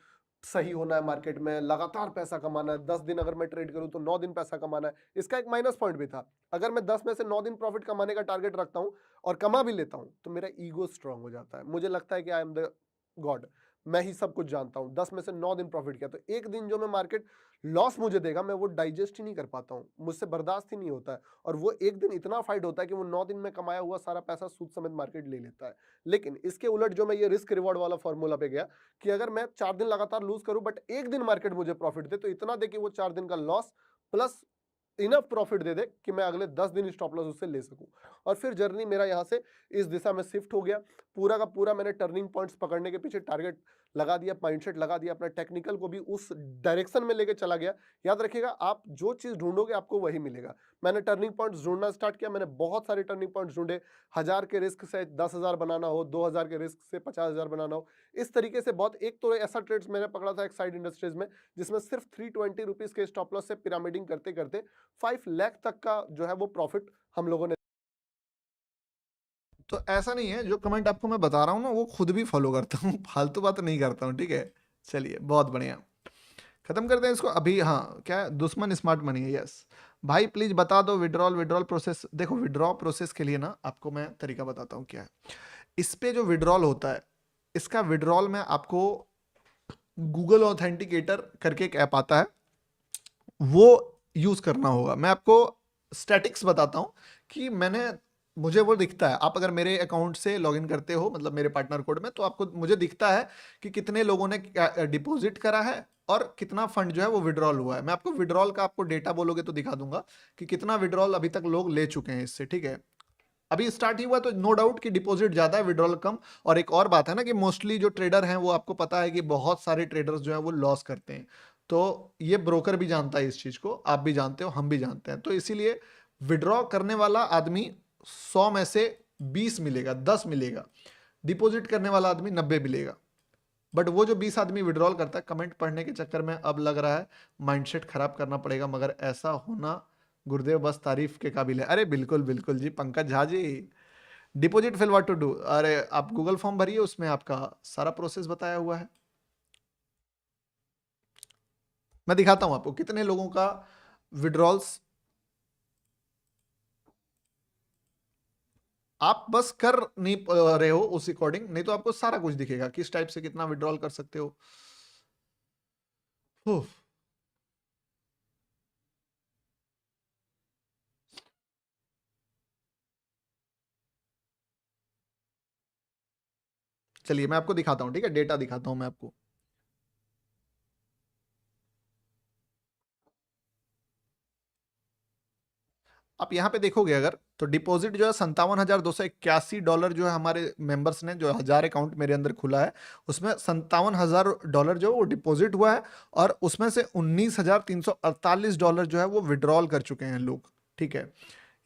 सही होना है, मार्केट में लगातार पैसा कमाना है, 10 दिन अगर मैं ट्रेड करूं तो 9 दिन पैसा कमाना है। इसका एक माइनस पॉइंट भी था, अगर मैं 10 में से 9 दिन प्रॉफिट कमाने का टारगेट रखता हूं और कमा भी लेता हूं तो मेरा ईगो स्ट्रांग हो जाता है, मुझे लगता है कि आई एम द गॉड, मैं ही सब कुछ जानता हूं। 10 में से 9 दिन प्रॉफिट किया तो एक दिन जो मैं मार्केट लॉस मुझे देगा, मैं वो डाइजेस्ट ही नहीं कर पाता हूं, मुझसे बर्दाश्त ही नहीं होता है, और वो एक दिन इतना फाइट होता है कि वो 9 दिन में कमाया हुआ सारा पैसा सूद समेत मार्केट ले लेता है। लेकिन इसके उलट जो मैं ये रिस्क रिवॉर्ड वाला फॉर्मूला पे गया कि अगर मैं 4 दिन लगातार लूज करूं बट एक दिन मार्केट मुझे प्रॉफिट दे, तो इतना दे कि वो 4 दिन का लॉस प्लस इनफ प्रॉफिट दे दे कि मैं अगले 10 दिन स्टॉप लॉस उससे ले सकूं। और फिर जर्नी मेरा यहां से इस दिशा में शिफ्ट हो गया। पूरा का पूरा मैंने टर्निंग पॉइंट्स पकड़ने के पीछे टारगेट लगा दिया, माइंडसेट लगा दिया, अपना टेक्निकल को भी उस डायरेक्शन में लेके चला गया। याद रखिएगा, आप जो चीज ढूंढोगे आपको वही मिलेगा। मैंने टर्निंग पॉइंट्स ढूंढना स्टार्ट किया, मैंने बहुत सारे टर्निंग पॉइंट्स ढूंढे। 1000 के रिस्क से 10,000 बनाना हो, 2000 के रिस्क से 50,000 बनाना हो, इस तरीके से बहुत। एक तो ऐसा ट्रेड्स मैंने पकड़ा था एक साइड इंडस्ट्रीज में, जिसमें सिर्फ 320 रुपीज के स्टॉप लॉस से पिरामिडिंग करते करते 5 लाख तक का जो है वो प्रॉफिट हम लोगों ने। तो ऐसा नहीं है, जो कमेंट आपको मैं बता रहा हूँ ना वो खुद भी फॉलो करता हूँ, फालतू बात नहीं करता हूँ, ठीक है। चलिए बहुत बढ़िया, खत्म करते हैं इसको अभी। हाँ, क्या है, दुश्मन स्मार्ट मनी है। यस भाई, प्लीज बता दो विड्रॉल, विड्रॉल प्रोसेस। देखो विड्रॉ प्रोसेस के लिए ना आपको मैं तरीका बताता हूँ क्या है। इस पे जो विड्रॉल होता है, इसका विड्रॉल में आपको गूगल ऑथेंटिकेटर करके एक ऐप आता है, वो यूज करना होगा। मैं आपको स्टैटिक्स बताता हूँ कि मुझे वो दिखता है। आप अगर मेरे अकाउंट से लॉगिन करते हो, मतलब मेरे पार्टनर कोड में, तो आपको मुझे दिखता है कि कितने लोगों ने डिपॉजिट करा है और कितना फंड जो है वो विड्रॉल हुआ है। मैं आपको विड्रॉल का, आपको डेटा बोलोगे तो दिखा दूंगा कि कितना विड्रॉल अभी तक लोग ले चुके हैं इससे, ठीक है। अभी स्टार्ट ही हुआ तो नो डाउट कि डिपॉजिट ज्यादा है, विड्रॉल कम। और एक और बात है ना कि मोस्टली जो ट्रेडर हैं, वो आपको पता है कि बहुत सारे ट्रेडर्स जो है वो लॉस करते हैं। तो ये ब्रोकर भी जानता है इस चीज को, आप भी जानते हो, हम भी जानते हैं। तो इसीलिए विड्रॉ करने वाला आदमी 100 में से 20 मिलेगा, 10 मिलेगा। डिपॉजिट करने वाला आदमी 90 मिलेगा। बट वो जो 20 आदमी विड्रॉल करता है, कमेंट पढ़ने के चक्कर में अब लग रहा है माइंडसेट खराब करना पड़ेगा, मगर ऐसा होना गुरुदेव बस तारीफ के काबिल है। अरे बिल्कुल बिल्कुल जी, Pankaj Jha ji. Deposit fill what to do, अरे आप गूगल फॉर्म भरिए, उसमें आपका सारा प्रोसेस बताया हुआ है। मैं दिखाता हूं आपको कितने लोगों का विड्रॉल्स। आप बस कर नहीं रहे हो उस अकॉर्डिंग, नहीं तो आपको सारा कुछ दिखेगा, किस टाइप से कितना विड्रॉल कर सकते हो। उफ, चलिए मैं आपको दिखाता हूं, ठीक है, डेटा दिखाता हूं मैं आपको। आप यहाँ पे देखोगे अगर, तो डिपॉजिट जो है $57,281 जो है हमारे मेंबर्स ने, जो 1000 अकाउंट मेरे अंदर खुला है, उसमें $57,000 जो वो डिपॉजिट हुआ है। और उसमें से $19,348 जो है वो विड्रॉल कर चुके हैं लोग, ठीक है।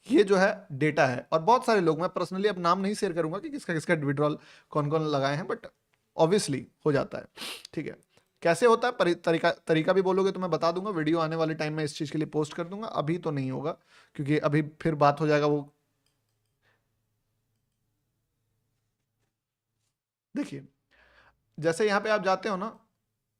ये जो है डेटा है। और बहुत सारे लोग, मैं पर्सनली अब नाम नहीं शेयर करूंगा कि किसका किसका विड्रॉल कौन कौन लगाए हैं, बट ऑब्वियसली हो जाता है, ठीक है। कैसे होता है, तरीका तरीका भी बोलोगे तो मैं बता दूंगा, वीडियो आने वाले टाइम में इस चीज के लिए पोस्ट कर दूंगा। अभी तो नहीं होगा, क्योंकि अभी फिर बात हो जाएगा वो। देखिए, जैसे यहाँ पे आप जाते हो ना,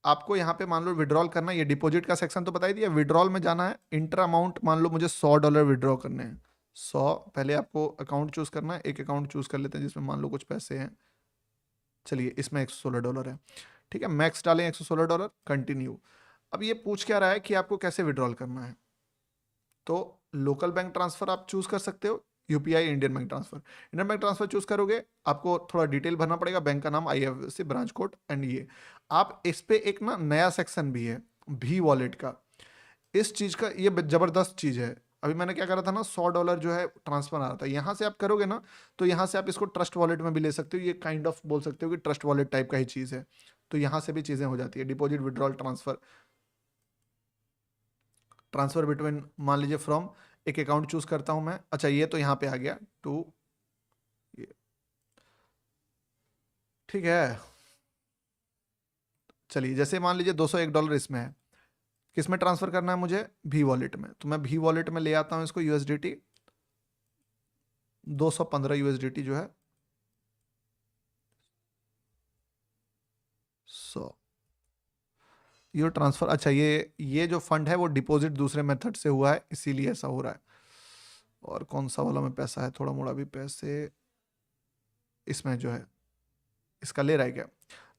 आपको यहाँ पे मान लो विड्रॉल करना है, ये डिपॉजिट का सेक्शन तो बता ही दिया। विड्रॉल में जाना है, इंटर अमाउंट मान लो मुझे $100 विड्रॉ करने हैं। 100, पहले आपको अकाउंट चूज करना है, एक अकाउंट चूज कर लेते हैं जिसमें मान लो कुछ पैसे हैं। चलिए इसमें $116 है, ठीक है। मैक्स डालें $116, कंटिन्यू। अब ये पूछ क्या रहा है कि आपको कैसे विड्रॉल करना है। तो लोकल बैंक ट्रांसफर आप चूज कर सकते हो, UPI, Indian bank transfer. Indian bank transfer choose करोगे, आपको थोड़ा डिटेल भरना पड़ेगा, बैंक का नाम, आईएफएससी, ब्रांच कोड एंड ये। आप इस पे एक ना नया सेक्शन भी है, भी वॉलेट का। इस चीज का ये जबरदस्त चीज है। अभी मैंने क्या करा था ना, $100 जो है ट्रांसफर आ रहा था, यहाँ से आप करोगे ना, तो यहाँ से आप इसको ट्रस्ट वॉलेट में भी ले सकते हो। ये काइंड ऑफ बोल सकते हो कि ट्रस्ट वॉलेट टाइप का ही चीज है। तो यहाँ से भी चीजें हो जाती है, deposit, withdrawal, transfer. Transfer between, मान लीजिए फ्रॉम, एक अकाउंट चूज करता हूं मैं। अच्छा, ये तो यहाँ पे आ गया टू, ठीक है। चलिए जैसे मान लीजिए $201 इसमें है, किस में ट्रांसफर करना है मुझे, भी वॉलेट में। तो मैं भी वॉलेट में ले आता हूं इसको, यूएसडीटी 215 यूएसडीटी जो है 100, ये ट्रांसफर। अच्छा, ये जो फंड है वो डिपॉजिट दूसरे मेथड से हुआ है, इसीलिए ऐसा हो रहा है। और कौन सा वाला में पैसा है, थोड़ा मोड़ा भी पैसे इसमें जो है, इसका ले रहा है क्या।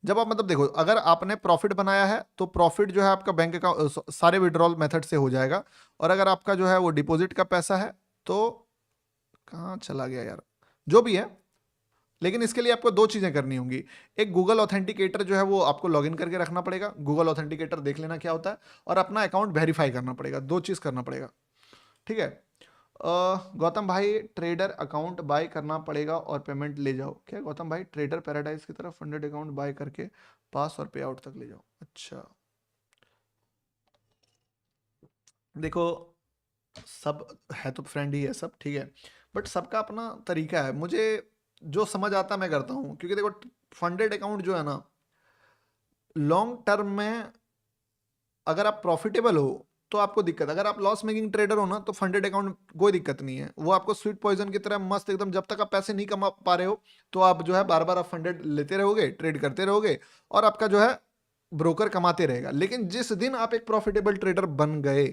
जब आप मतलब देखो, अगर आपने प्रॉफिट बनाया है तो प्रॉफिट जो है आपका बैंक अकाउंट सारे विड्रॉल मेथड से हो जाएगा। और अगर आपका जो है वो डिपॉजिट का पैसा है, तो कहाँ चला गया यार, जो भी है। लेकिन इसके लिए आपको दो चीजें करनी होंगी। एक, गूगल ऑथेंटिकेटर जो है वो आपको लॉगिन करके रखना पड़ेगा, गूगल ऑथेंटिकेटर देख लेना क्या होता है। और अपना अकाउंट वेरीफाई करना पड़ेगा, दो चीज करना पड़ेगा, ठीक है। गौतम भाई, ट्रेडर अकाउंट बाय करना पड़ेगा और पेमेंट ले जाओ। क्या गौतम भाई, ट्रेडर पैराडाइज की तरफ फंडेड अकाउंट बाय करके पास और पे आउट तक ले जाओ, अच्छा। देखो, सब है तो फ्रेंड ही है सब, ठीक है। बट सबका अपना तरीका है, मुझे जो समझ आता मैं करता हूँ। क्योंकि देखो, फंडेड अकाउंट जो है ना, लॉन्ग टर्म में अगर आप प्रॉफिटेबल हो तो आपको दिक्कत, अगर आप लॉस मेकिंग ट्रेडर हो ना, तो फंडेड अकाउंट कोई दिक्कत नहीं है। वो आपको स्वीट पॉइजन की तरह मस्त एकदम, जब तक आप पैसे नहीं कमा पा रहे हो, तो आप जो है बार बार आप फंडेड लेते रहोगे, ट्रेड करते रहोगे, और आपका जो है ब्रोकर कमाते रहेगा। लेकिन जिस दिन आप एक प्रॉफिटेबल ट्रेडर बन गए,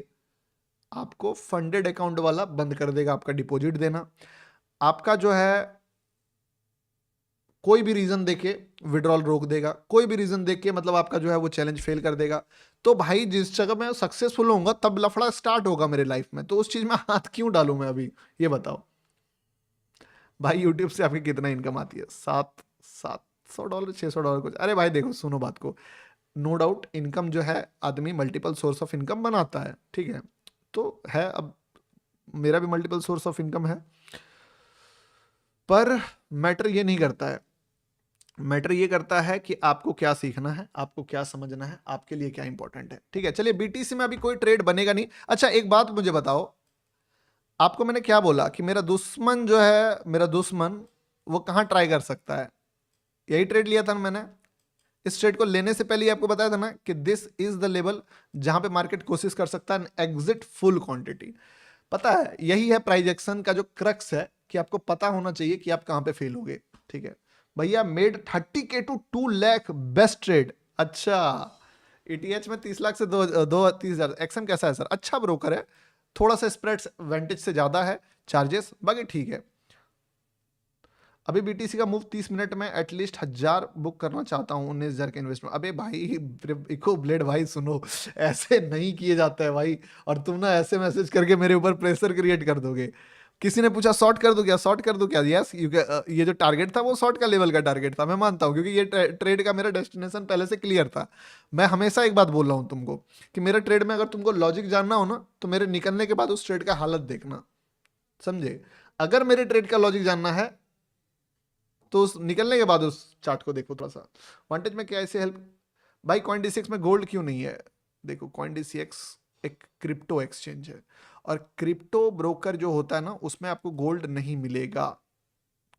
आपको फंडेड अकाउंट वाला बंद कर देगा आपका डिपॉजिट देना। आपका जो है कोई भी रीजन देके विड्रॉल रोक देगा, कोई भी रीजन देके मतलब आपका जो है वो चैलेंज फेल कर देगा। तो भाई जिस जगह मैं सक्सेसफुल होऊंगा तब लफड़ा स्टार्ट होगा मेरे लाइफ में, तो उस चीज में हाथ क्यों डालूं मैं अभी, ये बताओ। भाई यूट्यूब से आपकी कितना इनकम आती है? $700 $600 कुछ। अरे भाई देखो, सुनो बात को, नो डाउट इनकम जो है आदमी मल्टीपल सोर्स ऑफ इनकम बनाता है, ठीक है, तो है। अब मेरा भी मल्टीपल सोर्स ऑफ इनकम है, पर मैटर ये नहीं करता है। मैटर ये करता है कि आपको क्या सीखना है, आपको क्या समझना है, आपके लिए क्या इंपॉर्टेंट है, ठीक है। चलिए, बीटीसी में अभी कोई ट्रेड बनेगा नहीं। अच्छा एक बात मुझे बताओ, आपको मैंने क्या बोला कि मेरा दुश्मन जो है, मेरा दुश्मन वो कहां ट्राई कर सकता है? यही ट्रेड लिया था ना मैंने। इस ट्रेड को लेने से पहले ही आपको बताया था ना कि दिस इज द लेवल जहां पे मार्केट कोशिश कर सकता है एग्जिट फुल क्वांटिटी। पता है, यही है प्राइस एक्शन का जो क्रक्स है, कि आपको पता होना चाहिए कि आप कहां पे फेल होगे, ठीक है। भैया made 30K to 2 lakh, best trade. अच्छा, ईटीएच में 30 लाख से 30,000। एक्शन कैसा है सर? अच्छा ब्रोकर है, थोड़ा सा स्प्रेड वेंटेज से ज्यादा है, चार्जेस बाकी ठीक है। अभी बीटीसी का मूव 30 मिनट में एटलीस्ट 1000 बुक करना चाहता हूँ, 19,000 के इन्वेस्टमेंट। अबे भाई इको ब्लेड भाई सुनो, ऐसे नहीं किए जाता है भाई, और तुम ना ऐसे मैसेज करके मेरे ऊपर प्रेशर क्रिएट कर दोगे। किसी ने पूछा शॉर्ट कर दो क्या, शॉर्ट कर दो क्या? यस, ये जो टारगेट था वो शॉर्ट का लेवल का टारगेट था, मैं मानता हूँ, क्योंकि ये ट्रेड का मेरा डेस्टिनेशन पहले से क्लियर था। मैं हमेशा एक बात बोल रहा हूँ तुमको कि मेरे ट्रेड में अगर तुमको लॉजिक जानना हो ना, तो मेरे निकलने के बाद उस ट्रेड का हालत देखना, समझे? अगर मेरे ट्रेड का लॉजिक जानना है तो उस निकलने के बाद उस चार्ट को देखो थोड़ा सा। वांटेज में क्या ऐसे हेल्प? भाई CoinDCX में गोल्ड क्यों नहीं है? देखो, CoinDCX एक क्रिप्टो एक्सचेंज है, और क्रिप्टो ब्रोकर जो होता है ना, उसमें आपको गोल्ड नहीं मिलेगा,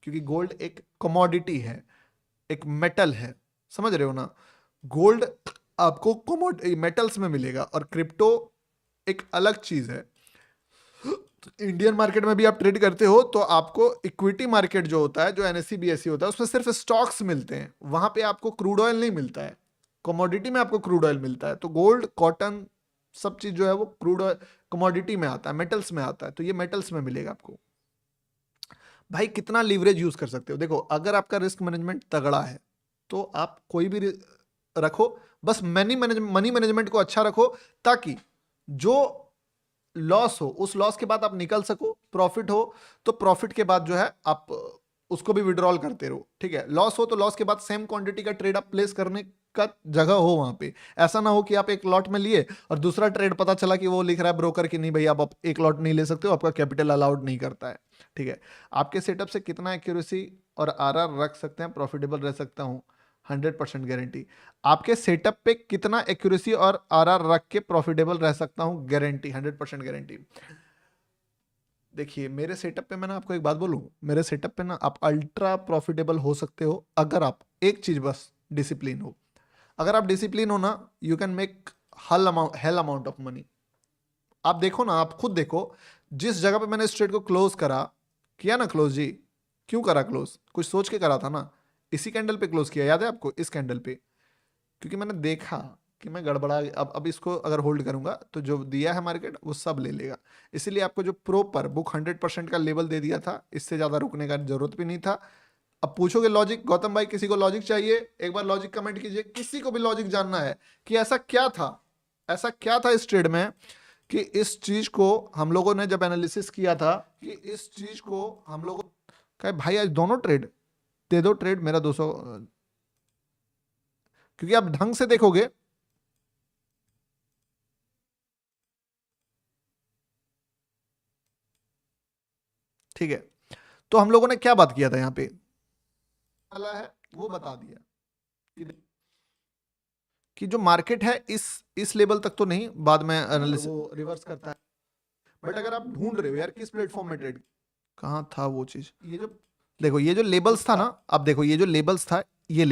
क्योंकि गोल्ड एक कमोडिटी है, एक मेटल है, समझ रहे हो ना? गोल्ड आपको मेटल्स में मिलेगा, और क्रिप्टो एक अलग चीज है। इंडियन मार्केट में भी आप ट्रेड करते हो तो आपको इक्विटी मार्केट जो होता है, जो एनएससी बीएससी होता है, उसमें सिर्फ स्टॉक्स मिलते हैं, वहां पे आपको क्रूड ऑयल नहीं मिलता है। कमोडिटी में आपको क्रूड ऑयल मिलता है, तो गोल्ड, कॉटन, सब चीज जो है वो क्रूड ऑयल कमोडिटी में आता है, मेटल्स में आता है, तो ये मेटल्स में मिलेगा आपको। भाई कितना लीवरेज यूज कर सकते हो? देखो, अगर आपका रिस्क मैनेजमेंट तगड़ा है तो आप कोई भी रखो, बस मनी मैनेजमेंट को अच्छा रखो, ताकि जो लॉस हो उस लॉस के बाद आप निकल सको, प्रॉफिट हो तो प्रॉफिट के बाद जो है आप उसको भी विड्रॉल करते रहो, ठीक है। लॉस हो तो लॉस के बाद सेम क्वांटिटी का ट्रेड आप प्लेस करने का जगह हो वहां पे। ऐसा ना हो कि आप एक लॉट में लिए और दूसरा ट्रेड पता चला कि वो लिख रहा है ब्रोकर कि नहीं भाई, आप एक लॉट नहीं ले सकते हो, आपका कैपिटल अलाउड नहीं करता है, ठीक है। आपके सेटअप से कितना एक्यूरेसी और आरआर रख सकते हैं, प्रॉफिटेबल रह सकता हूं, 100% गारंटी। आपके सेटअप पे कितना एक्यूरेसी और आरआर रख के प्रॉफिटेबल रह सकता हूं, गारंटी, 100% गारंटी। देखिए मेरे सेटअप पे, मैं ना आपको एक बात बोलूं, मेरे सेटअप पे ना आप अल्ट्रा प्रॉफिटेबल हो सकते हो, अगर आप एक चीज बस डिसिप्लिन हो। अगर आप डिसिप्लिन हो ना, you can make hello amount of money. आप देखो ना, आप खुद देखो, जिस जगह पे मैंने इस ट्रेड को क्लोज करा, किया ना क्लोज जी, क्यों करा क्लोज? कुछ सोच के करा था ना। इसी कैंडल पे क्लोज किया, याद है आपको? इस कैंडल पे, क्योंकि मैंने देखा कि मैं गड़बड़ा, अब इसको अगर होल्ड करूंगा तो जो दिया है मार्केट वो सब ले लेगा। इसीलिए आपको जो प्रॉपर बुक 100% का लेवल दे दिया था, इससे ज्यादा रुकने का जरूरत भी नहीं था। अब पूछोगे लॉजिक, गौतम भाई किसी को लॉजिक चाहिए? एक बार लॉजिक कमेंट कीजिए, किसी को भी लॉजिक जानना है कि ऐसा क्या था, ऐसा क्या था इस ट्रेड में कि इस चीज को हम लोगों ने जब एनालिसिस किया था, कि इस चीज को हम लोगों कहे भाई आज दोनों ट्रेड दे दो, ट्रेड मेरा 200, क्योंकि आप ढंग से देखोगे, ठीक है। तो हम लोगों ने क्या बात किया था यहाँ पे, वाला है वो बता दिया कि जो मार्केट है इस लेवल तक तो नहीं, बाद में एनालिसिस वो रिवर्स करता है। बट अगर आप ढूंढ रहे हो यार किस प्लेटफॉर्म में ट्रेड, कहाँ था वो चीज, ये जो देखो, ये जो लेबल्स था ना, अब देखो ये जो लेबल्स था, ये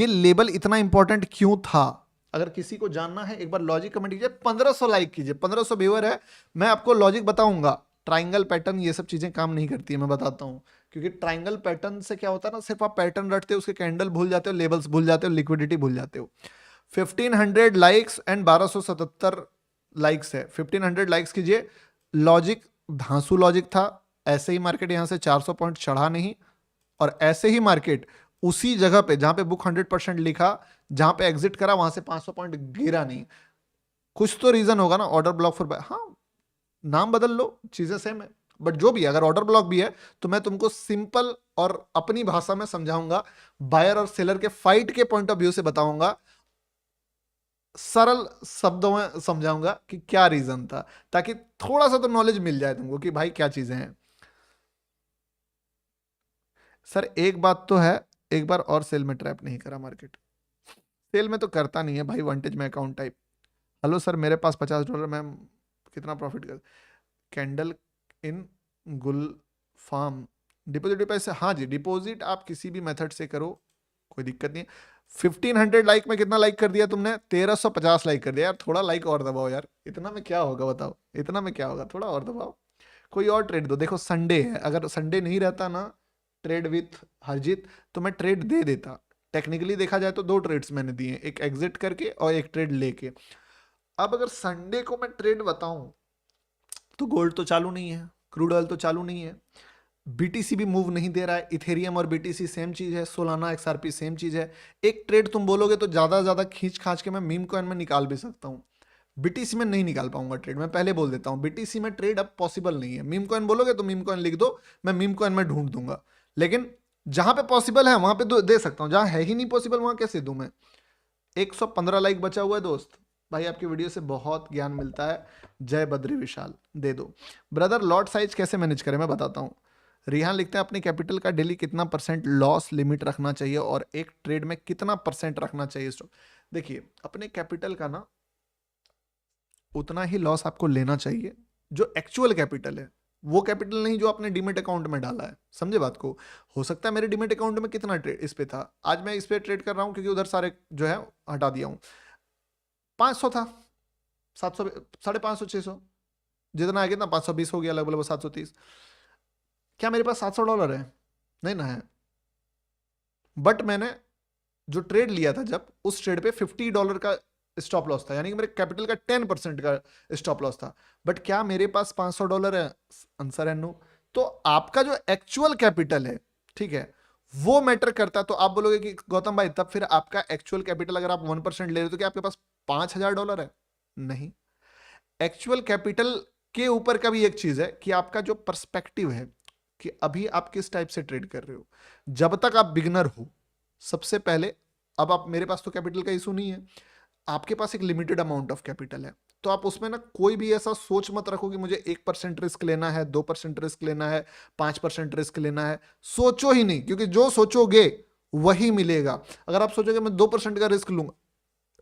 लेबल इतना इंपॉर्टेंट क्यों था? अगर किसी को जानना है एक बार लॉजिक कमेंट कीजिए, 1500 लाइक कीजिए, 1500 व्यूअर है, मैं आपको लॉजिक बताऊंगा। ट्राइंगल पैटर्न ये सब चीजें काम नहीं करती है, मैं बताता हूँ। क्योंकि ट्राइंगल पैटर्न से क्या होता है ना, सिर्फ आप पैटर्न रटते हो, उसके कैंडल भूल जाते हो, लेबल्स भूल जाते हो, लिक्विडिटी भूल जाते हो। 1500 लाइक्स एंड 1277 लाइक्स है, 1500 लाइक्स कीजिए। लॉजिक धांसू लॉजिक था, ऐसे ही मार्केट यहां से 400 पॉइंट चढ़ा नहीं, और ऐसे ही मार्केट उसी जगह पे जहां पे बुक 100% लिखा, जहां पे एग्जिट करा वहां से 500 पॉइंट गिरा नहीं। कुछ तो रीजन होगा ना, ऑर्डर ब्लॉक फॉर बाय, हाँ नाम बदल लो, चीजें सेम है, बट जो भी है, अगर ऑर्डर ब्लॉक भी है तो मैं तुमको सिंपल और अपनी भाषा में समझाऊंगा, बायर और सेलर के फाइट के पॉइंट ऑफ व्यू से बताऊंगा, सरल शब्दों में समझाऊंगा कि क्या रीजन था, ताकि थोड़ा सा तो नॉलेज मिल जाए तुमको कि भाई क्या चीजें हैं। सर एक बात तो है, एक बार और सेल में ट्रैप नहीं करा मार्केट, सेल में तो करता नहीं है भाई, वांटेज में अकाउंट टाइप। हेलो सर मेरे पास $50, मैं कितना प्रॉफिट कर, कैंडल इन गुल फार्म, डिपॉजिट पैसे, हाँ जी डिपॉजिट आप किसी भी मेथड से करो, कोई दिक्कत नहीं है। 1500 लाइक में कितना लाइक कर दिया तुमने, 1350 लाइक कर दिया यार, थोड़ा लाइक और दबाओ यार, इतना में क्या होगा बताओ, इतना में क्या होगा, थोड़ा और दबाओ। कोई और ट्रेड दो, देखो संडे है, अगर संडे नहीं रहता ना ट्रेड विथ हरजीत, तो मैं ट्रेड दे देता। टेक्निकली देखा जाए तो 2 ट्रेड्स मैंने दिए, एक एग्जिट करके और एक ट्रेड लेके। अब अगर संडे को मैं ट्रेड बताऊं तो गोल्ड तो चालू नहीं है, क्रूड ऑयल तो चालू नहीं है, बीटीसी भी मूव नहीं दे रहा है, इथेरियम और बीटीसी सेम चीज है, सोलाना एक्सआरपी सेम चीज है। एक ट्रेड तुम बोलोगे तो ज्यादा से ज्यादा खींच खांच के मैं मीम कॉइन में निकाल भी सकता हूं, बीटीसी में नहीं निकाल पाऊंगा ट्रेड, मैं पहले बोल देता हूं, बीटीसी में ट्रेड अब पॉसिबल नहीं है। मीम कॉइन बोलोगे तो मीम कॉइन लिख दो, मैं मीम कॉइन में ढूंढ दूंगा, लेकिन जहां पे पॉसिबल है वहां पे दे सकता हूं, जहां है ही नहीं पॉसिबल वहां कैसे दूं मैं। 115 लाइक बचा हुआ है दोस्त, भाई आपकी वीडियो से बहुत ज्ञान मिलता है, जय बद्री विशाल दे दो। ब्रदर लॉट साइज कैसे मैनेज करें मैं बताता हूं। रिहान लिखते हैं अपने कैपिटल का डेली कितना परसेंट लॉस लिमिट रखना चाहिए और एक ट्रेड में कितना परसेंट रखना चाहिए स्टॉप। देखिए अपने कैपिटल का ना उतना ही लॉस आपको लेना चाहिए जो एक्चुअल कैपिटल है, वो कैपिटल नहीं जो आपने डीमेट अकाउंट में डाला है, समझे बात को। हो सकता है मेरे डीमेट अकाउंट में कितना ट्रेड इस पे था, आज मैं इस पे ट्रेड कर रहा हूं क्योंकि उधर सारे जो है हटा दिया हूं, 500 था, 700, 550 600, जितना आ गया ना 520 हो गया, लगभग लगभग 730। क्या मेरे पास $700 है? नहीं ना है, बट मैंने जो ट्रेड लिया था जब उस ट्रेड पे $50 का स्टॉप लॉस था, यानी कि मेरे कैपिटल का 10% का स्टॉप लॉस था। बट क्या मेरे पास $500 है? आंसर है नो। तो आपका जो एक्चुअल कैपिटल है, ठीक है, वो मैटर करता है। तो आप बोलोगे कि गौतम भाई तब फिर आपका एक्चुअल कैपिटल अगर आप 1% ले रहे हो तो क्या आपके पास $5000 है? नहीं, एक्चुअल कैपिटल के ऊपर का भी एक चीज है कि आपका जो पर्सपेक्टिव है कि अभी आप किस टाइप से ट्रेड कर रहे हो। जब तक आप बिगनर हो, सबसे पहले, अब आप, मेरे पास तो कैपिटल का इशू नहीं है, आपके पास एक लिमिटेड अमाउंट ऑफ कैपिटल है, तो आप उसमें ना कोई भी ऐसा सोच मत रखो कि मुझे 1% रिस्क लेना है, 2% रिस्क लेना है, 5% रिस्क लेना है, सोचो ही नहीं, क्योंकि जो सोचोगे वही मिलेगा। अगर आप सोचोगे मैं 2% का रिस्क लूंगा,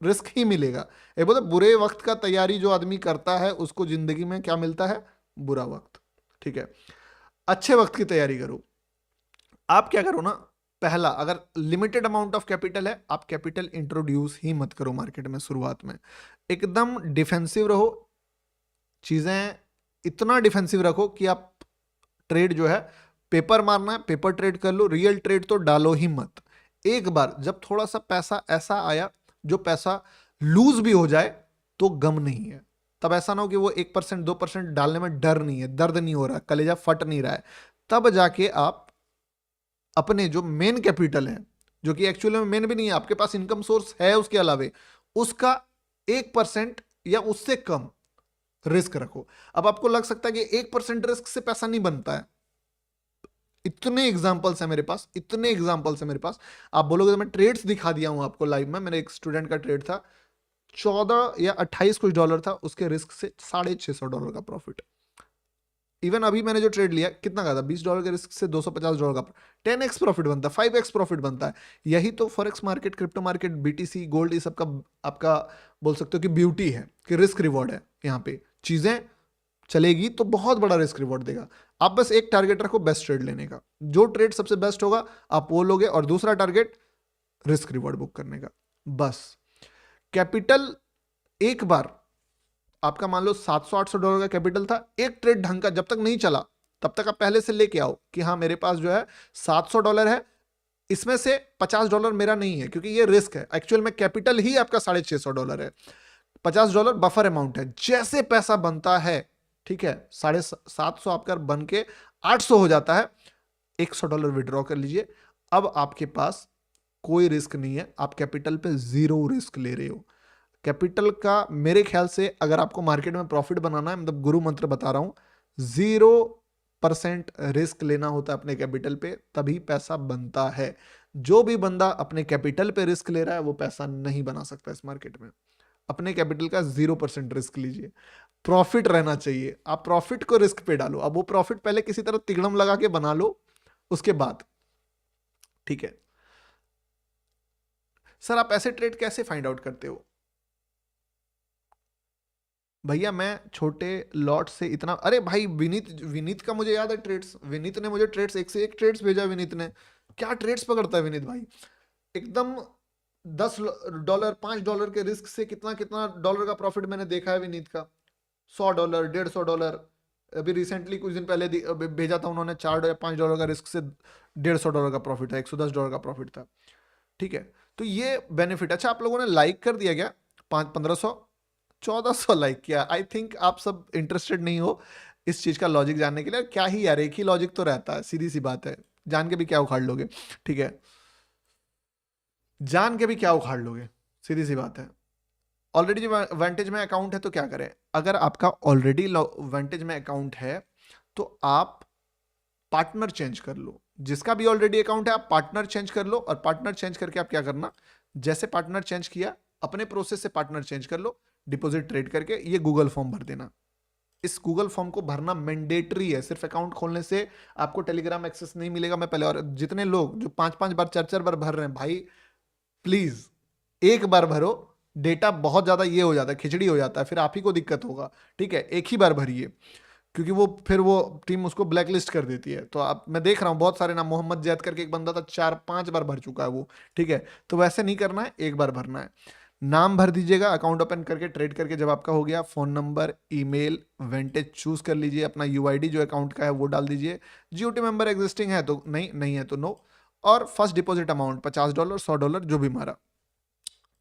रिस्क ही मिलेगा। ये बोलते बुरे वक्त का तैयारी जो आदमी करता है उसको जिंदगी में क्या मिलता है? बुरा वक्त। ठीक है, अच्छे वक्त की तैयारी करो। आप क्या करो ना, पहला, अगर लिमिटेड अमाउंट ऑफ कैपिटल है, आप कैपिटल इंट्रोड्यूस ही मत करो मार्केट में शुरुआत में, एकदम डिफेंसिव रहो, चीजें इतना डिफेंसिव रखो कि आप ट्रेड जो है, पेपर मारना है पेपर ट्रेड कर लो, रियल ट्रेड तो डालो ही मत। एक बार जब थोड़ा सा पैसा ऐसा आया जो पैसा लूज भी हो जाए तो गम नहीं है, तब ऐसा ना हो कि वो 1% 2% डालने में डर नहीं है, दर्द नहीं हो रहा, कलेजा फट नहीं रहा है, तब जाके आप अपने जो मेन कैपिटल है, जो कि एक्चुअली में मेन भी नहीं है, आपके पास इनकम सोर्स है उसके अलावे, उसका 1% या उससे कम रिस्क रखो। अब आपको लग सकता है कि 1% रिस्क से पैसा नहीं बनता है, इतने एग्जांपल्स है मेरे पास, इतने एग्जांपल्स है मेरे पास। आप बोलोगे तो मैं ट्रेड्स दिखा दिया हूं आपको लाइव में, मेरे एक स्टूडेंट का ट्रेड था, 14 या 28 कुछ डॉलर था, उसके रिस्क से $650 का प्रॉफिट। इवन अभी मैंने जो ट्रेड लिया कितना का था, $20 के रिस्क से $250 का, 10x प्रॉफिट बनता है, 5x प्रॉफिट बनता है। यही तो forex market, crypto market, BTC, gold, ये सब का आपका बोल सकते हो कि ब्यूटी है, कि रिस्क रिवॉर्ड है। यहाँ पे चीजें चलेगी तो बहुत बड़ा रिस्क रिवॉर्ड देगा। आप बस एक टारगेट रखो बेस्ट ट्रेड लेने का, जो ट्रेड सबसे बेस्ट होगा आप वो लोगे, और दूसरा टारगेट रिस्क रिवॉर्ड बुक करने का। बस कैपिटल एक बार आपका मान लो $700-800 का कैपिटल था, एक ट्रेड ढंग का जब तक नहीं चला तब तक आप पहले से लेके आओ कि हाँ मेरे पास जो है $700 है, इसमें से $50 मेरा नहीं है क्योंकि ये रिस्क है, एक्चुअल में कैपिटल ही आपका $650 है, $50 बफर अमाउंट है। जैसे पैसा बनता है, ठीक है, 750 आपका बन के 800 हो जाता है, $100 विड्रॉ कर लीजिए। अब आपके पास कोई रिस्क नहीं है, आप कैपिटल पे जीरो रिस्क ले रहे हो। कैपिटल का मेरे ख्याल से अगर आपको मार्केट में प्रॉफिट बनाना है, मतलब गुरु मंत्र बता रहा हूं, 0% रिस्क लेना होता है अपने कैपिटल पे, तभी पैसा बनता है। जो भी बंदा अपने कैपिटल पे रिस्क ले रहा है वो पैसा नहीं बना सकता इस मार्केट में। अपने कैपिटल का 0% रिस्क लीजिए, प्रॉफिट रहना चाहिए, आप प्रॉफिट को रिस्क पे डालो। अब वो प्रॉफिट पहले किसी तरह तिगड़म लगा के बना लो उसके बाद, ठीक है। सर आप ऐसे ट्रेड कैसे फाइंड आउट करते हो? भैया मैं छोटे लॉट से इतना, अरे भाई विनीत विनीत का मुझे याद है ट्रेड्स, विनीत ने मुझे ट्रेड्स एक से एक ट्रेड्स भेजा। विनीत ने क्या ट्रेड्स पकड़ता है विनीत भाई, एकदम $10 $5 के रिस्क से कितना कितना डॉलर का प्रॉफिट मैंने देखा है विनीत का। $100 $150। अभी रिसेंटली कुछ दिन पहले भेजा था उन्होंने, $4 या $5 का रिस्क से $150 का प्रॉफिट था, $110 का प्रॉफिट था, ठीक है। तो ये बेनिफिट। अच्छा आप लोगों ने लाइक कर दिया क्या? 1500 1400 लाइक किया। आई थिंक आप सब इंटरेस्टेड नहीं हो इस चीज का लॉजिक जानने के लिए। क्या ही यार, एक ही लॉजिक तो रहता है, सीधी सी बात है, जान के भी क्या उखाड़ लोगे, ठीक है, जान के भी क्या उखाड़ लोगे, सीधी सी बात है। ऑलरेडी जो वेंटेज में अकाउंट है तो क्या करें, अगर आपका ऑलरेडी वेंटेज में अकाउंट है तो आप पार्टनर चेंज कर लो। जिसका भी ऑलरेडी अकाउंट है आप पार्टनर चेंज कर लो, और पार्टनर चेंज करके आप क्या करना, जैसे पार्टनर चेंज किया अपने प्रोसेस से पार्टनर चेंज कर लो, डिपॉजिट ट्रेड करके ये गूगल फॉर्म भर देना। इस गूगल फॉर्म को भरना मैंडेटरी है, सिर्फ अकाउंट खोलने से आपको टेलीग्राम एक्सेस नहीं मिलेगा। मैं पहले, और जितने लोग जो 5-5 बार 4-4 बार भर रहे हैं भाई, प्लीज एक बार भरो, डेटा बहुत ज्यादा ये हो जाता है, खिचड़ी हो जाता है, फिर आप ही को दिक्कत होगा, ठीक है। एक ही बार भरिए, क्योंकि वो फिर वो टीम उसको ब्लैकलिस्ट कर देती है। तो आप, मैं देख रहा हूँ बहुत सारे नाम, मोहम्मद जैद करके एक बंदा था, 4-5 बार भर चुका है वो, ठीक है। तो वैसे नहीं करना है, एक बार भरना है। नाम भर दीजिएगा, अकाउंट ओपन करके ट्रेड करके जब आपका हो गया, फोन नंबर, ईमेल, वेंटेज चूज कर लीजिए, अपना यूआईडी जो अकाउंट का है वो डाल दीजिए। जीओटी मेंबर एग्जिस्टिंग है तो नहीं, नहीं है तो नो। और फर्स्ट डिपॉजिट अमाउंट $50 $100 जो भी मारा,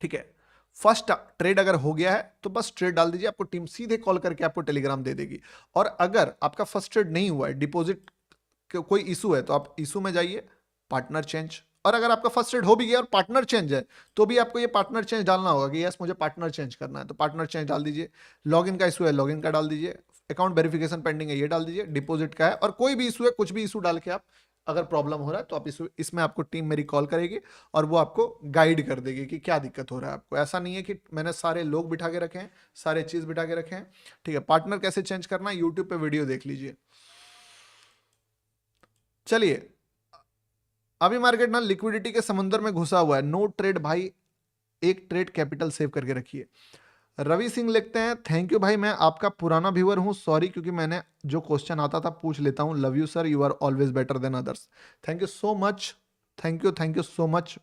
ठीक है। फर्स्ट ट्रेड अगर हो गया है तो बस ट्रेड डाल दीजिए, आपको टीम सीधे कॉल करके आपको टेलीग्राम दे देगी। और अगर आपका फर्स्ट ट्रेड नहीं हुआ है, डिपॉजिट कोई इशू है, तो आप इशू में जाइए, पार्टनर चेंज। और अगर आपका फर्स्ट ट्रेड हो भी गया और पार्टनर चेंज है, तो भी आपको ये पार्टनर चेंज डालना होगा कि यस मुझे पार्टनर चेंज करना है, तो पार्टनर चेंज डाल दीजिए। लॉगिन का इशू है, लॉगिन का डाल दीजिए। अकाउंट वेरिफिकेशन पेंडिंग है, ये डाल दीजिए। डिपॉजिट का है, और कोई भी इशू है, कुछ भी इशू डाल के आप, अगर प्रॉब्लम हो रहा है तो आप इसमें आपको टीम मेरी कॉल करेगी और वो आपको गाइड कर देगी कि क्या दिक्कत हो रहा है आपको। ऐसा नहीं है कि मैंने सारे लोग बिठा के रखे हैं, सारे चीज बिठा के रखे हैं, ठीक है। पार्टनर कैसे चेंज करना है, यूट्यूब पे वीडियो देख लीजिए। चलिए, अभी मार्केट ना लिक्विडिटी के समुद्र में घुसा हुआ है, नो ट्रेड भाई, एक ट्रेड कैपिटल सेव करके रखिए। रवि सिंह लिखते हैं, थैंक यू भाई, मैं आपका पुराना व्यूअर हूं, सॉरी क्योंकि मैंने जो क्वेश्चन आता था पूछ लेता हूं, love you sir, you are always better than others. Thank you so much, thank you so much.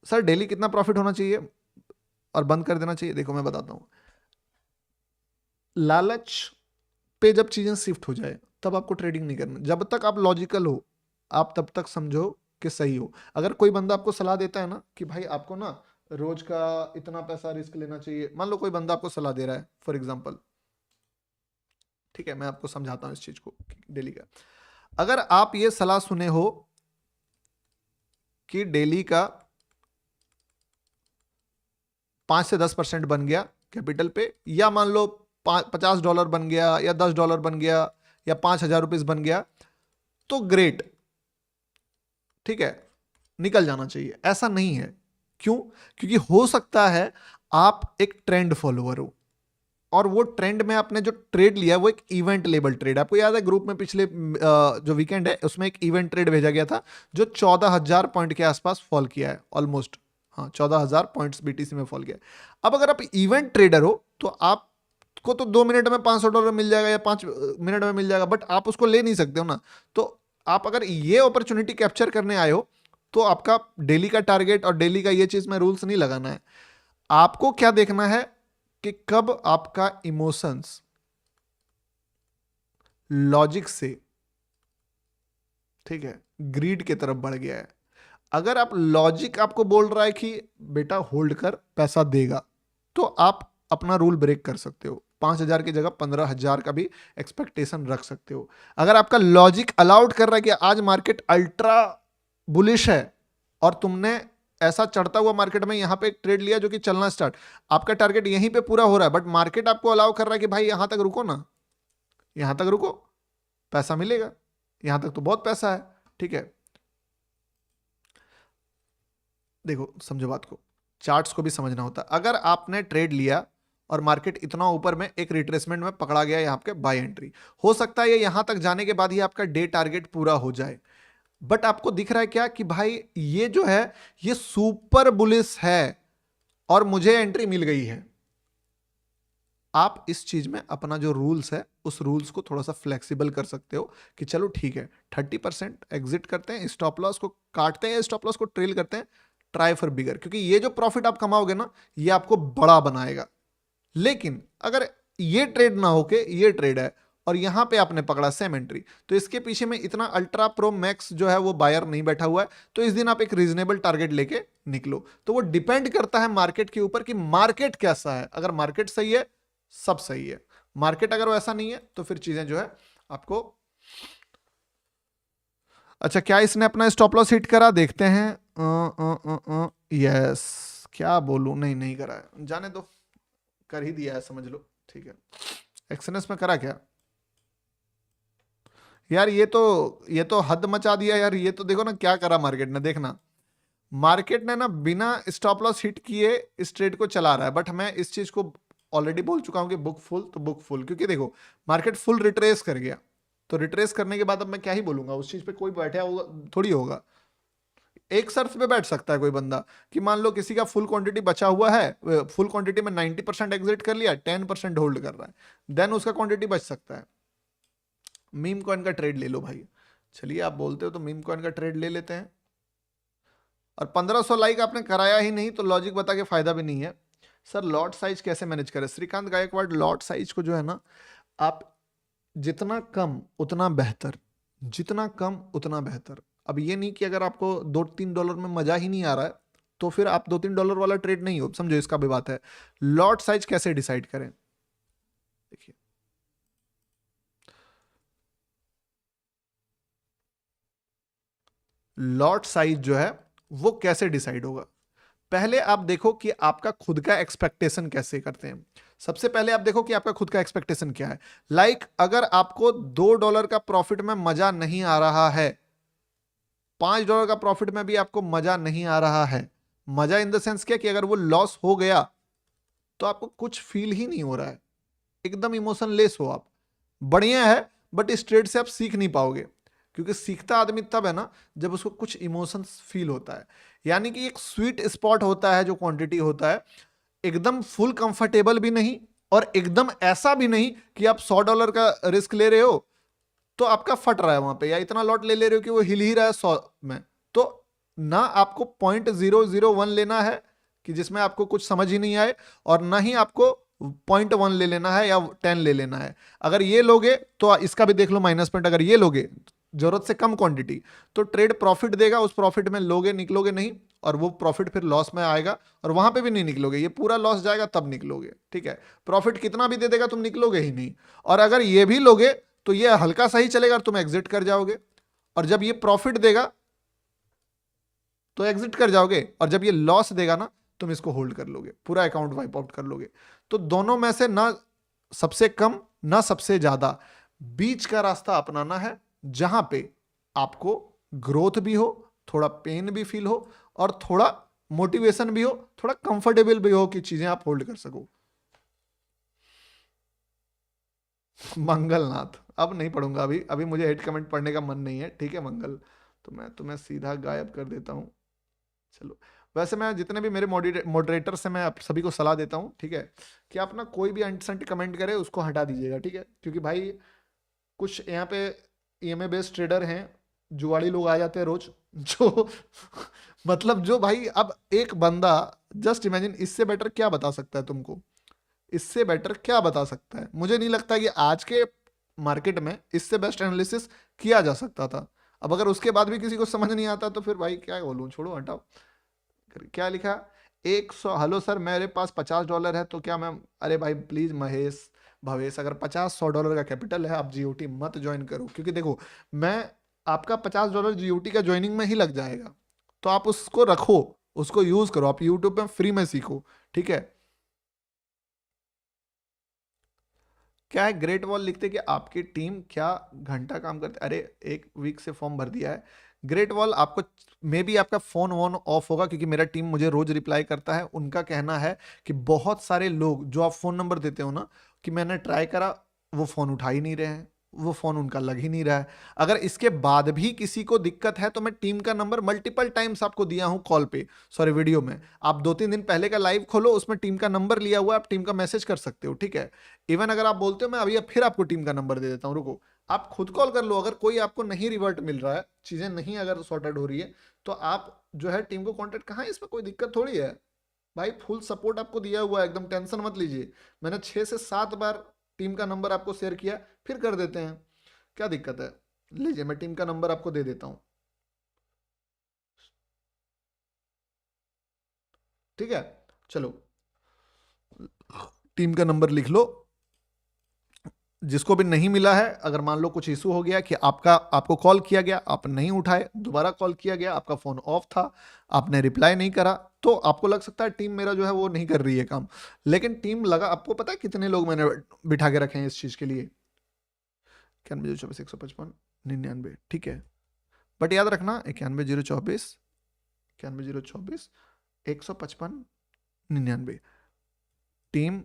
Sir daily कितना प्रॉफिट होना चाहिए और बंद कर देना चाहिए? देखो मैं बताता हूं, लालच पे जब चीजें शिफ्ट हो जाए तब आपको ट्रेडिंग नहीं करना। जब तक आप लॉजिकल हो, आप तब तक समझो कि सही हो। अगर कोई बंदा आपको सलाह देता है ना कि भाई आपको ना रोज का इतना पैसा रिस्क लेना चाहिए, मान लो कोई बंदा आपको सलाह दे रहा है फॉर एग्जांपल, ठीक है, मैं आपको समझाता हूं इस चीज को डेली का। अगर आप ये सलाह सुने हो कि डेली का 5 से 10% बन गया कैपिटल पे, या मान लो $50 बन गया, या $10 बन गया, या ₹5,000 बन गया, तो ग्रेट, ठीक है, निकल जाना चाहिए। ऐसा नहीं है, क्यों? क्योंकि हो सकता है आप एक ट्रेंड फॉलोअर हो, और वो ट्रेंड में आपने जो ट्रेड लिया वो एक इवेंट लेवल ट्रेड। आपको याद है ग्रुप में पिछले जो वीकेंड है उसमें एक इवेंट ट्रेड भेजा गया था जो 14,000 पॉइंट के आसपास फॉल किया है ऑलमोस्ट, हाँ 14,000 पॉइंट्स बीटीसी में फॉल किया। अब अगर आप इवेंट ट्रेडर हो तो आपको तो 2 मिनट में $500 मिल जाएगा या 5 मिनट में मिल जाएगा, बट आप उसको ले नहीं सकते हो ना। तो आप अगर ये अपॉर्चुनिटी कैप्चर करने आए हो तो आपका डेली का टारगेट और डेली का ये चीज में रूल्स नहीं लगाना है। आपको क्या देखना है कि कब आपका इमोशंस लॉजिक से, ठीक है, ग्रीड की तरफ बढ़ गया है। अगर आप लॉजिक आपको बोल रहा है कि बेटा होल्ड कर पैसा देगा, तो आप अपना रूल ब्रेक कर सकते हो, 5,000 की जगह 15,000 का भी एक्सपेक्टेशन रख सकते हो। अगर आपका लॉजिक अलाउड कर रहा है कि आज मार्केट अल्ट्रा बुलिश है, और तुमने ऐसा चढ़ता हुआ मार्केट में यहां पे एक ट्रेड लिया जो कि चलना स्टार्ट, आपका टारगेट यहीं पे पूरा हो रहा है, बट मार्केट आपको अलाउ कर रहा है कि भाई यहां तक रुको ना, यहां तक रुको, पैसा मिलेगा, यहां तक तो बहुत पैसा है, ठीक है। देखो समझो बात को, चार्ट्स को भी समझना होता है। अगर आपने ट्रेड लिया और मार्केट इतना ऊपर में एक रिट्रेसमेंट में पकड़ा गया यहाँ पे बाय एंट्री, हो सकता है ये यहां तक जाने के बाद ही आपका डे टारगेट पूरा हो जाए, बट आपको दिख रहा है क्या कि भाई ये जो है ये सुपर बुलिश है और मुझे एंट्री मिल गई है। आप इस चीज में अपना जो रूल्स है उस रूल्स को थोड़ा सा फ्लेक्सिबल कर सकते हो कि चलो ठीक है 30% एग्जिट करते हैं, स्टॉप लॉस को काटते हैं, स्टॉप लॉस को ट्रेल करते हैं, ट्राई फॉर बिगर, क्योंकि ये जो प्रॉफिट आप कमाओगे ना ये आपको बड़ा बनाएगा। लेकिन अगर ये ट्रेड ना होके ये ट्रेड है और यहां पे आपने पकड़ा सेम एंट्री, तो इसके पीछे में इतना अल्ट्रा प्रो मैक्स जो है वो बायर नहीं बैठा हुआ है, तो इस दिन आप एक रीजनेबल टारगेट लेके निकलो। तो वो डिपेंड करता है मार्केट के ऊपर कि मार्केट कैसा है। अगर मार्केट सही है सब सही है, मार्केट अगर वैसा नहीं है तो फिर चीजें जो है आपको। अच्छा क्या इसने अपना स्टॉप लॉस हिट करा, देखते हैं। यस, क्या बोलूं, नहीं नहीं करा है, जाने दो, कर ही दिया है समझ लो, ठीक है। एक्सएनएस में करा क्या यार, ये तो हद मचा दिया यार, ये तो देखो ना क्या करा मार्केट ने, देखना मार्केट ने ना बिना स्टॉप लॉस हिट किए इस ट्रेड को चला रहा है, बट मैं इस चीज को ऑलरेडी बोल चुका हूं कि बुक फुल तो बुक फुल, क्योंकि देखो मार्केट फुल रिट्रेस कर गया, तो रिट्रेस करने के बाद अब मैं क्या ही बोलूंगा, उस चीज पे कोई बैठा होगा थोड़ी होगा। एक शर्त पे बैठ सकता है कोई बंदा कि मान लो किसी का फुल क्वांटिटी बचा हुआ है, फुल क्वांटिटी में 90% एग्जिट कर लिया, 10% होल्ड कर रहा है, देन उसका क्वांटिटी बच सकता है। मीम कॉइन का ट्रेड ले लो भाई, चलिए आप बोलते हो तो मीम कॉइन का ट्रेड ले लेते हैं। और 1500 लाइक आपने कराया ही नहीं तो लॉजिक बता के फायदा भी नहीं है। सर लॉट साइज कैसे मैनेज करें, श्रीकांत गायकवाड़, लॉट साइज को जो है ना आप जितना कम उतना बेहतर, जितना कम उतना बेहतर। अब ये नहीं कि अगर आपको $2-3 में मजा ही नहीं आ रहा है तो फिर आप $2-3 वाला ट्रेड नहीं हो, समझो इसका भी बात है। लॉट साइज कैसे डिसाइड करें, देखिए लॉट साइज जो है वो कैसे डिसाइड होगा। पहले आप देखो कि आपका खुद का एक्सपेक्टेशन कैसे करते हैं। सबसे पहले आप देखो कि आपका खुद का एक्सपेक्टेशन क्या है। अगर आपको $2 का प्रॉफिट में मजा नहीं आ रहा है, $5 का प्रॉफिट में भी आपको मजा नहीं आ रहा है, मजा इन द सेंस क्या कि अगर वो लॉस हो गया तो आपको कुछ फील ही नहीं हो रहा है, एकदम इमोशनलेस हो आप, बढ़िया है, बट इस ट्रेड से आप सीख नहीं पाओगे, क्योंकि सीखता आदमी तब है ना जब उसको कुछ इमोशंस फील होता है। यानी कि एक स्वीट स्पॉट होता है जो क्वांटिटी होता है, एकदम फुल कंफर्टेबल भी नहीं और एकदम ऐसा भी नहीं कि आप $100 का रिस्क ले रहे हो तो आपका फट रहा है वहां पे, या इतना लॉट ले ले रहे हो कि वो हिल ही रहा है 100 में। तो ना आपको 0.001 लेना है कि जिसमें आपको कुछ समझ ही नहीं आए, और ना ही आपको 0.1 ले लेना है या 10 ले लेना है। अगर ये लोगे तो इसका भी देख लो माइनस पॉइंट, अगर ये लोगे जरूरत से कम क्वांटिटी तो ट्रेड प्रॉफिट देगा, उस प्रॉफिट में लोगे निकलोगे नहीं, और वो प्रॉफिट फिर लॉस में आएगा और वहां पे भी नहीं निकलोगे, ये पूरा लॉस जाएगा तब निकलोगे, ठीक है। प्रॉफिट कितना भी दे देगा तुम निकलोगे ही नहीं, और अगर ये भी लोगे तो ये हल्का सा ही चलेगा, तुम एग्जिट कर जाओगे, और जब ये प्रॉफिट देगा तो एग्जिट कर जाओगे, और जब ये लॉस देगा ना तुम इसको होल्ड कर लोगे, पूरा अकाउंट वाइप आउट कर लोगे। तो दोनों में से ना सबसे कम ना सबसे ज्यादा, बीच का रास्ता अपनाना है, जहां पे आपको ग्रोथ भी हो, थोड़ा पेन भी फील हो, और थोड़ा मोटिवेशन भी हो, थोड़ा कंफर्टेबल भी हो कि चीजें आप होल्ड कर सको। मंगलनाथ, अब नहीं पढ़ूंगा, अभी अभी मुझे हेड कमेंट पढ़ने का मन नहीं है, ठीक है मंगल, तो मैं तुम्हें सीधा गायब कर देता हूँ। चलो, वैसे मैं जितने भी मेरे मॉडरेटर से मैं आप सभी को सलाह देता हूँ, ठीक है, कि आप ना कोई भी अनसेंट कमेंट करे उसको हटा दीजिएगा, ठीक है, क्योंकि भाई कुछ यहाँ पे ईएमए बेस्ड ट्रेडर हैं, जुआड़ी लोग आ जाते हैं रोज जो मतलब जो भाई, अब एक बंदा जस्ट इमेजिन, इससे बेटर क्या बता सकता है तुमको, इससे बेटर क्या बता सकता है, मुझे नहीं लगता कि आज के मार्केट में इससे बेस्ट एनालिसिस किया जा सकता था। अब अगर उसके बाद भी किसी को समझ नहीं आता तो फिर भाई क्या बोलूं, छोड़ो हटाओ। क्या लिखा, 100, हेलो सर मेरे पास $50 है तो क्या मैं, अरे भाई प्लीज महेश भवेश, अगर $50-100 का कैपिटल है आप जीओटी मत ज्वाइन करो, क्योंकि देखो मैं आपका $50 जीओटी का ज्वाइनिंग में ही लग जाएगा, तो आप उसको रखो, उसको यूज करो, आप यूट्यूब में फ्री में सीखो, ठीक है। क्या है, ग्रेट वॉल लिखते कि आपकी टीम क्या घंटा काम करती, अरे एक वीक से फॉर्म भर दिया है। ग्रेट वॉल आपको मे बी आपका फोन वोन ऑफ होगा, क्योंकि मेरा टीम मुझे रोज रिप्लाई करता है। उनका कहना है कि बहुत सारे लोग जो आप फोन नंबर देते हो ना, कि मैंने ट्राई करा, वो फोन उठा ही नहीं रहे हैं, वो फोन उनका लग ही नहीं रहा है। अगर इसके बाद भी किसी को दिक्कत है तो मैं टीम का नंबर मल्टीपल टाइम्स आपको दिया हूं कॉल पे, सॉरी वीडियो में। आप 2-3 दिन पहले का लाइव खोलो, उसमें टीम का नंबर लिया हुआ है, आप टीम का मैसेज कर सकते हो, ठीक है। इवन अगर आप बोलते हो मैं अभी फिर आपको टीम का नंबर दे देता हूं, रुको, आप खुद कॉल कर लो। अगर कोई आपको नहीं रिवर्ट मिल रहा है, चीजें नहीं अगर सॉर्टेड हो रही है, तो आप जो है टीम को कांटेक्ट, कहाँ है, इसमें कोई दिक्कत थोड़ी है भाई। फुल सपोर्ट आपको दिया हुआ है, एकदम टेंशन मत लीजिए। मैंने 6 से 7 बार टीम का नंबर आपको शेयर किया, फिर कर देते हैं, क्या दिक्कत है। लीजिए मैं टीम का नंबर आपको दे देता हूं, ठीक है। चलो, टीम का नंबर लिख लो। जिसको भी नहीं मिला है, अगर मान लो कुछ इशू हो गया कि आपको कॉल किया गया, आप नहीं उठाए, दोबारा कॉल किया गया, आपका फोन ऑफ था, आपने रिप्लाई नहीं करा, तो आपको लग सकता है टीम मेरा जो है वो नहीं कर रही है काम। लेकिन टीम लगा, आपको पता है कितने लोग मैंने बिठा के रखे हैं इस चीज के लिए? 91 024 155 99, ठीक है। बट याद रखना, 91 024 155 99, टीम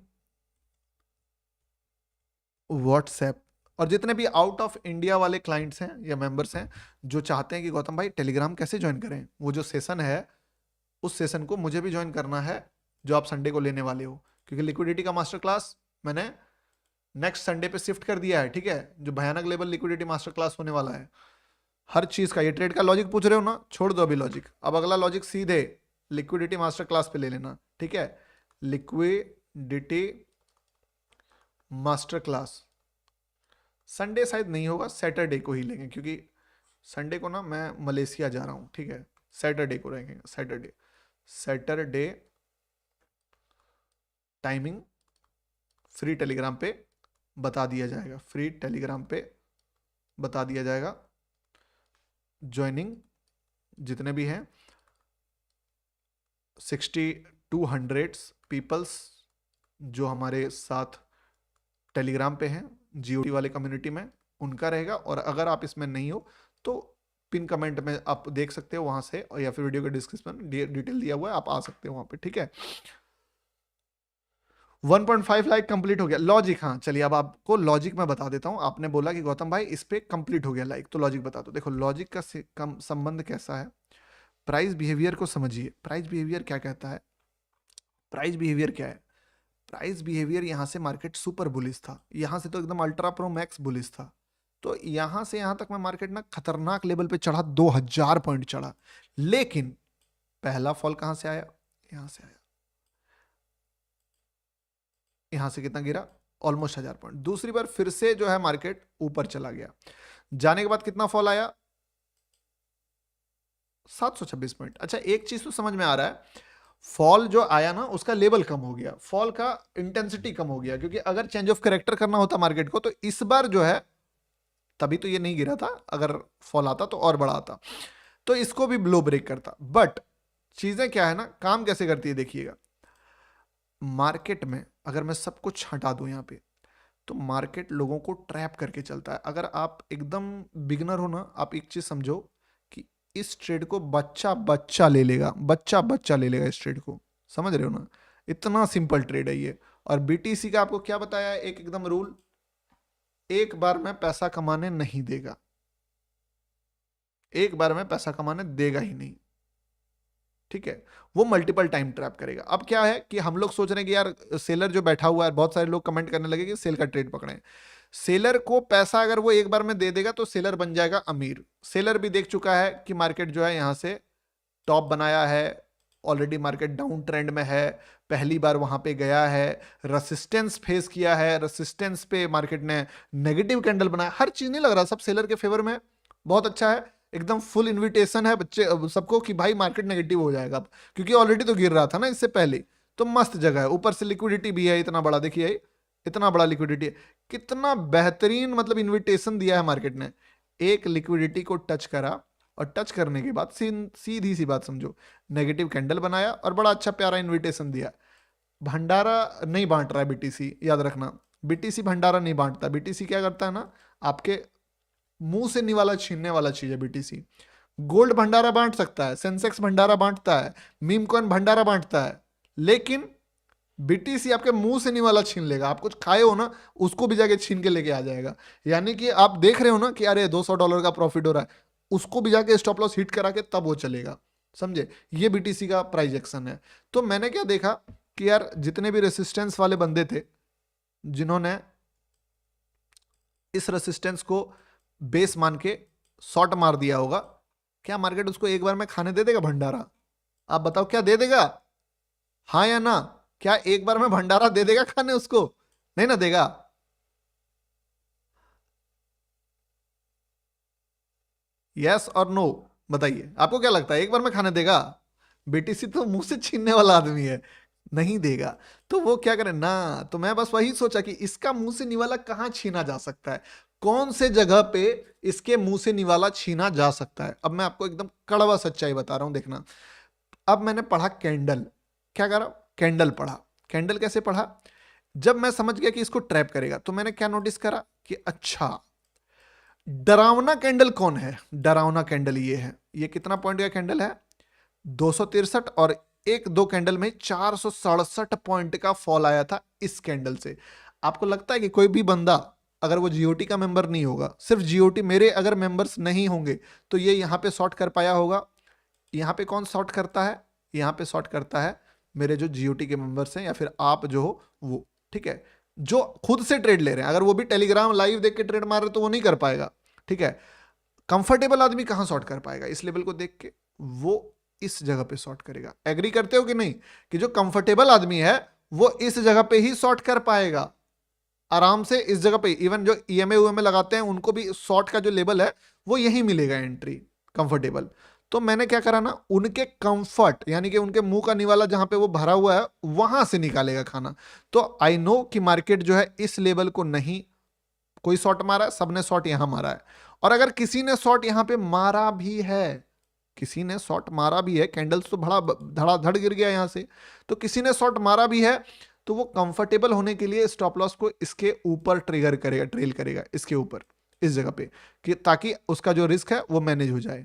व्हाट्सएप। और जितने भी आउट ऑफ इंडिया वाले क्लाइंट्स हैं या मेंबर्स हैं जो चाहते हैं कि गौतम भाई टेलीग्राम कैसे ज्वाइन करें, वो जो सेशन है उस सेशन को मुझे भी ज्वाइन करना है, जो आप संडे को लेने वाले हो, क्योंकि लिक्विडिटी का मास्टर क्लास मैंने नेक्स्ट संडे पे शिफ्ट कर दिया है, ठीक है। जो भयानक लेवल लिक्विडिटी मास्टर क्लास होने वाला है, हर चीज का, ये ट्रेड का लॉजिक पूछ रहे हो ना, छोड़ दो अभी लॉजिक, अब अगला लॉजिक सीधे लिक्विडिटी मास्टर क्लास पे ले लेना, ठीक है। लिक्विडिटी मास्टर क्लास संडे शायद नहीं होगा, सैटरडे को ही लेंगे, क्योंकि संडे को ना मैं मलेशिया जा रहा हूँ, ठीक है। सैटरडे को रहेंगे, सैटरडे टाइमिंग फ्री टेलीग्राम पे बता दिया जाएगा, फ्री टेलीग्राम पे बता दिया जाएगा। ज्वाइनिंग जितने भी हैं 60-100 पीपल्स जो हमारे साथ टेलीग्राम पे हैं जीओटी वाले कम्युनिटी में, उनका रहेगा। और अगर आप इसमें नहीं हो तो पिन कमेंट में आप देख सकते हो वहां से, और या फिर वीडियो के डिस्क्रिप्शन में डिटेल दिया हुआ है, आप आ सकते हो वहां पे, ठीक है। 1.5 लाख कंप्लीट हो गया लॉजिक। हाँ चलिए, अब आपको लॉजिक मैं बता देता हूं। आपने बोला कि गौतम भाई इस पे कंप्लीट हो गया लाइक, तो लॉजिक बता दो। देखो लॉजिक का संबंध कैसा है, प्राइस बिहेवियर को समझिए। प्राइस बिहेवियर क्या कहता है, प्राइस बिहेवियर क्या है, प्राइस बिहेवियर, यहां से मार्केट सुपर बुलिश था, यहां से तो एकदम अल्ट्रा प्रो मैक्स बुलिश था, तो यहां से यहां तक में मार्केट ना खतरनाक लेवल पे चढ़ा, 2000 पॉइंट चढ़ा। लेकिन पहला फॉल कहां से आया, यहां से आया, यहां से कितना गिरा, ऑलमोस्ट 1000 पॉइंट। दूसरी बार फिर से जो है मार्केट ऊपर चला गया, जाने के बाद कितना फॉल आया, 726 पॉइंट। अच्छा एक चीज तो समझ में आ रहा है, फॉल जो आया ना उसका लेवल कम हो गया, फॉल का इंटेंसिटी कम हो गया, क्योंकि अगर चेंज ऑफ कैरेक्टर करना होता मार्केट को, तो इस बार जो है, तभी तो ये नहीं गिरा था, अगर फॉल आता तो और बड़ा आता, तो इसको भी ब्लो ब्रेक करता। बट चीजें क्या है ना, काम कैसे करती है देखिएगा। मार्केट में अगर मैं सब कुछ हटा दूं यहां पे, तो मार्केट लोगों को ट्रैप करके चलता है। अगर आप एकदम बिगनर हो ना, आप एक चीज समझो कि इस ट्रेड को बच्चा बच्चा ले लेगा, बच्चा बच्चा ले लेगा इस ट्रेड को, समझ रहे हो ना, इतना सिंपल ट्रेड है ये। और बीटीसी का आपको क्या बताया है, एक एकदम रूल, एक बार में पैसा कमाने नहीं देगा, एक बार में पैसा कमाने देगा ही नहीं, ठीक है। वो मल्टीपल टाइम ट्रैप करेगा। अब क्या है कि हम लोग सोच रहे हैं कि यार सेलर जो बैठा हुआ है, बहुत सारे लोग कमेंट करने लगे कि सेल का ट्रेड पकड़े, सेलर को पैसा अगर वो एक बार में दे देगा तो सेलर बन जाएगा अमीर। सेलर भी देख चुका है कि मार्केट जो है यहां से टॉप बनाया है, ऑलरेडी मार्केट डाउन ट्रेंड में है, पहली बार वहां पे गया है, रेसिस्टेंस फेस किया है, रेसिस्टेंस पे मार्केट ने नेगेटिव कैंडल बनाया, हर चीज नहीं लग रहा, सब सेलर के फेवर में, बहुत अच्छा है, एकदम फुल इन्विटेशन है बच्चे सबको कि भाई मार्केट नेगेटिव हो जाएगा अब, क्योंकि ऑलरेडी तो गिर रहा था ना इससे पहले। तो मस्त जगह है, ऊपर से लिक्विडिटी भी है इतना बड़ा, देखिए इतना बड़ा लिक्विडिटी है, कितना बेहतरीन मतलब इन्विटेशन दिया है मार्केट ने। एक लिक्विडिटी को टच करा, और टच करने के बाद सीधी सी बात समझो, नेगेटिव कैंडल बनाया और बड़ा अच्छा प्यारा इन्विटेशन दिया। भंडारा नहीं बांट रहा है बीटीसी, याद रखना, बीटीसी भंडारा नहीं बांटता। बीटीसी क्या करता है ना, आपके मुंह से निवाला छीनने वाला चीज है बीटीसी। गोल्ड भंडारा बांट सकता है, सेंसेक्स भंडारा बांटता है, मीम कॉइन भंडारा बांटता है, लेकिन बीटीसी आपके मुंह से नहीं वाला छीन लेगा। आप कुछ खाए हो ना, उसको भी जाके छीन के लेके आ जाएगा। यानी कि आप देख रहे हो ना कि अरे $200 का प्रॉफिट हो रहा है, उसको भी जाके स्टॉप लॉस हिट करा के तब वो चलेगा, समझे। ये बीटीसी का प्राइस एक्शन है। तो मैंने क्या देखा कि यार जितने भी रेसिस्टेंस वाले बंदे थे, जिन्होंने इस रेसिस्टेंस को बेस मान के शॉर्ट मार दिया होगा, क्या मार्केट उसको एक बार में खाने दे देगा भंडारा? आप बताओ, क्या दे देगा? हाँ या ना? क्या एक बार में भंडारा दे देगा खाने उसको? नहीं ना देगा। यस और नो, बताइए आपको क्या लगता है, एक बार में खाने देगा? बीटीसी तो मुंह से छीनने वाला आदमी है, नहीं देगा। तो वो क्या करे ना, तो मैं बस वही सोचा कि इसका मुंह से निवाला कहां छीना जा सकता है, कौन से जगह पे इसके मुंह से निवाला छीना जा सकता है। अब मैं आपको एकदम कड़वा सच्चाई बता रहा हूं, देखना। अब मैंने पढ़ा कैंडल, क्या करा, कैंडल पढ़ा। कैंडल कैसे पढ़ा? जब मैं समझ गया कि इसको ट्रैप करेगा, तो मैंने क्या नोटिस करा कि अच्छा, डरावना कैंडल कौन है? डरावना कैंडल ये है। ये कितना पॉइंट का कैंडल है? 263, और एक दो कैंडल में 467 पॉइंट का फॉल आया था इस कैंडल से। आपको लगता है कि कोई भी बंदा, अगर वो जीओटी का मेंबर नहीं होगा, सिर्फ जीओटी मेरे अगर मेंबर्स नहीं होंगे, तो ये यहां पे शॉर्ट कर पाया होगा? यहाँ पे कौन शॉर्ट करता है? यहाँ पे शॉर्ट करता है मेरे जो जीओटी के मेंबर्स हैं, या फिर आप जो हो वो, ठीक है, जो खुद से ट्रेड ले रहे हैं। अगर वो भी टेलीग्राम लाइव देख के ट्रेड मार रहे तो वो नहीं कर पाएगा, ठीक है। कंफर्टेबल आदमी कहां शॉर्ट कर पाएगा? इस लेवल को देख के वो इस जगह पे शॉर्ट करेगा। एग्री करते हो कि नहीं, कि जो कंफर्टेबल आदमी है वो इस जगह पे ही शॉर्ट कर पाएगा आराम से। इस जगह पे इवन जो ईएमए यूएमए लगाते हैं उनको भी शॉर्ट का जो लेवल है वो यही मिलेगा, एंट्री कंफर्टेबल। तो मैंने क्या करा ना, उनके कंफर्ट यानी कि उनके मुंह का निवाला जहां पे वो भरा हुआ है वहां से निकालेगा खाना। तो आई नो कि मार्केट जो है इस लेवल को नहीं कोई शॉर्ट मारा है, सबने शॉर्ट यहां मारा है। और अगर किसी ने शॉर्ट यहां पे मारा भी है, किसी ने शॉर्ट मारा भी है, कैंडल्स तो बड़ा धड़ाधड़ गिर गया यहां से, तो किसी ने शॉर्ट मारा भी है, तो वो कंफर्टेबल होने के लिए स्टॉप लॉस को इसके ऊपर ट्रिगर करेगा, ट्रेल करेगा इसके ऊपर, इस जगह पे, कि ताकि उसका जो रिस्क है वो मैनेज हो जाए।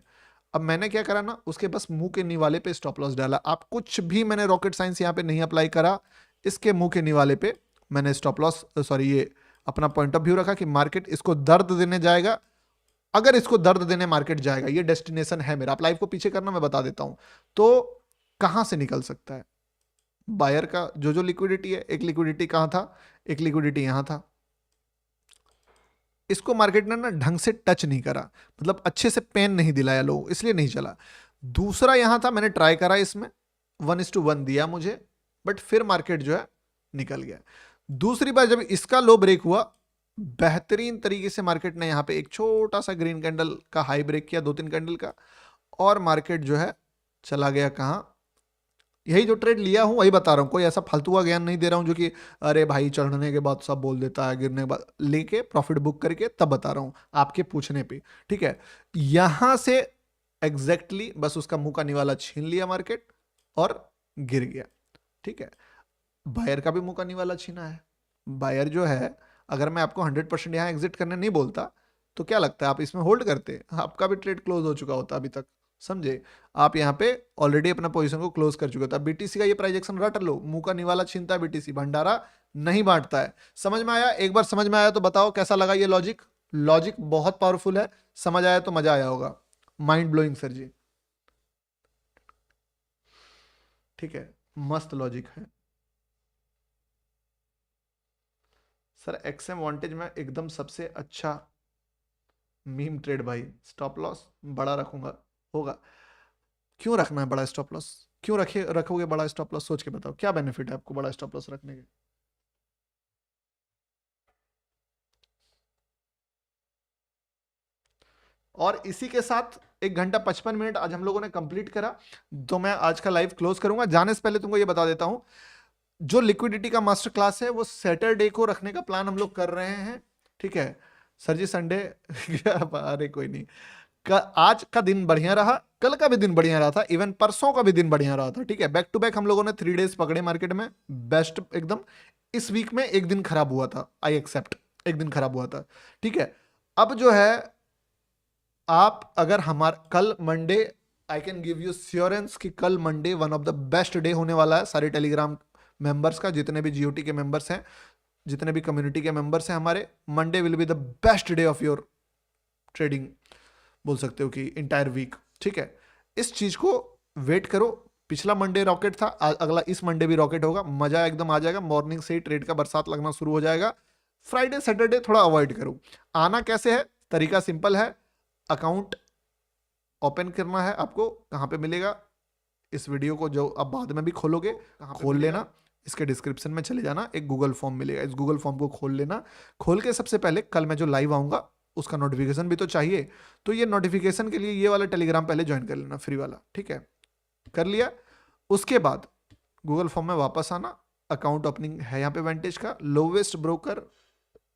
अब मैंने क्या करा ना, उसके बस मुंह के निवाले पे स्टॉप लॉस डाला। आप कुछ भी, मैंने रॉकेट साइंस यहां पे नहीं अप्लाई करा, इसके मुंह के निवाले पे मैंने स्टॉप लॉस, सॉरी, ये अपना पॉइंट ऑफ व्यू रखा कि मार्केट इसको दर्द देने जाएगा। अगर इसको दर्द देने मार्केट जाएगा, ये डेस्टिनेशन है मेरा। आप लाइव को पीछे करना, मैं बता देता हूं। तो कहां से निकल सकता है बायर का जो लिक्विडिटी है? एक लिक्विडिटी कहां था, एक लिक्विडिटी यहां था। इसको मार्केट ने ना ढंग से टच नहीं करा, मतलब अच्छे से पेन नहीं दिलाया लोगों, इसलिए नहीं चला। दूसरा यहां था, मैंने ट्राई करा, इसमें 1:1 दिया मुझे, बट फिर मार्केट जो है निकल गया। दूसरी बार जब इसका लो ब्रेक हुआ, बेहतरीन तरीके से मार्केट ने यहां पे एक छोटा सा ग्रीन कैंडल का हाई ब्रेक किया, 2-3 कैंडल का, और मार्केट जो है चला गया कहां? यही जो ट्रेड लिया हूं वही बता रहा हूं, कोई ऐसा फालतू का ज्ञान नहीं दे रहा हूं जो कि अरे भाई चढ़ने के बाद सब बोल देता है, गिरने के बाद लेके प्रॉफिट बुक करके तब बता रहा हूं आपके पूछने पे, ठीक है। यहां से एग्जैक्टली बस उसका मुंह का निवाला छीन लिया मार्केट और गिर गया, ठीक है। बायर का भी मुंह का निवाला छीना है। बायर जो है, अगर मैं आपको 100% यहां एग्जिट करने नहीं बोलता, तो क्या लगता है आप इसमें होल्ड करते? आपका भी ट्रेड क्लोज हो चुका होता अभी तक, समझे। आप यहाँ पे ऑलरेडी अपना पोजीशन को क्लोज कर चुके थे। बीटीसी का ये प्राइस एक्शन रट लो, मुंह का निवाला छीनता है बीटीसी, भंडारा नहीं बांटता है। समझ में आया? एक बार समझ में आया तो बताओ कैसा लगा ये लॉजिक? लॉजिक बहुत पावरफुल है, समझ आया तो मजा आया होगा। माइंड ब्लोइंग सर जी, ठीक है, मस्त लॉजिक है सर। एक्सएम वांटेज में एकदम सबसे अच्छा मीम ट्रेड भाई। स्टॉप लॉस बड़ा रखूंगा, होगा। क्यों रखना है बड़ा स्टॉप लॉस? क्यों रखोगे बड़ा स्टॉप लॉस? सोच के बताओ, क्या बेनिफिट है आपको बड़ा स्टॉप लॉस रखने के? और इसी के साथ 1 घंटा 55 मिनट आज हम लोगों ने कंप्लीट करा, तो मैं आज का लाइव क्लोज करूंगा। जाने से पहले तुमको ये बता देता हूं, जो लिक्विडिटी का मास्टर क्लास है वो सैटरडे को रखने का प्लान हम लोग कर रहे हैं, ठीक है। सर जी संडे अरे कोई नहीं, आज का दिन बढ़िया रहा, कल का भी दिन बढ़िया रहा था, इवन परसों का भी दिन बढ़िया रहा था, ठीक है। बैक टू बैक हम लोगों ने 3 डेज पकड़े मार्केट में, बेस्ट एकदम। इस वीक में एक दिन खराब हुआ था, आई एक्सेप्ट, एक दिन खराब हुआ था, ठीक है। अब जो है आप अगर हमारा कल Monday, I can give you श्योरेंस कि कल Monday one of the best day होने वाला है सारे टेलीग्राम मेंबर्स का, जितने भी जीओटी के मेंबर्स हैं, जितने भी कम्युनिटी के मेंबर्स हैं हमारे, Monday will be the best day of your trading, बोल सकते हो कि इंटायर वीक, ठीक है। इस चीज को वेट करो। पिछला मंडे रॉकेट था, अगला इस मंडे भी रॉकेट होगा, मजा एकदम आ जाएगा, मॉर्निंग से ही ट्रेड का बरसात लगना शुरू हो जाएगा। फ्राइडे सैटरडे थोड़ा अवॉइड करो। आना कैसे है, तरीका सिंपल है, अकाउंट ओपन करना है आपको। कहां पे मिलेगा, इस वीडियो को जो आप बाद में भी खोलोगे खोल लेना, इसके डिस्क्रिप्शन में चले जाना, एक गूगल फॉर्म मिलेगा, इस गूगल फॉर्म को खोल लेना। खोल के सबसे पहले कल मैं जो लाइव आऊंगा उसका नोटिफिकेशन भी तो चाहिए, तो ये नोटिफिकेशन के लिए ये वाला टेलीग्राम पहले ज्वाइन कर लेना, फ्री वाला, ठीक है। कर लिया, उसके बाद गूगल फॉर्म में वापस आना, अकाउंट ओपनिंग है यहाँ पे वेंटेज का, लोवेस्ट ब्रोकर,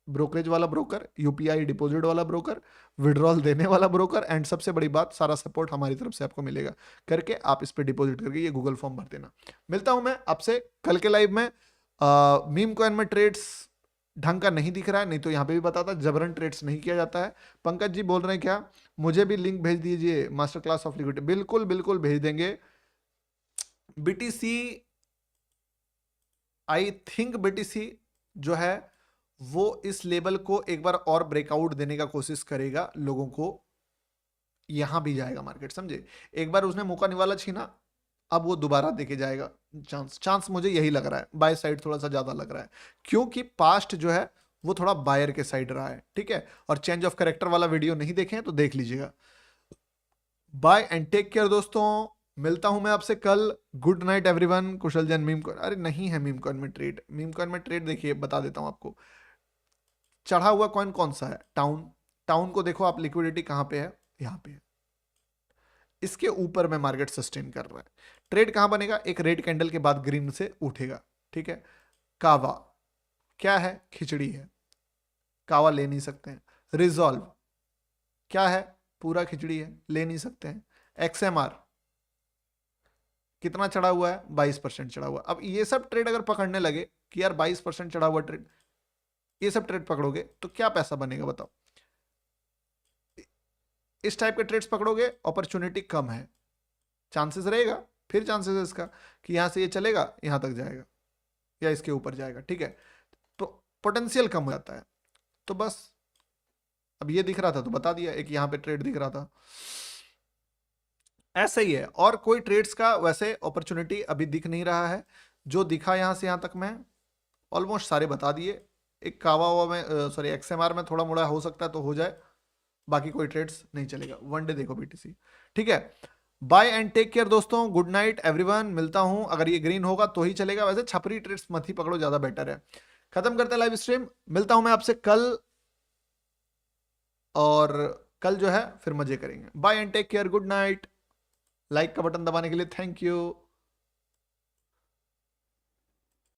ब्रोकरेज वाला ब्रोकर, यूपीआई डिपॉजिट वाला ब्रोकर, विड्रॉल देने वाला ब्रोकर, एंड सबसे बड़ी बात, सारा सपोर्ट हमारी तरफ से आपको मिलेगा। करके आप इस पे डिपॉजिट करके ये गूगल फॉर्म भर देना। मिलता हूं मैं आपसे कल के लाइव में। मीम कॉइन में ट्रेड्स ढंग का नहीं दिख रहा है, नहीं तो यहाँ पे भी बताता, जबरन ट्रेड्स नहीं किया जाता है। पंकज जी बोल रहे हैं क्या, मुझे भी लिंक भेज दीजिए मास्टर क्लास ऑफ लिक्विडिटी। बिल्कुल बिल्कुल भेज देंगे। बीटीसी, आई थिंक बीटीसी जो है वो इस लेवल को एक बार और ब्रेकआउट देने का कोशिश करेगा, लोगों को यहां भी जाएगा मार्केट, समझे। एक बार उसने मौका निवाला छीना, अब वो दोबारा देके जाएगा। चांस मुझे यही लग रहा है, बाय साइड थोड़ा सा ज्यादा लग रहा है, क्योंकि पास्ट जो है वो थोड़ा बायर के साइड रहा है, ठीक है। और चेंज ऑफ कैरेक्टर वाला वीडियो नहीं देखे हैं तो देख लीजिएगा। बाय एंड टेक केयर दोस्तों, मिलता हूं मैं आपसे कल। Good night everyone. Kushal Jain meme coin, अरे नहीं है मीम कॉइन में ट्रेड, मीम कॉइन में ट्रेड देखिए बता देता हूं आपको। चढ़ा हुआ कॉइन कौन सा है, टाउन। टाउन को देखो आप, लिक्विडिटी कहां पे है, यहां पे है, इसके ऊपर में मार्केट सस्टेन कर रहा है। ट्रेड कहां बनेगा, एक रेड कैंडल के बाद ग्रीन से उठेगा, ठीक है। कावा क्या है, खिचड़ी है, कावा ले नहीं सकते हैं। रिजॉल्व क्या है, पूरा खिचड़ी है, ले नहीं सकते हैं। एक्सएमआर कितना चढ़ा हुआ है, 22% चढ़ा हुआ। अब ये सब ट्रेड अगर पकड़ने लगे कि यार 22% चढ़ा हुआ ट्रेड, ये सब ट्रेड पकड़ोगे तो क्या पैसा बनेगा बताओ। इस टाइप के ट्रेड्स पकड़ोगे, अपॉर्चुनिटी कम है, चांसेस रहेगा, फिर चांसेस है इसका कि यहां से ये चलेगा, यहां तक जाएगा या इसके ऊपर जाएगा, ठीक है। तो पोटेंशियल कम हो जाता है। तो बस अब ये दिख रहा था तो बता दिया, एक यहां पे ट्रेड दिख रहा था, ऐसा ही है। और कोई ट्रेड्स का वैसे अपॉर्चुनिटी अभी दिख नहीं रहा है। जो दिखा यहां से यहां तक मैं ऑलमोस्ट सारे बता दिए। एक कावा हुआ में, सॉरी एक्सएमआर में थोड़ा मोड़ा हो सकता है तो हो जाए, बाकी कोई ट्रेड्स नहीं चलेगा। वन डे देखो बीटीसी, ठीक है। बाय एंड टेक केयर दोस्तों, गुड नाइट एवरीवन। मिलता हूं, अगर ये ग्रीन होगा तो ही चलेगा, वैसे छपरी ट्रेड्स मत ही पकड़ो, ज्यादा बेटर है। खत्म करते हैं लाइव स्ट्रीम, मिलता हूं मैं आपसे कल, और कल जो है फिर मजे करेंगे। Bye and take care, good night. Like का बटन दबाने के लिए थैंक यू।